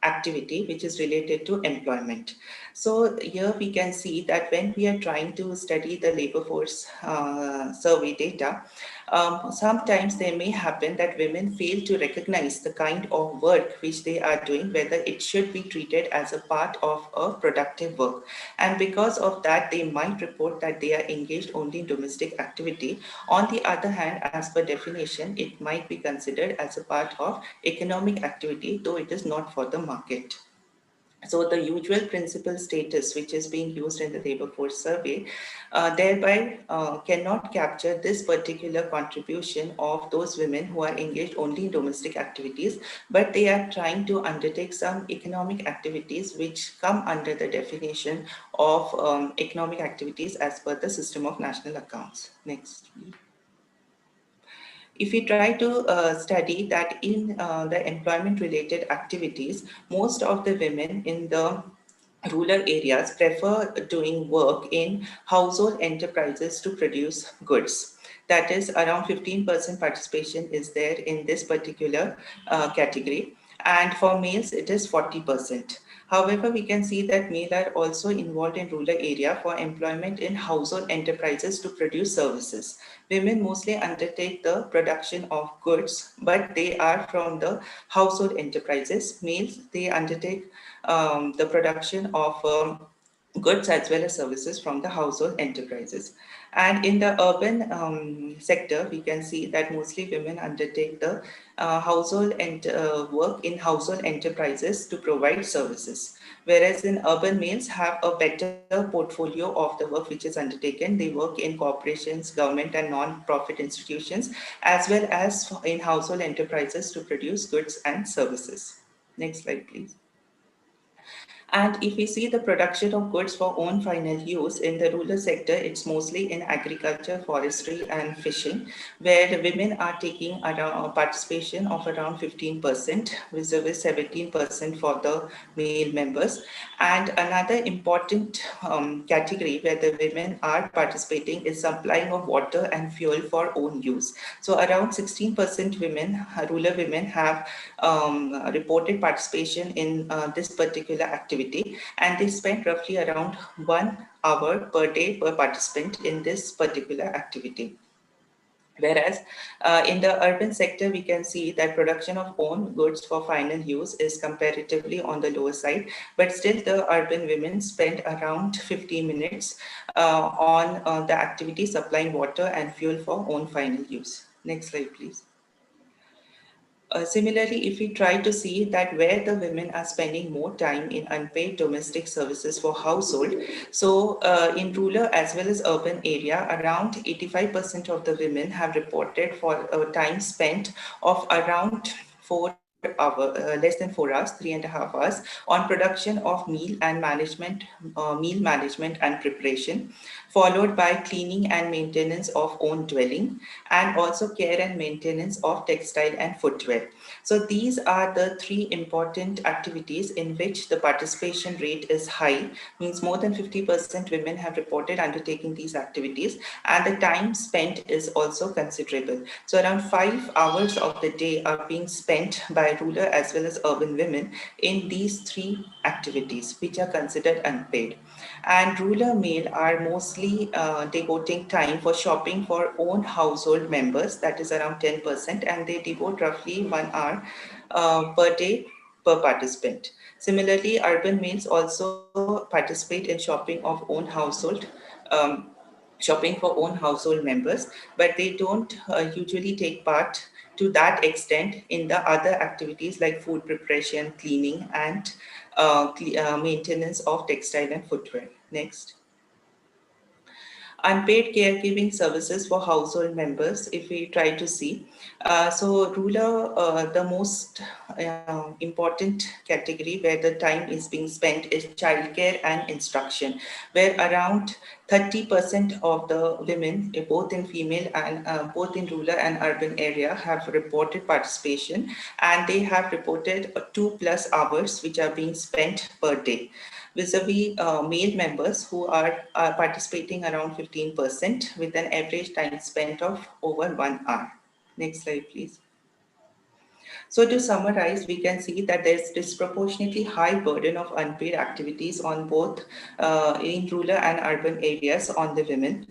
activity which is related to employment. So here we can see that when we are trying to study the labor force survey data, sometimes there may happen that women fail to recognize the kind of work which they are doing, whether it should be treated as a part of a productive work. And because of that, they might report that they are engaged only in domestic activity. On the other hand, as per definition, it might be considered as a part of economic activity, though it is not for the market. So the usual principal status which is being used in the labor force survey thereby cannot capture this particular contribution of those women who are engaged only in domestic activities, but they are trying to undertake some economic activities which come under the definition of economic activities as per the system of national accounts. Next, please. If we try to study that in the employment-related activities, most of the women in the rural areas prefer doing work in household enterprises to produce goods. That is around 15% participation is there in this particular category. And for males, it is 40%. However, we can see that male are also involved in rural area for employment in household enterprises to produce services. Women mostly undertake the production of goods, but they are from the household enterprises. Males, they undertake the production of goods as well as services from the household enterprises. And in the urban sector, we can see that mostly women undertake the household and work in household enterprises to provide services. Whereas in urban males have a better portfolio of the work which is undertaken. They work in corporations, government and non-profit institutions, as well as in household enterprises to produce goods and services. Next slide, please. And if we see the production of goods for own final use in the rural sector, it's mostly in agriculture, forestry, and fishing, where the women are taking around participation of around 15%, vis-a-vis 17% for the male members. And another important category where the women are participating is supplying of water and fuel for own use. So around 16% women, rural women, have reported participation in this particular activity, and they spend roughly around 1 hour per day per participant in this particular activity. Whereas in the urban sector, we can see that production of own goods for final use is comparatively on the lower side, but still the urban women spend around 15 minutes on the activity supplying water and fuel for own final use. Next slide, please. Similarly, if we try to see that where the women are spending more time in unpaid domestic services for household, so in rural as well as urban area, around 85% of the women have reported for time spent of around 4 hours, less than 4 hours, 3.5 hours, on production of meal management and preparation, followed by cleaning and maintenance of own dwelling, and also care and maintenance of textile and footwear. So these are the 3 important activities in which the participation rate is high, means more than 50% women have reported undertaking these activities, and the time spent is also considerable. So around 5 hours of the day are being spent by rural as well as urban women in these 3 activities, which are considered unpaid. And rural male are mostly devoting time for shopping for own household members, that is around 10%, and they devote roughly 1 hour per day per participant. Similarly, urban males also participate in shopping of own household, shopping for own household members, but they don't usually take part to that extent in the other activities like food preparation, cleaning, and maintenance of textile and footwear. Next. Unpaid caregiving services for household members, if we try to see. So rural, the most important category where the time is being spent is childcare and instruction, where around 30% of the women, both in female and both in rural and urban area, have reported participation, and they have reported 2+ hours which are being spent per day, vis-a-vis male members who are participating around 15% with an average time spent of over 1 hour. Next slide, please. So to summarize, we can see that there's disproportionately high burden of unpaid activities on both in rural and urban areas on the women.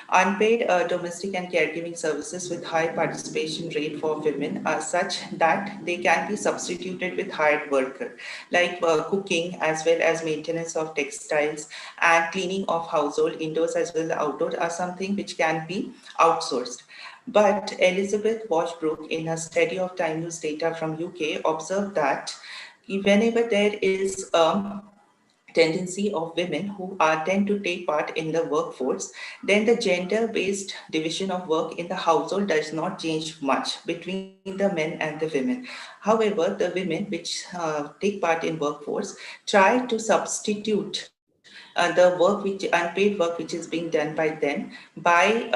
Unpaid domestic and caregiving services with high participation rate for women are such that they can be substituted with hired worker, like cooking as well as maintenance of textiles and cleaning of household, indoors as well as outdoors, are something which can be outsourced. But Elizabeth Washbrook, in her study of time use data from UK, observed that whenever there is a tendency of women who tend to take part in the workforce, then the gender-based division of work in the household does not change much between the men and the women. However, the women which take part in workforce try to substitute the unpaid work which is being done by them by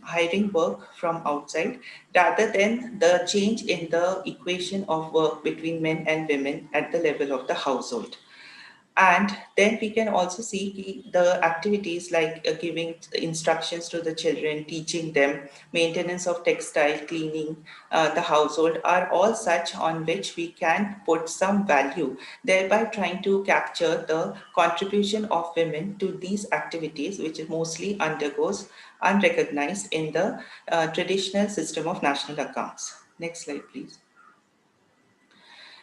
hiring work from outside, rather than the change in the equation of work between men and women at the level of the household. And then we can also see the activities like giving instructions to the children, teaching them, maintenance of textile, cleaning the household are all such on which we can put some value, thereby trying to capture the contribution of women to these activities, which mostly undergoes unrecognized in the traditional system of national accounts. Next slide, please.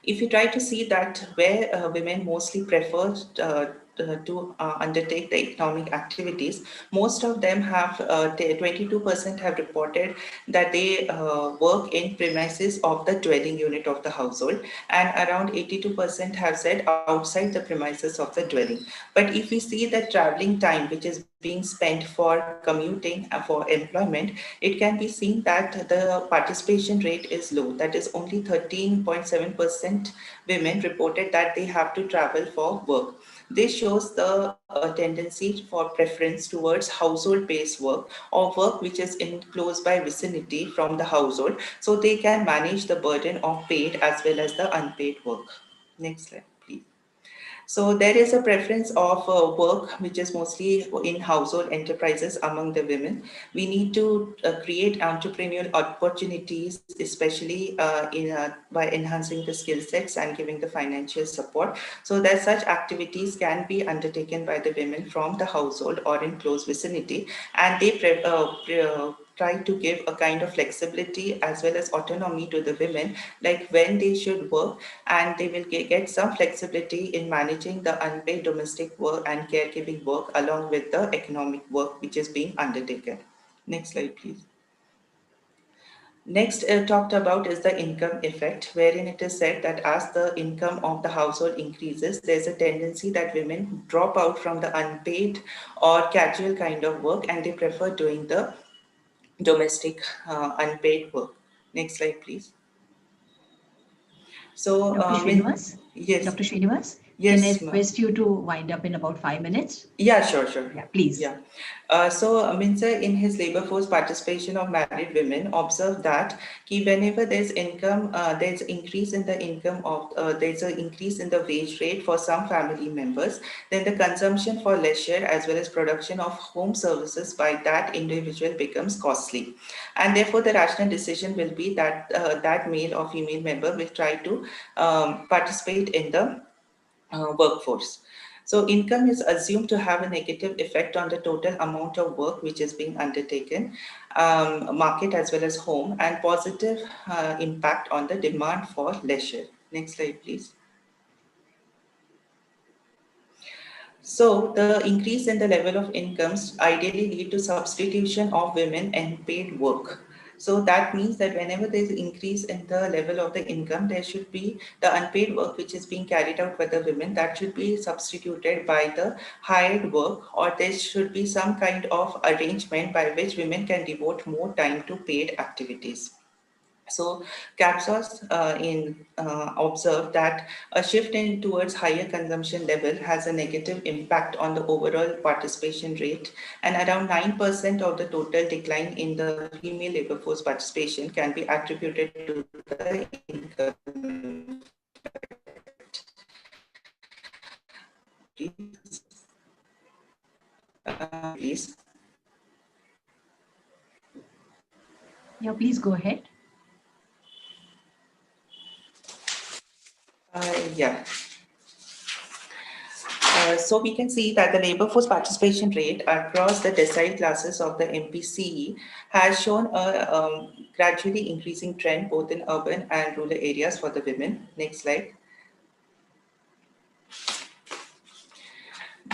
If you try to see that where women mostly prefer to undertake the economic activities, most of them have 22% have reported that they work in premises of the dwelling unit of the household, and around 82% have said outside the premises of the dwelling. But if we see the traveling time which is being spent for commuting for employment, it can be seen that the participation rate is low. That is only 13.7% women reported that they have to travel for work. This shows the tendency for preference towards household-based work or work which is in close by vicinity from the household, so they can manage the burden of paid as well as the unpaid work. Next slide, please. So there is a preference of work which is mostly in household enterprises among the women. We need to create entrepreneurial opportunities, especially by enhancing the skill sets and giving the financial support, so that such activities can be undertaken by the women from the household or in close vicinity, and they try to give a kind of flexibility as well as autonomy to the women, like when they should work, and they will get some flexibility in managing the unpaid domestic work and caregiving work along with the economic work which is being undertaken. Next slide, please. Next talked about is the income effect, wherein it is said that as the income of the household increases, there's a tendency that women drop out from the unpaid or casual kind of work and they prefer doing the domestic unpaid work. Next slide, please. So, Dr. Srinivas? yes. Dr. Srinivas? Yes, can I request you to wind up in about 5 minutes? Yeah, sure. Yeah, please. Yeah. So, Minza, in his labor force participation of married women, observed that whenever there's income, there's increase in the income of, there's an increase in the wage rate for some family members, then the consumption for leisure as well as production of home services by that individual becomes costly. And therefore, the rational decision will be that that male or female member will try to participate in the workforce. So income is assumed to have a negative effect on the total amount of work which is being undertaken, market as well as home, and positive impact on the demand for leisure. Next slide, please. So the increase in the level of incomes ideally lead to substitution of women and paid work. So that means that whenever there is an increase in the level of the income, there should be the unpaid work which is being carried out by the women that should be substituted by the hired work, or there should be some kind of arrangement by which women can devote more time to paid activities. So Cphs observed that a shift in towards higher consumption level has a negative impact on the overall participation rate, and around 9% of the total decline in the female labor force participation can be attributed to the income. Please. Yeah, please go ahead. Yeah. So we can see that the labor force participation rate across the decile classes of the MPCE has shown a gradually increasing trend both in urban and rural areas for the women. Next slide.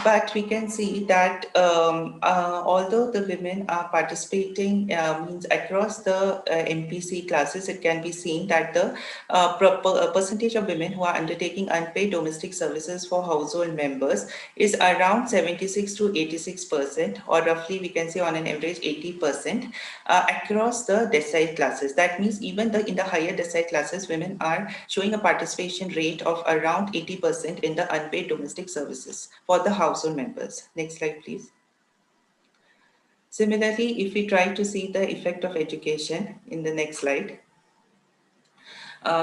But we can see that although the women are participating means across the MPC classes, it can be seen that the percentage of women who are undertaking unpaid domestic services for household members is around 76 to 86%, or roughly we can say on an average 80% across the decile classes. That means even in the higher decile classes, women are showing a participation rate of around 80% in the unpaid domestic services for the household members. Next slide, please. Similarly, if we try to see the effect of education in the next slide,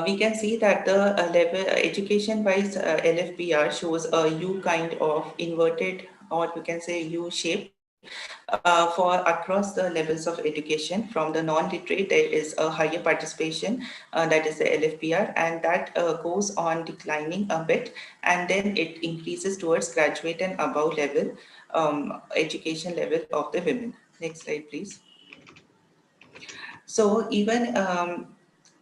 we can see that the level education-wise LFPR shows a U kind of inverted, or you can say U shape for across the levels of education. From the non-literate, there is a higher participation, that is the LFPR, and that goes on declining a bit, and then it increases towards graduate and above level education level of the women. Next slide, please. So even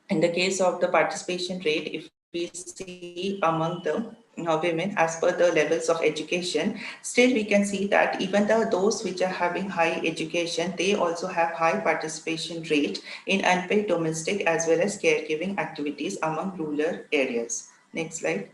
in the case of the participation rate, if we see among the women as per the levels of education, still we can see that even those which are having high education, they also have high participation rate in unpaid domestic as well as caregiving activities among rural areas. Next slide.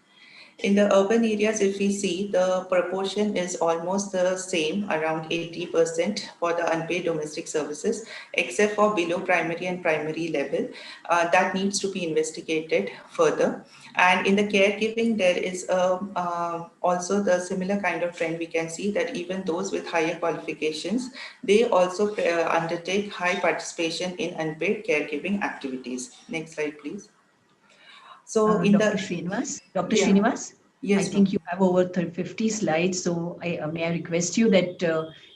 In the urban areas, if we see, the proportion is almost the same, around 80% for the unpaid domestic services, except for below primary and primary level. That needs to be investigated further. And in the caregiving, there is also the similar kind of trend. We can see that even those with higher qualifications, they also undertake high participation in unpaid caregiving activities. Next slide, please. So in Dr. Srinivas, Yes, I think you have over 50 slides, so may I request you that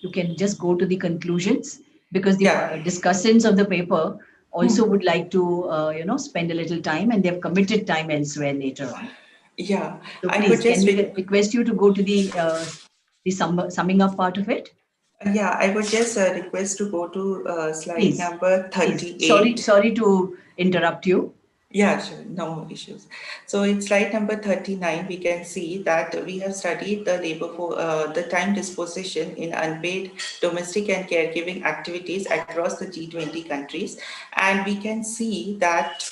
you can just go to the conclusions, because the discussants of the paper also would like to spend a little time, and they've committed time elsewhere later on. Yeah, so please, can we request you to go to the summing up part of it? Yeah, I would just request to go to slide number 38. Please. Sorry to interrupt you. Yeah, sure, no issues. So in slide number 39, we can see that we have studied the the time disposition in unpaid domestic and caregiving activities across the G20 countries. And we can see that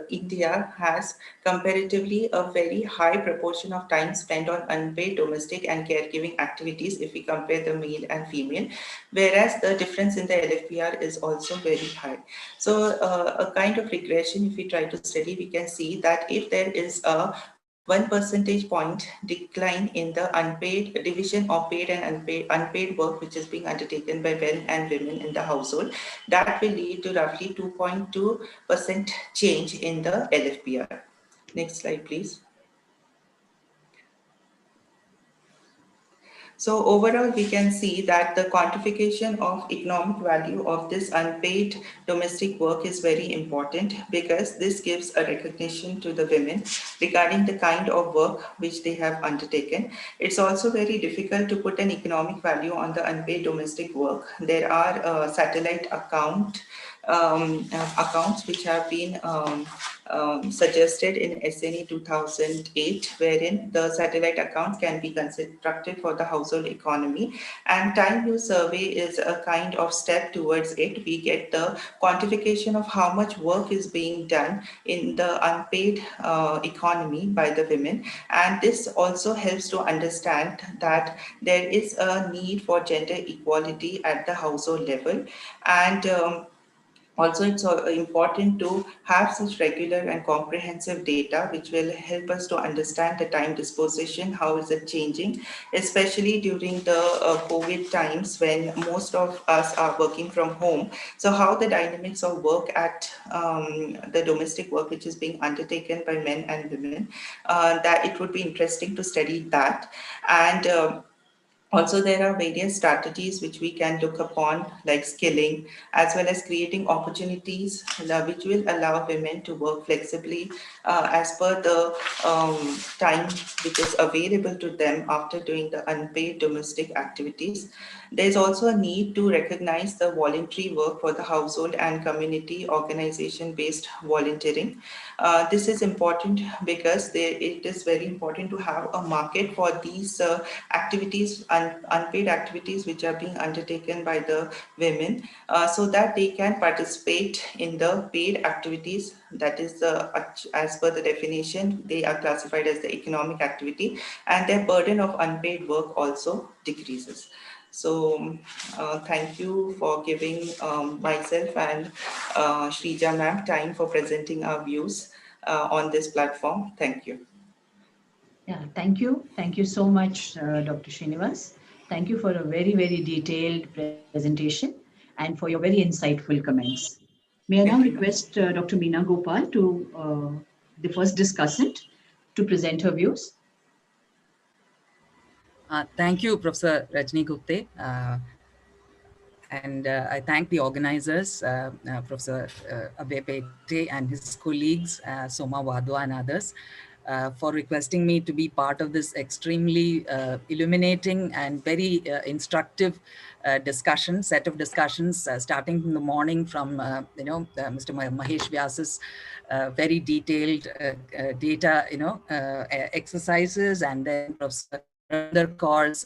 India has comparatively a very high proportion of time spent on unpaid domestic and caregiving activities if we compare the male and female, whereas the difference in the LFPR is also very high. So a kind of regression, if we try to study, we can see that if there is a 1 percentage point decline in the unpaid division of paid and unpaid work which is being undertaken by men and women in the household, that will lead to roughly 2.2% change in the LFPR. Next slide, please. So overall, we can see that the quantification of economic value of this unpaid domestic work is very important, because this gives a recognition to the women regarding the kind of work which they have undertaken. It's also very difficult to put an economic value on the unpaid domestic work. There are satellite accounts which have been suggested in SNE 2008, wherein the satellite account can be constructed for the household economy, and time use survey is a kind of step towards it. We get the quantification of how much work is being done in the unpaid economy by the women, and this also helps to understand that there is a need for gender equality at the household level. And also, it's important to have such regular and comprehensive data, which will help us to understand the time disposition, how is it changing, especially during the COVID times when most of us are working from home. So how the dynamics of work at the domestic work which is being undertaken by men and women, that it would be interesting to study that. And also, there are various strategies which we can look upon, like skilling, as well as creating opportunities which will allow women to work flexibly as per the time which is available to them after doing the unpaid domestic activities. There's also a need to recognize the voluntary work for the household and community organization-based volunteering. This is important because it is very important to have a market for these activities, unpaid activities which are being undertaken by the women, so that they can participate in the paid activities. That is as per the definition, they are classified as the economic activity, and their burden of unpaid work also decreases. So thank you for giving myself and Shrija ma'am time for presenting our views on this platform. Thank you. Yeah, thank you. Thank you so much, Dr. Srinivas. Thank you for a very, very detailed presentation and for your very insightful comments. May I now request Dr. Meena Gopal to the first discussant to present her views. Thank you, Professor Rajni Gupte. And I thank the organizers, Professor Abhay Pete and his colleagues, Soma Wadhwa and others, for requesting me to be part of this extremely illuminating and very instructive set of discussions, starting from the morning from, Mr. Mahesh Vyas's very detailed data, exercises, and then Professor Ravinder Kaur's,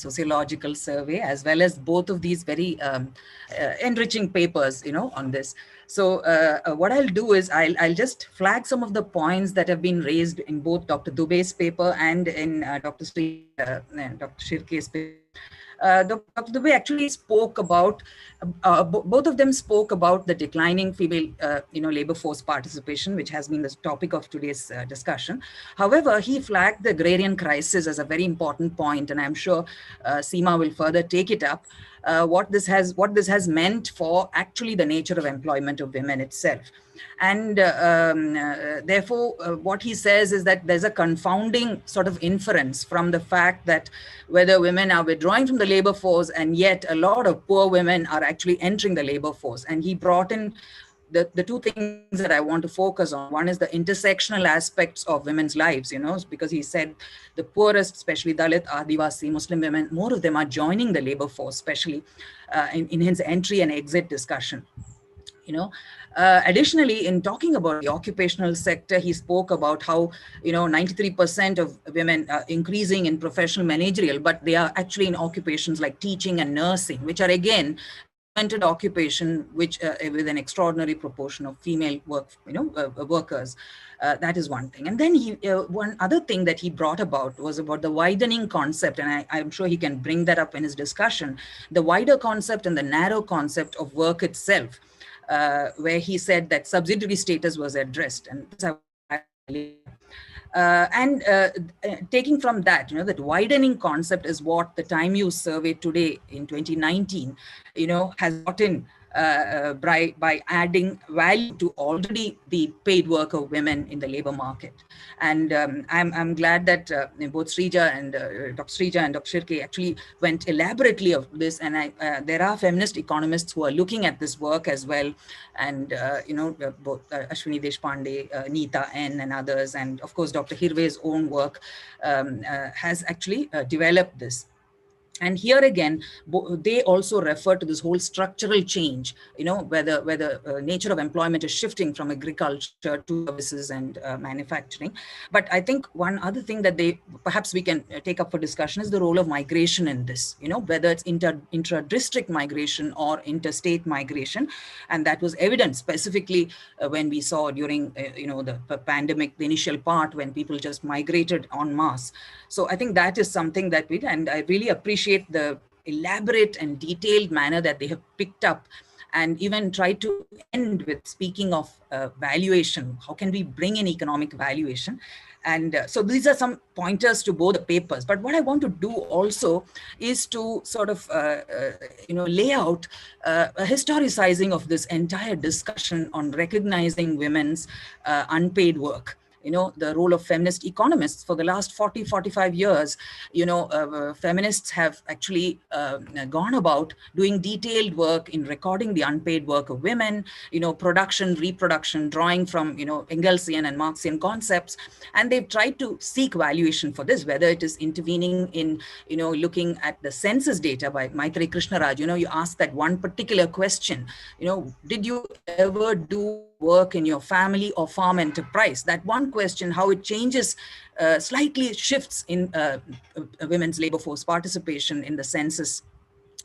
sociological survey, as well as both of these very enriching papers, on this. So what I'll do is I'll just flag some of the points that have been raised in both Dr. Dubey's paper and in Dr. Shirke's paper. Dr. Dubey actually spoke about, both of them spoke about the declining female, labor force participation, which has been the topic of today's discussion. However, he flagged the agrarian crisis as a very important point, and I'm sure Seema will further take it up. What this has meant for actually the nature of employment of women itself. And therefore, what he says is that there's a confounding sort of inference from the fact that whether women are withdrawing from the labor force, and yet a lot of poor women are actually entering the labor force. And he brought in the two things that I want to focus on. One is the intersectional aspects of women's lives, because he said the poorest, especially Dalit, Adivasi, Muslim women, more of them are joining the labor force, especially in his entry and exit discussion. Additionally, in talking about the occupational sector, he spoke about how 93% of women are increasing in professional managerial, but they are actually in occupations like teaching and nursing, which are again occupation, which with an extraordinary proportion of female workers. That is one thing. And then one other thing that he brought about was about the widening concept, and I'm sure he can bring that up in his discussion, the wider concept and the narrow concept of work itself, where he said that subsidiary status was addressed. And taking from that, that widening concept is what the Time Use survey today in 2019, has gotten by adding value to already the paid work of women in the labor market. And I'm glad that both Srija and Dr. Srija and Dr. Shirke actually went elaborately of this. And there are feminist economists who are looking at this work as well. And, both Ashwini Deshpande, Neeta N and others, and of course, Dr. Hirve's own work has actually developed this. And here again, they also refer to this whole structural change, where the nature of employment is shifting from agriculture to services and manufacturing. But I think one other thing that perhaps we can take up for discussion is the role of migration in this, whether it's intra-district migration or interstate migration. And that was evident specifically when we saw during, the pandemic, the initial part when people just migrated en masse. So I think that is something that and I really appreciate the elaborate and detailed manner that they have picked up, and even try to end with speaking of valuation. How can we bring in economic valuation? And so these are some pointers to both the papers. But what I want to do also is to sort of, lay out a historicizing of this entire discussion on recognizing women's unpaid work. The role of feminist economists for the last 40, 45 years, feminists have actually gone about doing detailed work in recording the unpaid work of women, production, reproduction, drawing from, Engelsian and Marxian concepts. And they've tried to seek valuation for this, whether it is intervening in, looking at the census data by Maitreyi Krishnaraj. You ask that one particular question, did you ever do work in your family or farm enterprise? That one question, how it changes, slightly shifts in women's labor force participation in the census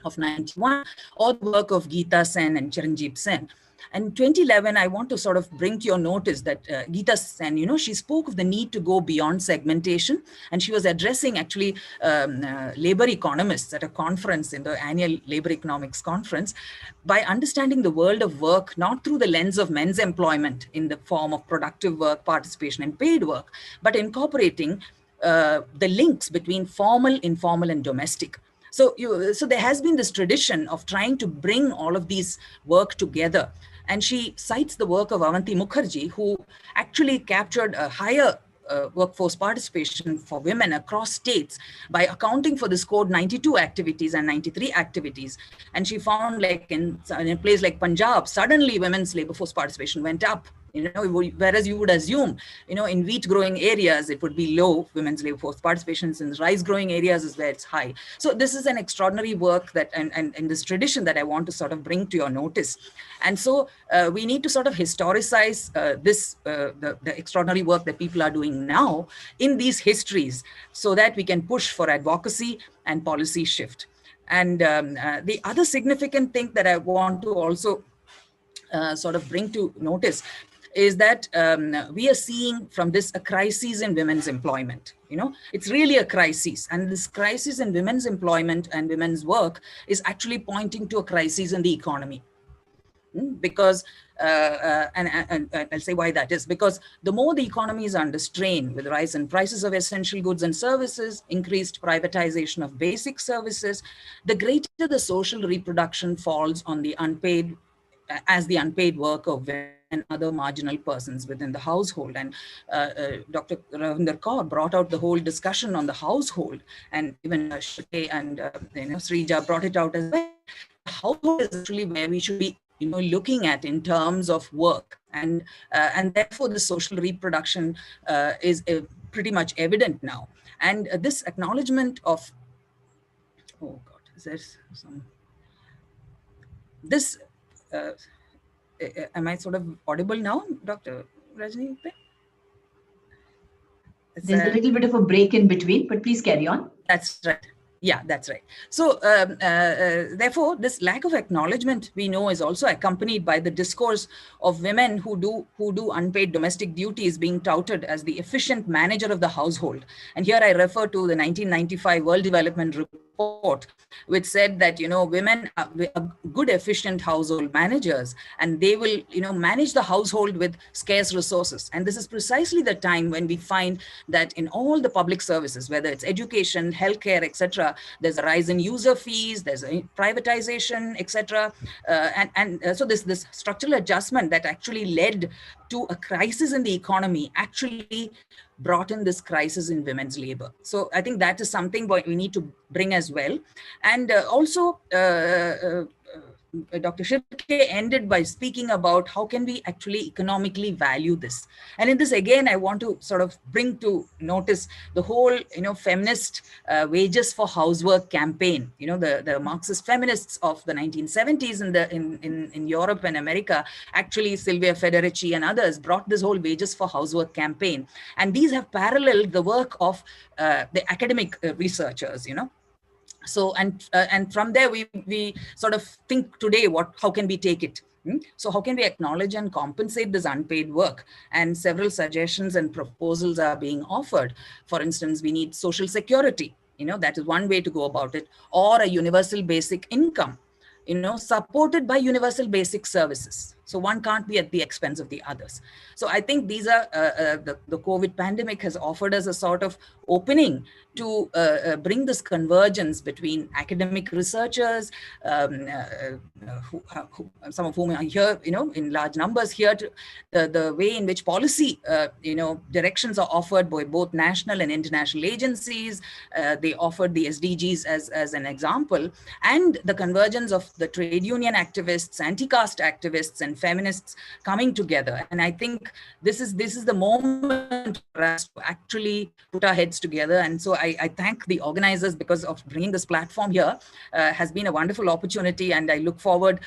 of 91, or the work of Geeta Sen and Chiranjeev Sen. And 2011, I want to sort of bring to your notice that Geeta Sen, she spoke of the need to go beyond segmentation, and she was addressing actually labor economists at a conference in the annual Labor Economics Conference, by understanding the world of work, not through the lens of men's employment in the form of productive work, participation, and paid work, but incorporating the links between formal, informal, and domestic. So there has been this tradition of trying to bring all of these work together. And she cites the work of Avanti Mukherjee, who actually captured a higher workforce participation for women across states by accounting for this code 92 activities and 93 activities. And she found, like in a place like Punjab, suddenly women's labor force participation went up. Whereas you would assume, in wheat growing areas, it would be low, women's labor force participation. In rice growing areas is where it's high. So this is an extraordinary work that, and this tradition that I want to sort of bring to your notice. And so we need to sort of historicize the extraordinary work that people are doing now in these histories, so that we can push for advocacy and policy shift. And the other significant thing that I want to also sort of bring to notice is that we are seeing from this a crisis in women's employment. It's really a crisis, and this crisis in women's employment and women's work is actually pointing to a crisis in the economy. Because, and I'll say why that is, because the more the economy is under strain with rise in prices of essential goods and services, increased privatization of basic services, the greater the social reproduction falls on the unpaid, as the unpaid work of women and other marginal persons within the household. And Dr. Ravinder Kaur brought out the whole discussion on the household, and even Shruti and Srija brought it out as well. The household is actually where we should be looking at in terms of work, and therefore the social reproduction is pretty much evident now. And this acknowledgement of, oh God, is there some, this, am I sort of audible now, Dr. Rajni? There's a little bit of a break in between, but please carry on. That's right. Yeah, that's right. So therefore, this lack of acknowledgement, we know, is also accompanied by the discourse of women who do unpaid domestic duties being touted as the efficient manager of the household. And here I refer to the 1995 World Development Report, which said that women are good, efficient household managers, and they will manage the household with scarce resources. And this is precisely the time when we find that in all the public services, whether it's education, healthcare, etc., there's a rise in user fees, there's a privatization, etc. So this structural adjustment that actually led to a crisis in the economy actually brought in this crisis in women's labor. So I think that is something we need to bring as well. And also, Dr. Shirke ended by speaking about how can we actually economically value this. And in this, again, I want to sort of bring to notice the whole, feminist wages for housework campaign. The Marxist feminists of the 1970s in Europe and America, actually Silvia Federici and others brought this whole wages for housework campaign. And these have paralleled the work of the academic researchers, So, and from there, we sort of think today, how can we take it? So how can we acknowledge and compensate this unpaid work? And several suggestions and proposals are being offered. For instance, we need social security. That is one way to go about it, or a universal basic income, supported by universal basic services. So one can't be at the expense of the others. So I think these are, the COVID pandemic has offered us a sort of opening to bring this convergence between academic researchers, some of whom are here, in large numbers here, to the way in which policy, directions are offered by both national and international agencies. They offered the SDGs as an example, and the convergence of the trade union activists, anti-caste activists, and feminists coming together. And I think this is the moment for us to actually put our heads together. And so I thank the organizers, because of bringing this platform here has been a wonderful opportunity. And I look forward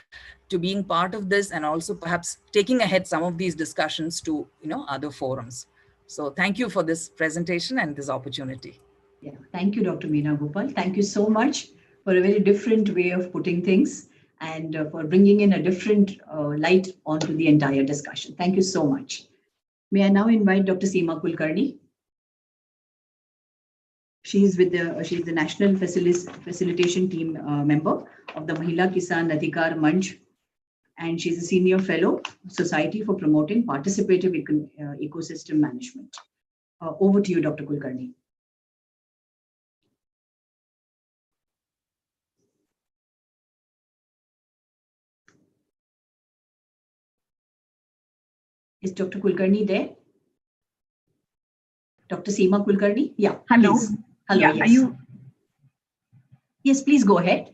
to being part of this, and also perhaps taking ahead some of these discussions to other forums. So thank you for this presentation and this opportunity. Yeah, thank you, Dr. Meena Gopal. Thank you so much for a very different way of putting things, and for bringing in a different light onto the entire discussion. Thank you so much. May I now invite Dr. Seema Kulkarni. She's the National Facilitation Team member of the Mahila Kisan Adhikar Manch, and she's a Senior Fellow, Society for Promoting Participative Ecosystem Management. Over to you, Dr. Kulkarni. Is Dr. Kulkarni there? Dr. Seema Kulkarni? Yeah. Hello. Please. Hello. Yeah, Yes. are you? Yes, please go ahead.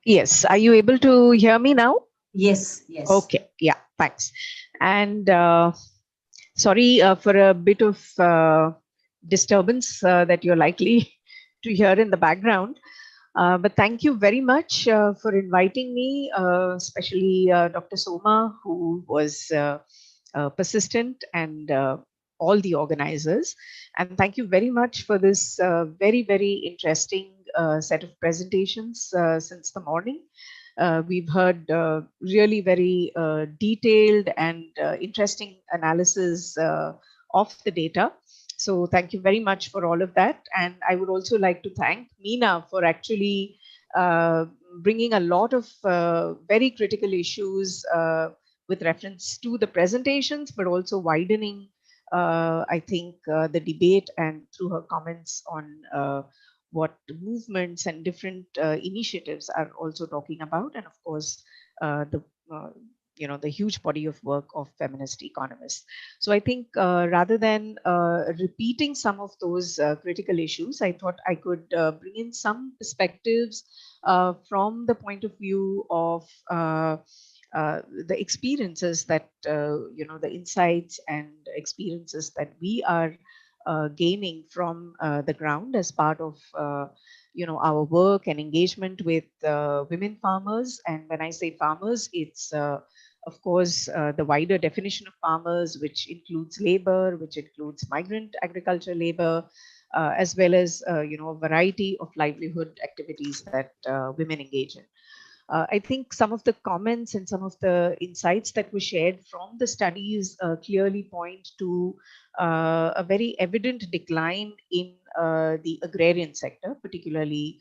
Yes. Are you able to hear me now? Yes. Yes. Okay. Yeah. Thanks. And sorry for a bit of disturbance that you're likely to hear in the background. But thank you very much for inviting me, especially Dr. Soma, who was persistent, and all the organizers. And thank you very much for this very, very interesting set of presentations since the morning. We've heard really very detailed and interesting analysis of the data. So thank you very much for all of that. And I would also like to thank Meena for actually bringing a lot of very critical issues with reference to the presentations, but also widening, I think, the debate, and through her comments on what movements and different initiatives are also talking about, and of course the the huge body of work of feminist economists. So I think rather than repeating some of those critical issues, I thought I could bring in some perspectives from the point of view of the experiences that the insights and experiences that we are gaining from the ground as part of our work and engagement with women farmers. And when I say farmers, it's of course the wider definition of farmers, which includes labor, which includes migrant agriculture labor, as well as a variety of livelihood activities that women engage in. I think some of the comments and some of the insights that were shared from the studies clearly point to a very evident decline in the agrarian sector, particularly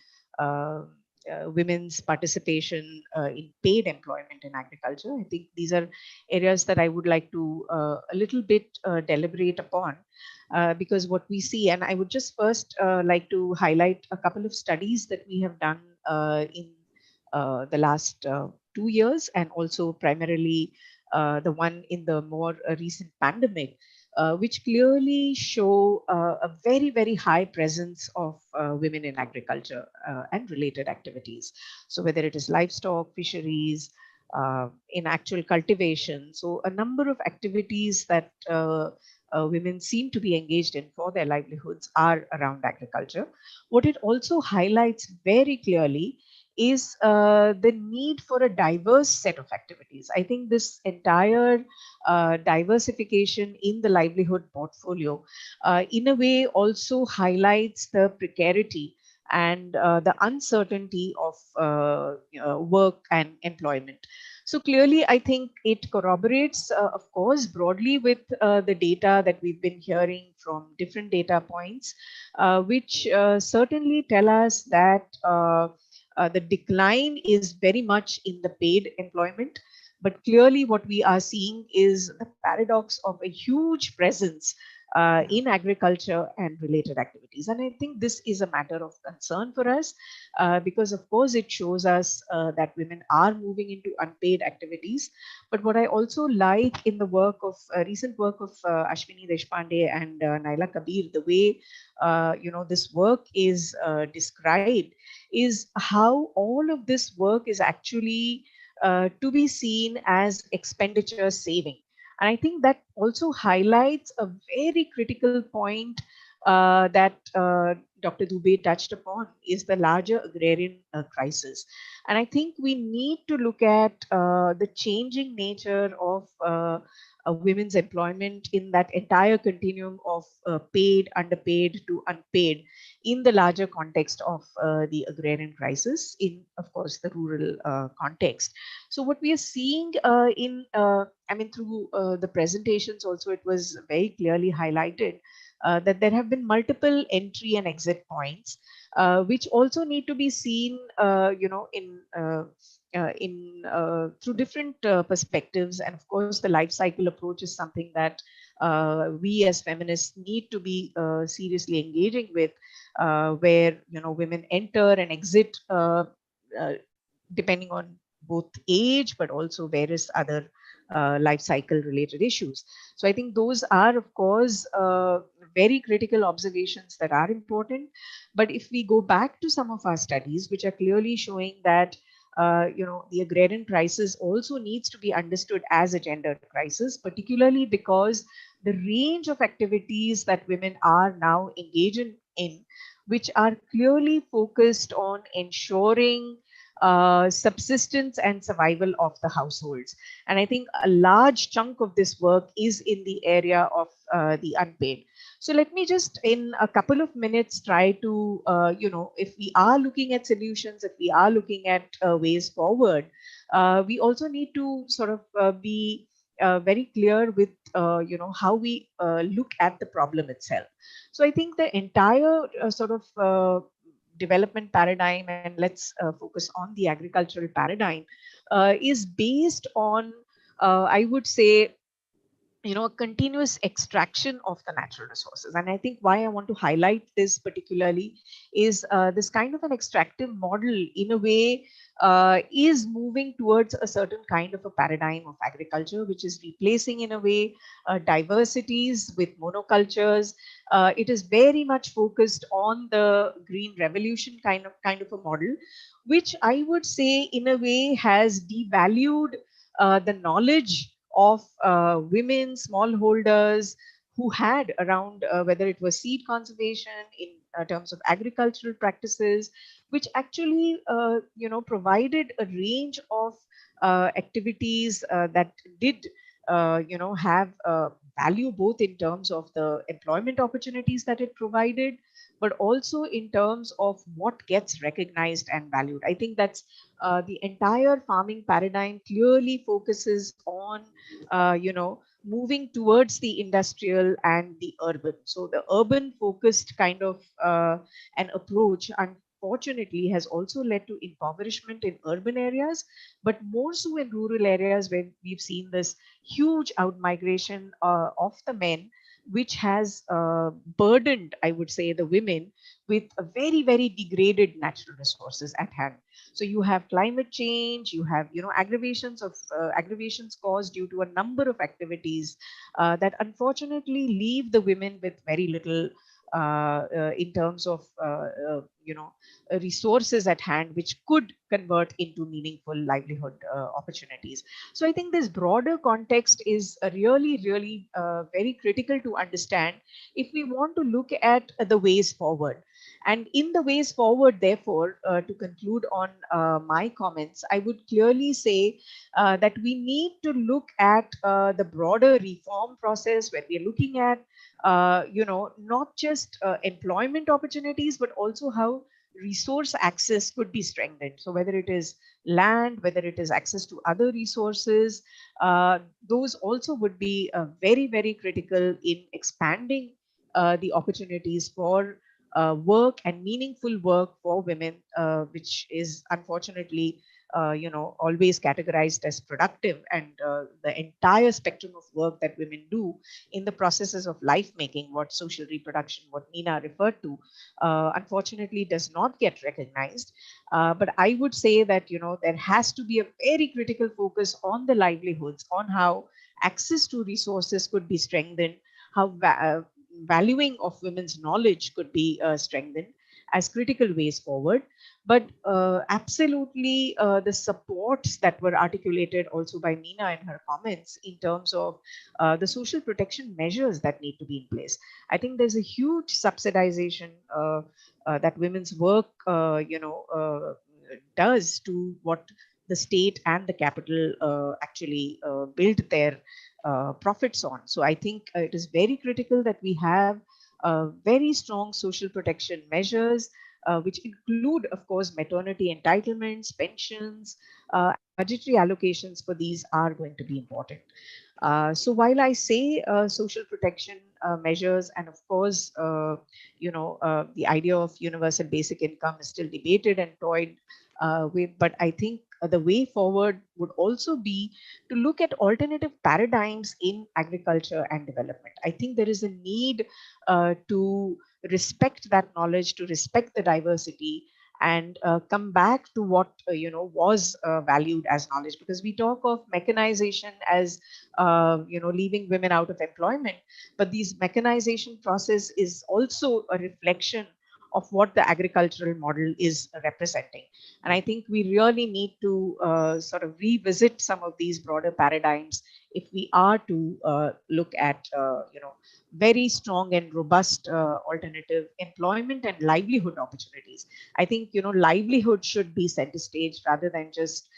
women's participation in paid employment in agriculture. I think these are areas that I would like to a little bit deliberate upon, because what we see, and I would just first like to highlight a couple of studies that we have done in the last 2 years, and also primarily the one in the more recent pandemic, which clearly show a very, very high presence of women in agriculture and related activities. So whether it is livestock, fisheries, in actual cultivation. So a number of activities that women seem to be engaged in for their livelihoods are around agriculture. What it also highlights very clearly is the need for a diverse set of activities. I think this entire diversification in the livelihood portfolio, in a way, also highlights the precarity and the uncertainty of work and employment. So clearly, I think it corroborates, of course, broadly with the data that we've been hearing from different data points, which certainly tell us that the decline is very much in the paid employment. But clearly what we are seeing is the paradox of a huge presence in agriculture and related activities. And I think this is a matter of concern for us, because of course it shows us that women are moving into unpaid activities. But what I also like in the work of recent work of Ashwini Deshpande and Naila Kabir, the way this work is described, is how all of this work is actually to be seen as expenditure saving. And I think that also highlights a very critical point that Dr. Dubey touched upon, is the larger agrarian crisis. And I think we need to look at the changing nature of women's employment in that entire continuum of paid, underpaid to unpaid, in the larger context of the agrarian crisis, in, of course, the rural context. So what we are seeing through the presentations also, it was very clearly highlighted that there have been multiple entry and exit points, which also need to be seen, through different perspectives. And of course, the life cycle approach is something that we as feminists need to be seriously engaging with, where women enter and exit depending on both age, but also various other life cycle related issues. So I think those are, of course, very critical observations that are important. But if we go back to some of our studies, which are clearly showing that the agrarian crisis also needs to be understood as a gendered crisis, particularly because the range of activities that women are now engaging in, which are clearly focused on ensuring subsistence and survival of the households. And I think a large chunk of this work is in the area of the unpaid. So let me just, in a couple of minutes, try to, if we are looking at solutions, if we are looking at ways forward, we also need to sort of be very clear with, how we look at the problem itself. So I think the entire sort of development paradigm, and let's focus on the agricultural paradigm, is based on, I would say, a continuous extraction of the natural resources. And I think why I want to highlight this particularly is this kind of an extractive model in a way is moving towards a certain kind of a paradigm of agriculture, which is replacing in a way diversities with monocultures. It is very much focused on the green revolution kind of a model, which I would say in a way has devalued the knowledge of women smallholders who had around, whether it was seed conservation in terms of agricultural practices, which actually provided a range of activities that did have value, both in terms of the employment opportunities that it provided, but also in terms of what gets recognized and valued. I think that's the entire farming paradigm clearly focuses on, moving towards the industrial and the urban. So the urban focused kind of an approach, unfortunately, has also led to impoverishment in urban areas, but more so in rural areas where we've seen this huge outmigration of the men, which has burdened, I would say, the women with a very, very degraded natural resources at hand. So you have climate change, you have aggravations caused due to a number of activities that unfortunately leave the women with very little in terms of resources at hand, which could convert into meaningful livelihood opportunities. So I think this broader context is really very critical to understand if we want to look at the ways forward. And in the ways forward, therefore, to conclude on my comments, I would clearly say that we need to look at the broader reform process, where we are looking at, not just employment opportunities, but also how resource access could be strengthened. So whether it is land, whether it is access to other resources, those also would be very, very critical in expanding the opportunities for work and meaningful work for women, which is unfortunately always categorized as productive, and the entire spectrum of work that women do in the processes of life making, what social reproduction, what Nina referred to, unfortunately does not get recognized. But I would say that there has to be a very critical focus on the livelihoods, on how access to resources could be strengthened, how valuing of women's knowledge could be strengthened as critical ways forward. But absolutely, the supports that were articulated also by Meena in her comments in terms of the social protection measures that need to be in place. I think there's a huge subsidization that women's work, does to what the state and the capital actually build their profits on. So I think it is very critical that we have very strong social protection measures, which include, of course, maternity entitlements, pensions, budgetary allocations for these are going to be important. So while I say social protection measures, and of course, the idea of universal basic income is still debated and toyed with, but I think the way forward would also be to look at alternative paradigms in agriculture and development. I think there is a need to respect that knowledge, to respect the diversity, and come back to what was valued as knowledge, because we talk of mechanization as leaving women out of employment, but these mechanization process is also a reflection of what the agricultural model is representing. And I think we really need to sort of revisit some of these broader paradigms if we are to look at very strong and robust alternative employment and livelihood opportunities. I think livelihood should be center stage rather than just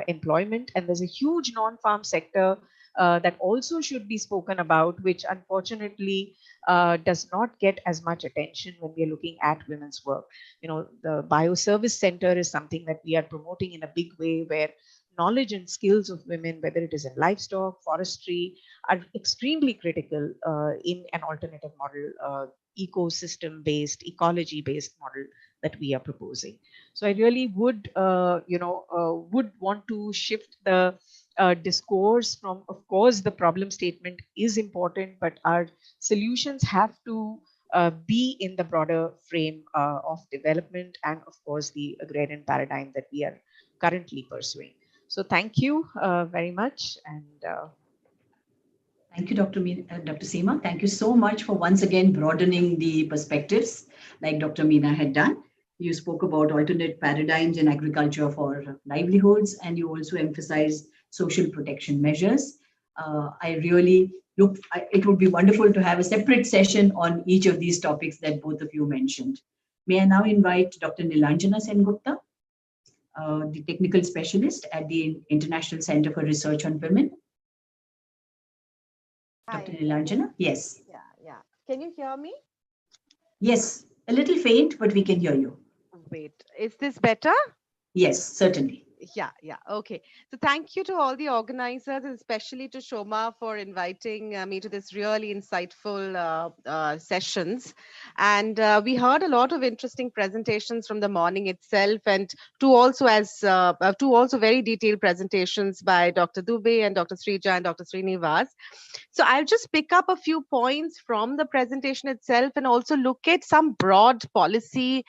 employment. And there's a huge non-farm sector that also should be spoken about, which unfortunately does not get as much attention when we are looking at women's work. The bioservice center is something that we are promoting in a big way, where knowledge and skills of women, whether it is in livestock, forestry, are extremely critical in an alternative model, ecosystem-based, ecology-based model that we are proposing. So I really would, would want to shift the discourse from, of course, the problem statement is important, but our solutions have to be in the broader frame of development and, of course, the agrarian paradigm that we are currently pursuing. So thank you very much. And thank you, Dr. Dr. Seema. Thank you so much for once again broadening the perspectives like Dr. Meena had done. You spoke about alternate paradigms in agriculture for livelihoods, and you also emphasized social protection measures. I really it would be wonderful to have a separate session on each of these topics that both of you mentioned. May I now invite Dr. Nilanjana Sengupta, the technical specialist at the International Center for Research on Women. Hi. Dr. Nilanjana, yes. Yeah. Can you hear me? Yes, a little faint, but we can hear you. Wait, is this better? Yes, certainly. Yeah. Okay. So thank you to all the organizers, and especially to Shoma for inviting me to this really insightful sessions. And we heard a lot of interesting presentations from the morning itself, and two also very detailed presentations by Dr. Dubey and Dr. Srija and Dr. Srinivas. So I'll just pick up a few points from the presentation itself and also look at some broad policy,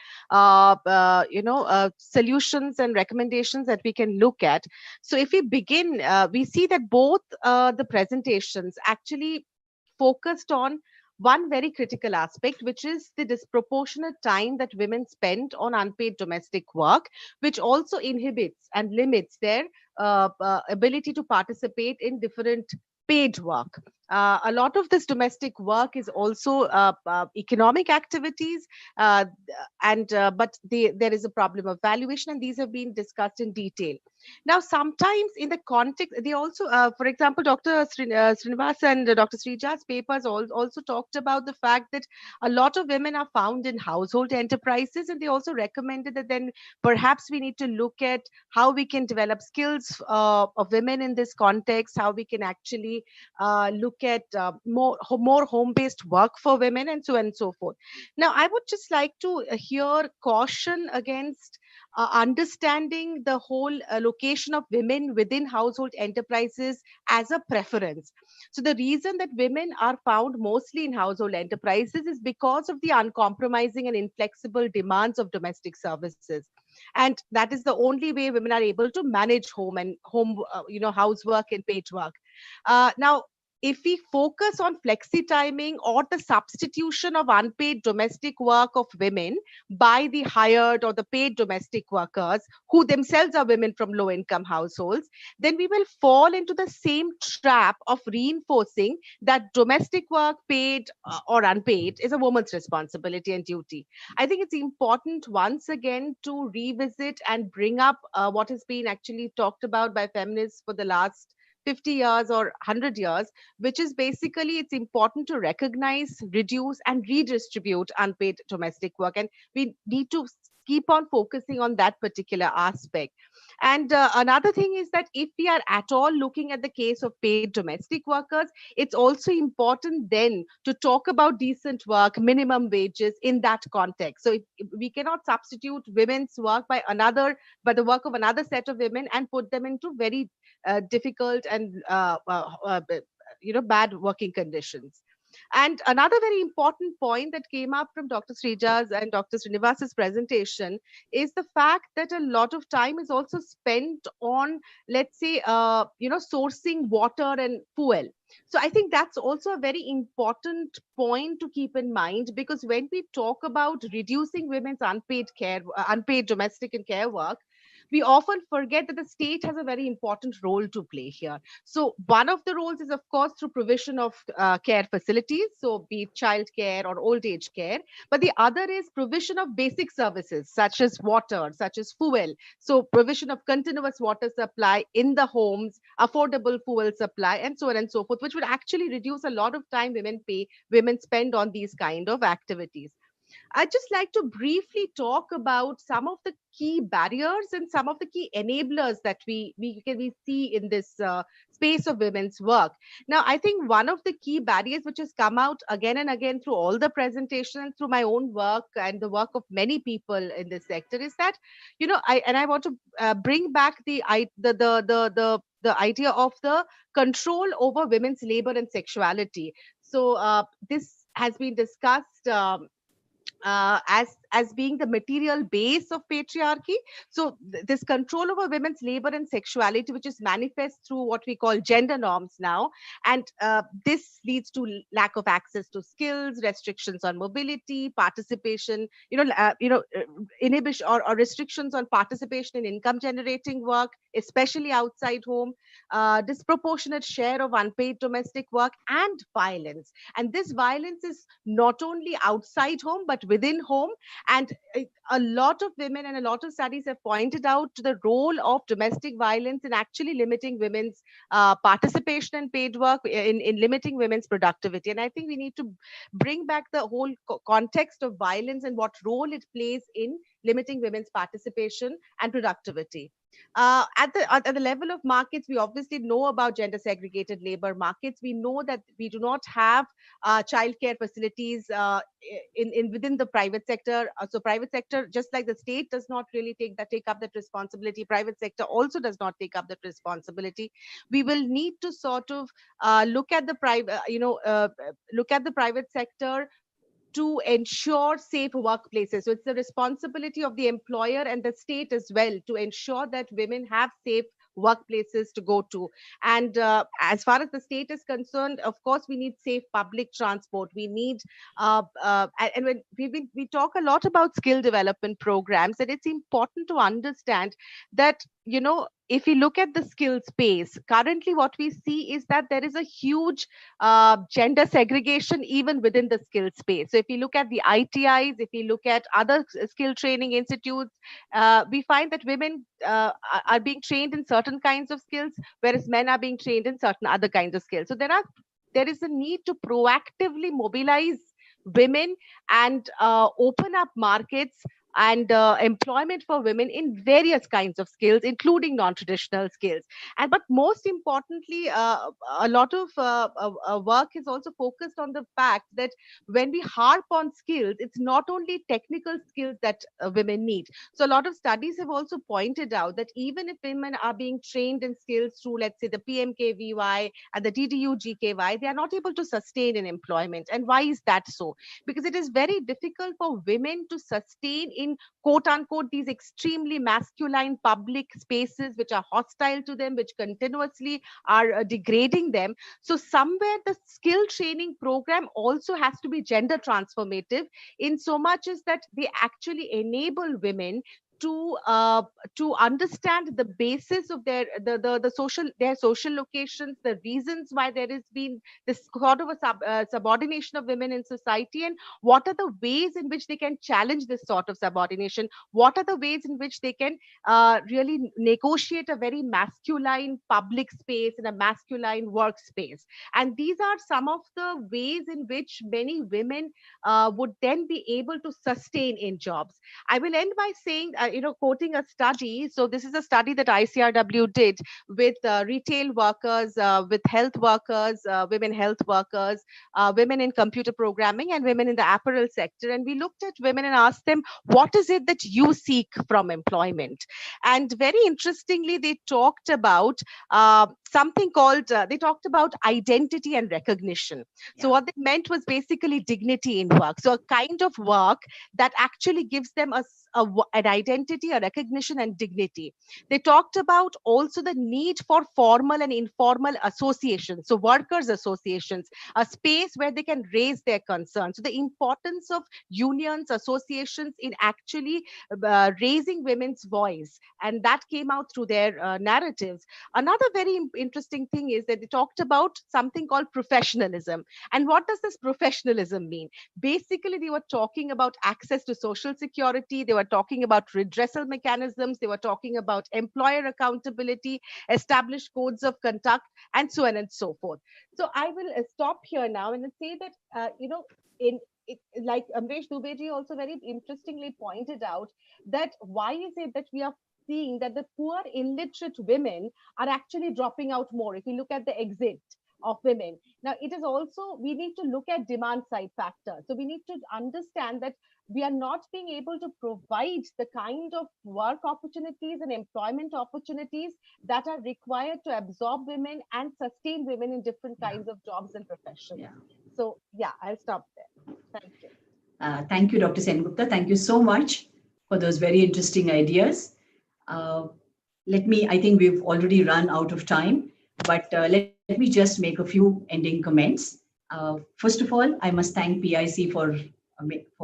solutions and recommendations that we can look at. So if we begin, we see that both the presentations actually focused on one very critical aspect, which is the disproportionate time that women spend on unpaid domestic work, which also inhibits and limits their ability to participate in different paid work. A lot of this domestic work is also economic activities, but there is a problem of valuation, and these have been discussed in detail. Now, sometimes in the context, they also, for example, Dr. Srinivas and Dr. Srija's papers also talked about the fact that a lot of women are found in household enterprises, and they also recommended that then perhaps we need to look at how we can develop skills of women in this context, how we can actually look at more home-based work for women, and so on and so forth. Now, I would just like to hear caution against understanding the whole location of women within household enterprises as a preference. So the reason that women are found mostly in household enterprises is because of the uncompromising and inflexible demands of domestic services. And that is the only way women are able to manage housework and paid work. Now, if we focus on flexi timing or the substitution of unpaid domestic work of women by the hired or the paid domestic workers who themselves are women from low income households, then we will fall into the same trap of reinforcing that domestic work, paid or unpaid, is a woman's responsibility and duty. I think it's important once again to revisit and bring up what has been actually talked about by feminists for the last 50 years or 100 years, which is basically it's important to recognize, reduce, and redistribute unpaid domestic work. And we need to keep on focusing on that particular aspect. And another thing is that if we are at all looking at the case of paid domestic workers, it's also important then to talk about decent work, minimum wages in that context. So we cannot substitute women's work by the work of another set of women and put them into very difficult and bad working conditions. And another very important point that came up from Dr. Srija's and Dr. Srinivas's presentation is the fact that a lot of time is also spent on, let's say, sourcing water and fuel. So I think that's also a very important point to keep in mind, because when we talk about reducing women's unpaid domestic and care work, we often forget that the state has a very important role to play here. So one of the roles is, of course, through provision of care facilities, so be it child care or old age care. But the other is provision of basic services such as water, such as fuel. So provision of continuous water supply in the homes, affordable fuel supply, and so on and so forth, which would actually reduce a lot of time women spend on these kind of activities. I'd just like to briefly talk about some of the key barriers and some of the key enablers that we see in this space of women's work. Now, I think one of the key barriers which has come out again and again through all the presentations, through my own work and the work of many people in this sector, is that, I want to bring back the idea of the control over women's labor and sexuality. So this has been discussed as being the material base of patriarchy. So this control over women's labor and sexuality, which is manifest through what we call gender norms now, and this leads to lack of access to skills, restrictions on mobility, participation, inhibition or restrictions on participation in income generating work, especially outside home, disproportionate share of unpaid domestic work, and violence. And this violence is not only outside home but within home. And a lot of women and a lot of studies have pointed out the role of domestic violence in actually limiting women's participation in paid work, in limiting women's productivity. And I think we need to bring back the whole context of violence and what role it plays in limiting women's participation and productivity. At the level of markets, we obviously know about gender segregated labor markets. We know that we do not have childcare facilities within the private sector. So private sector, just like the state does not really take up that responsibility, private sector also does not take up that responsibility. We will need to sort of look at the private sector to ensure safe workplaces. So it's the responsibility of the employer and the state as well to ensure that women have safe workplaces to go to. And as far as the state is concerned, of course, we need safe public transport. We need, and when we talk a lot about skill development programs, and it's important to understand that, if you look at the skill space, currently what we see is that there is a huge gender segregation even within the skill space. So if you look at the ITIs, if you look at other skill training institutes, we find that women are being trained in certain kinds of skills, whereas men are being trained in certain other kinds of skills. So there is a need to proactively mobilize women and open up markets and employment for women in various kinds of skills, including non-traditional skills. But most importantly, a lot of work is also focused on the fact that when we harp on skills, it's not only technical skills that women need. So a lot of studies have also pointed out that even if women are being trained in skills through, let's say, the PMKVY and the DDU-GKY, they are not able to sustain in employment. And why is that so? Because it is very difficult for women to sustain in quote unquote these extremely masculine public spaces which are hostile to them, which continuously are degrading them. So somewhere the skill training program also has to be gender transformative, in so much as that they actually enable women to understand the basis of their social locations, the reasons why there has been this sort of a subordination of women in society, and what are the ways in which they can challenge this sort of subordination, what are the ways in which they can really negotiate a very masculine public space and a masculine workspace. And these are some of the ways in which many women would then be able to sustain in jobs. I will end by saying quoting a study. So this is a study that ICRW did with retail workers, with health workers, women health workers, women in computer programming, and women in the apparel sector. And we looked at women and asked them, what is it that you seek from employment? And very interestingly, they talked about something called, they talked about identity and recognition. So what they meant was basically dignity in work. So a kind of work that actually gives them an identity, a recognition, and dignity. They talked about also the need for formal and informal associations, so workers' associations, a space where they can raise their concerns. So the importance of unions, associations in actually raising women's voice, and that came out through their narratives. Another very interesting thing is that they talked about something called professionalism. And what does this professionalism mean? Basically, they were talking about access to social security. They were talking about redressal mechanisms. They were talking about employer accountability, established codes of conduct, and so on and so forth. So I will stop here now and say that, like Amresh Dubeji also very interestingly pointed out, that why is it that we are seeing that the poor illiterate women are actually dropping out more if you look at the exit of women. Now, it is also, we need to look at demand side factor. So we need to understand that we are not being able to provide the kind of work opportunities and employment opportunities that are required to absorb women and sustain women in different kinds of jobs and professions. So yeah, I'll stop there. Thank you. Thank you, Dr. Sengupta. Thank you so much for those very interesting ideas. I think we've already run out of time, but let me just make a few ending comments. First of all, I must thank PIC for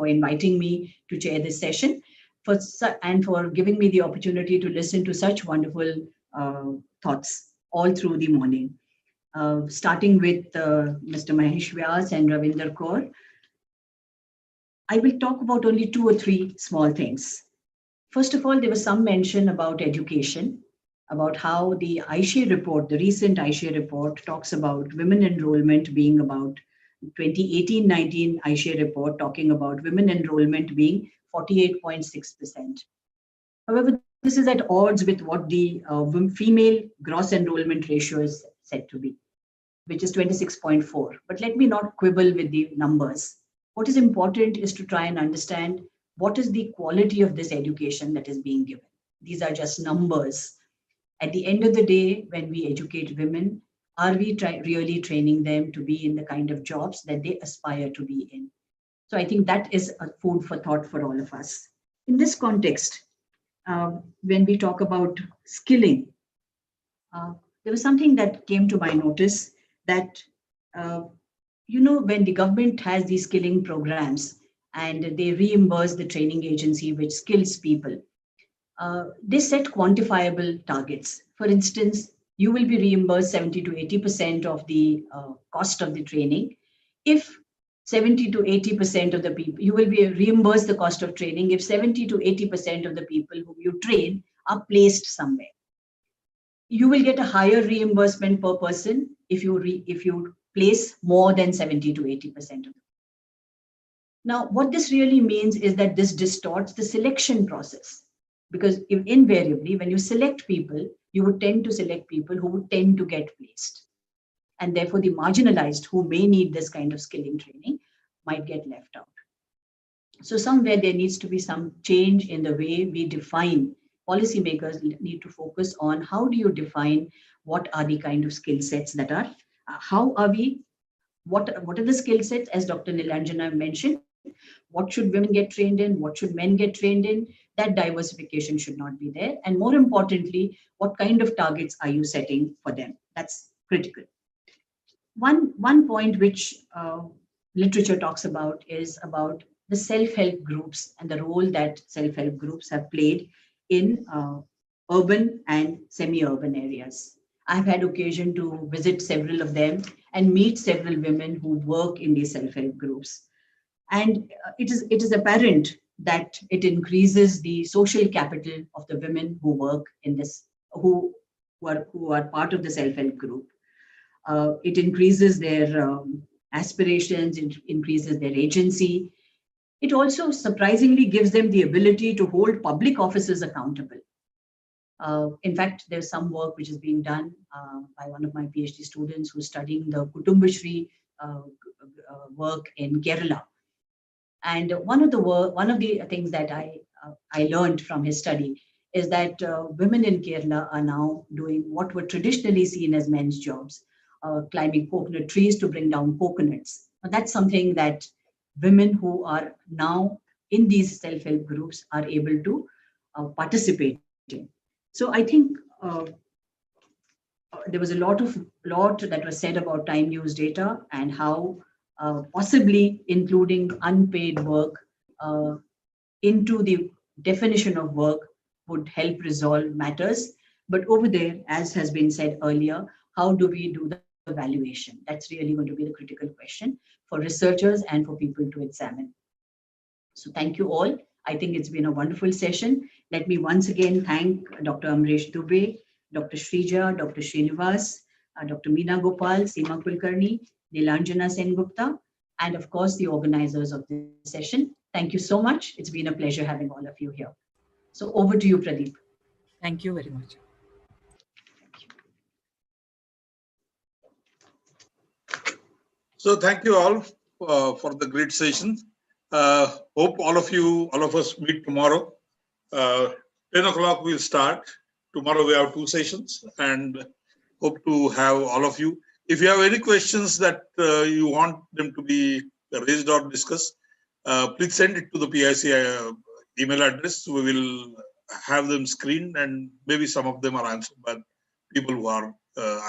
inviting me to chair this session, and for giving me the opportunity to listen to such wonderful thoughts all through the morning. Starting with Mr. Mahesh Vyas and Ravinder Kaur, I will talk about only 2 or 3 small things. First of all, there was some mention about education, about how the iShare report, the recent iShare report, talks about women enrollment being about 2018-19 iShare report, talking about women enrollment being 48.6%. However, this is at odds with what the female gross enrollment ratio is said to be, which is 26.4. But let me not quibble with the numbers. What is important is to try and understand what is the quality of this education that is being given. These are just numbers. At the end of the day, when we educate women, are we really training them to be in the kind of jobs that they aspire to be in? So I think that is a food for thought for all of us. In this context, when we talk about skilling, there was something that came to my notice that, when the government has these skilling programs and they reimburse the training agency which skills people, they set quantifiable targets. For instance, you will be reimbursed 70 to 80% of the cost of the training. If 70 to 80% of the people, you will be reimbursed the cost of training if 70 to 80% of the people whom you train are placed somewhere. You will get a higher reimbursement per person if you place more than 70 to 80% of them. Now, what this really means is that this distorts the selection process, because invariably, when you select people, you would tend to select people who would tend to get placed. And therefore, the marginalized who may need this kind of skilling training might get left out. So somewhere there needs to be some change in the way we define. Policymakers need to focus on how do you define what are the kind of skill sets that are, what are the skill sets, as Dr. Nilanjana mentioned, what should women get trained in, what should men get trained in, that diversification should not be there. And more importantly, what kind of targets are you setting for them? That's critical. One point which literature talks about is about the self-help groups and the role that self-help groups have played in urban and semi-urban areas. I've had occasion to visit several of them and meet several women who work in these self-help groups. And it is apparent that it increases the social capital of the women who work in this, who are part of the self-help group. It increases their aspirations, it increases their agency. It also surprisingly gives them the ability to hold public officers accountable. In fact, there's some work which is being done by one of my PhD students who's studying the Kutumbashri work in Kerala. And one of the things that I learned from his study is that women in Kerala are now doing what were traditionally seen as men's jobs, climbing coconut trees to bring down coconuts. But that's something that women who are now in these self-help groups are able to participate in. So I think there was a lot that was said about time use data and how possibly including unpaid work into the definition of work would help resolve matters. But over there, as has been said earlier, how do we do the evaluation? That's really going to be the critical question for researchers and for people to examine. So thank you all. I think it's been a wonderful session. Let me once again thank Dr. Amresh Dubey, Dr. Shrija, Dr. Srinivas, Dr. Meena Gopal, Seema Kulkarni, Nilanjana Sengupta, and of course the organizers of this session. Thank you so much. It's been a pleasure having all of you here. So over to you, Pradeep. Thank you very much. So thank you all for the great session. Hope all of us meet tomorrow. 10 o'clock we'll start. Tomorrow we have 2 sessions and hope to have all of you. If you have any questions that you want them to be raised or discussed, please send it to the PIC email address. We will have them screened and maybe some of them are answered by people who are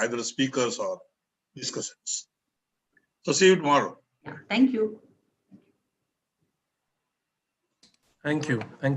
either speakers or discussants. So see you tomorrow. Yeah, thank you. Thank you. Thank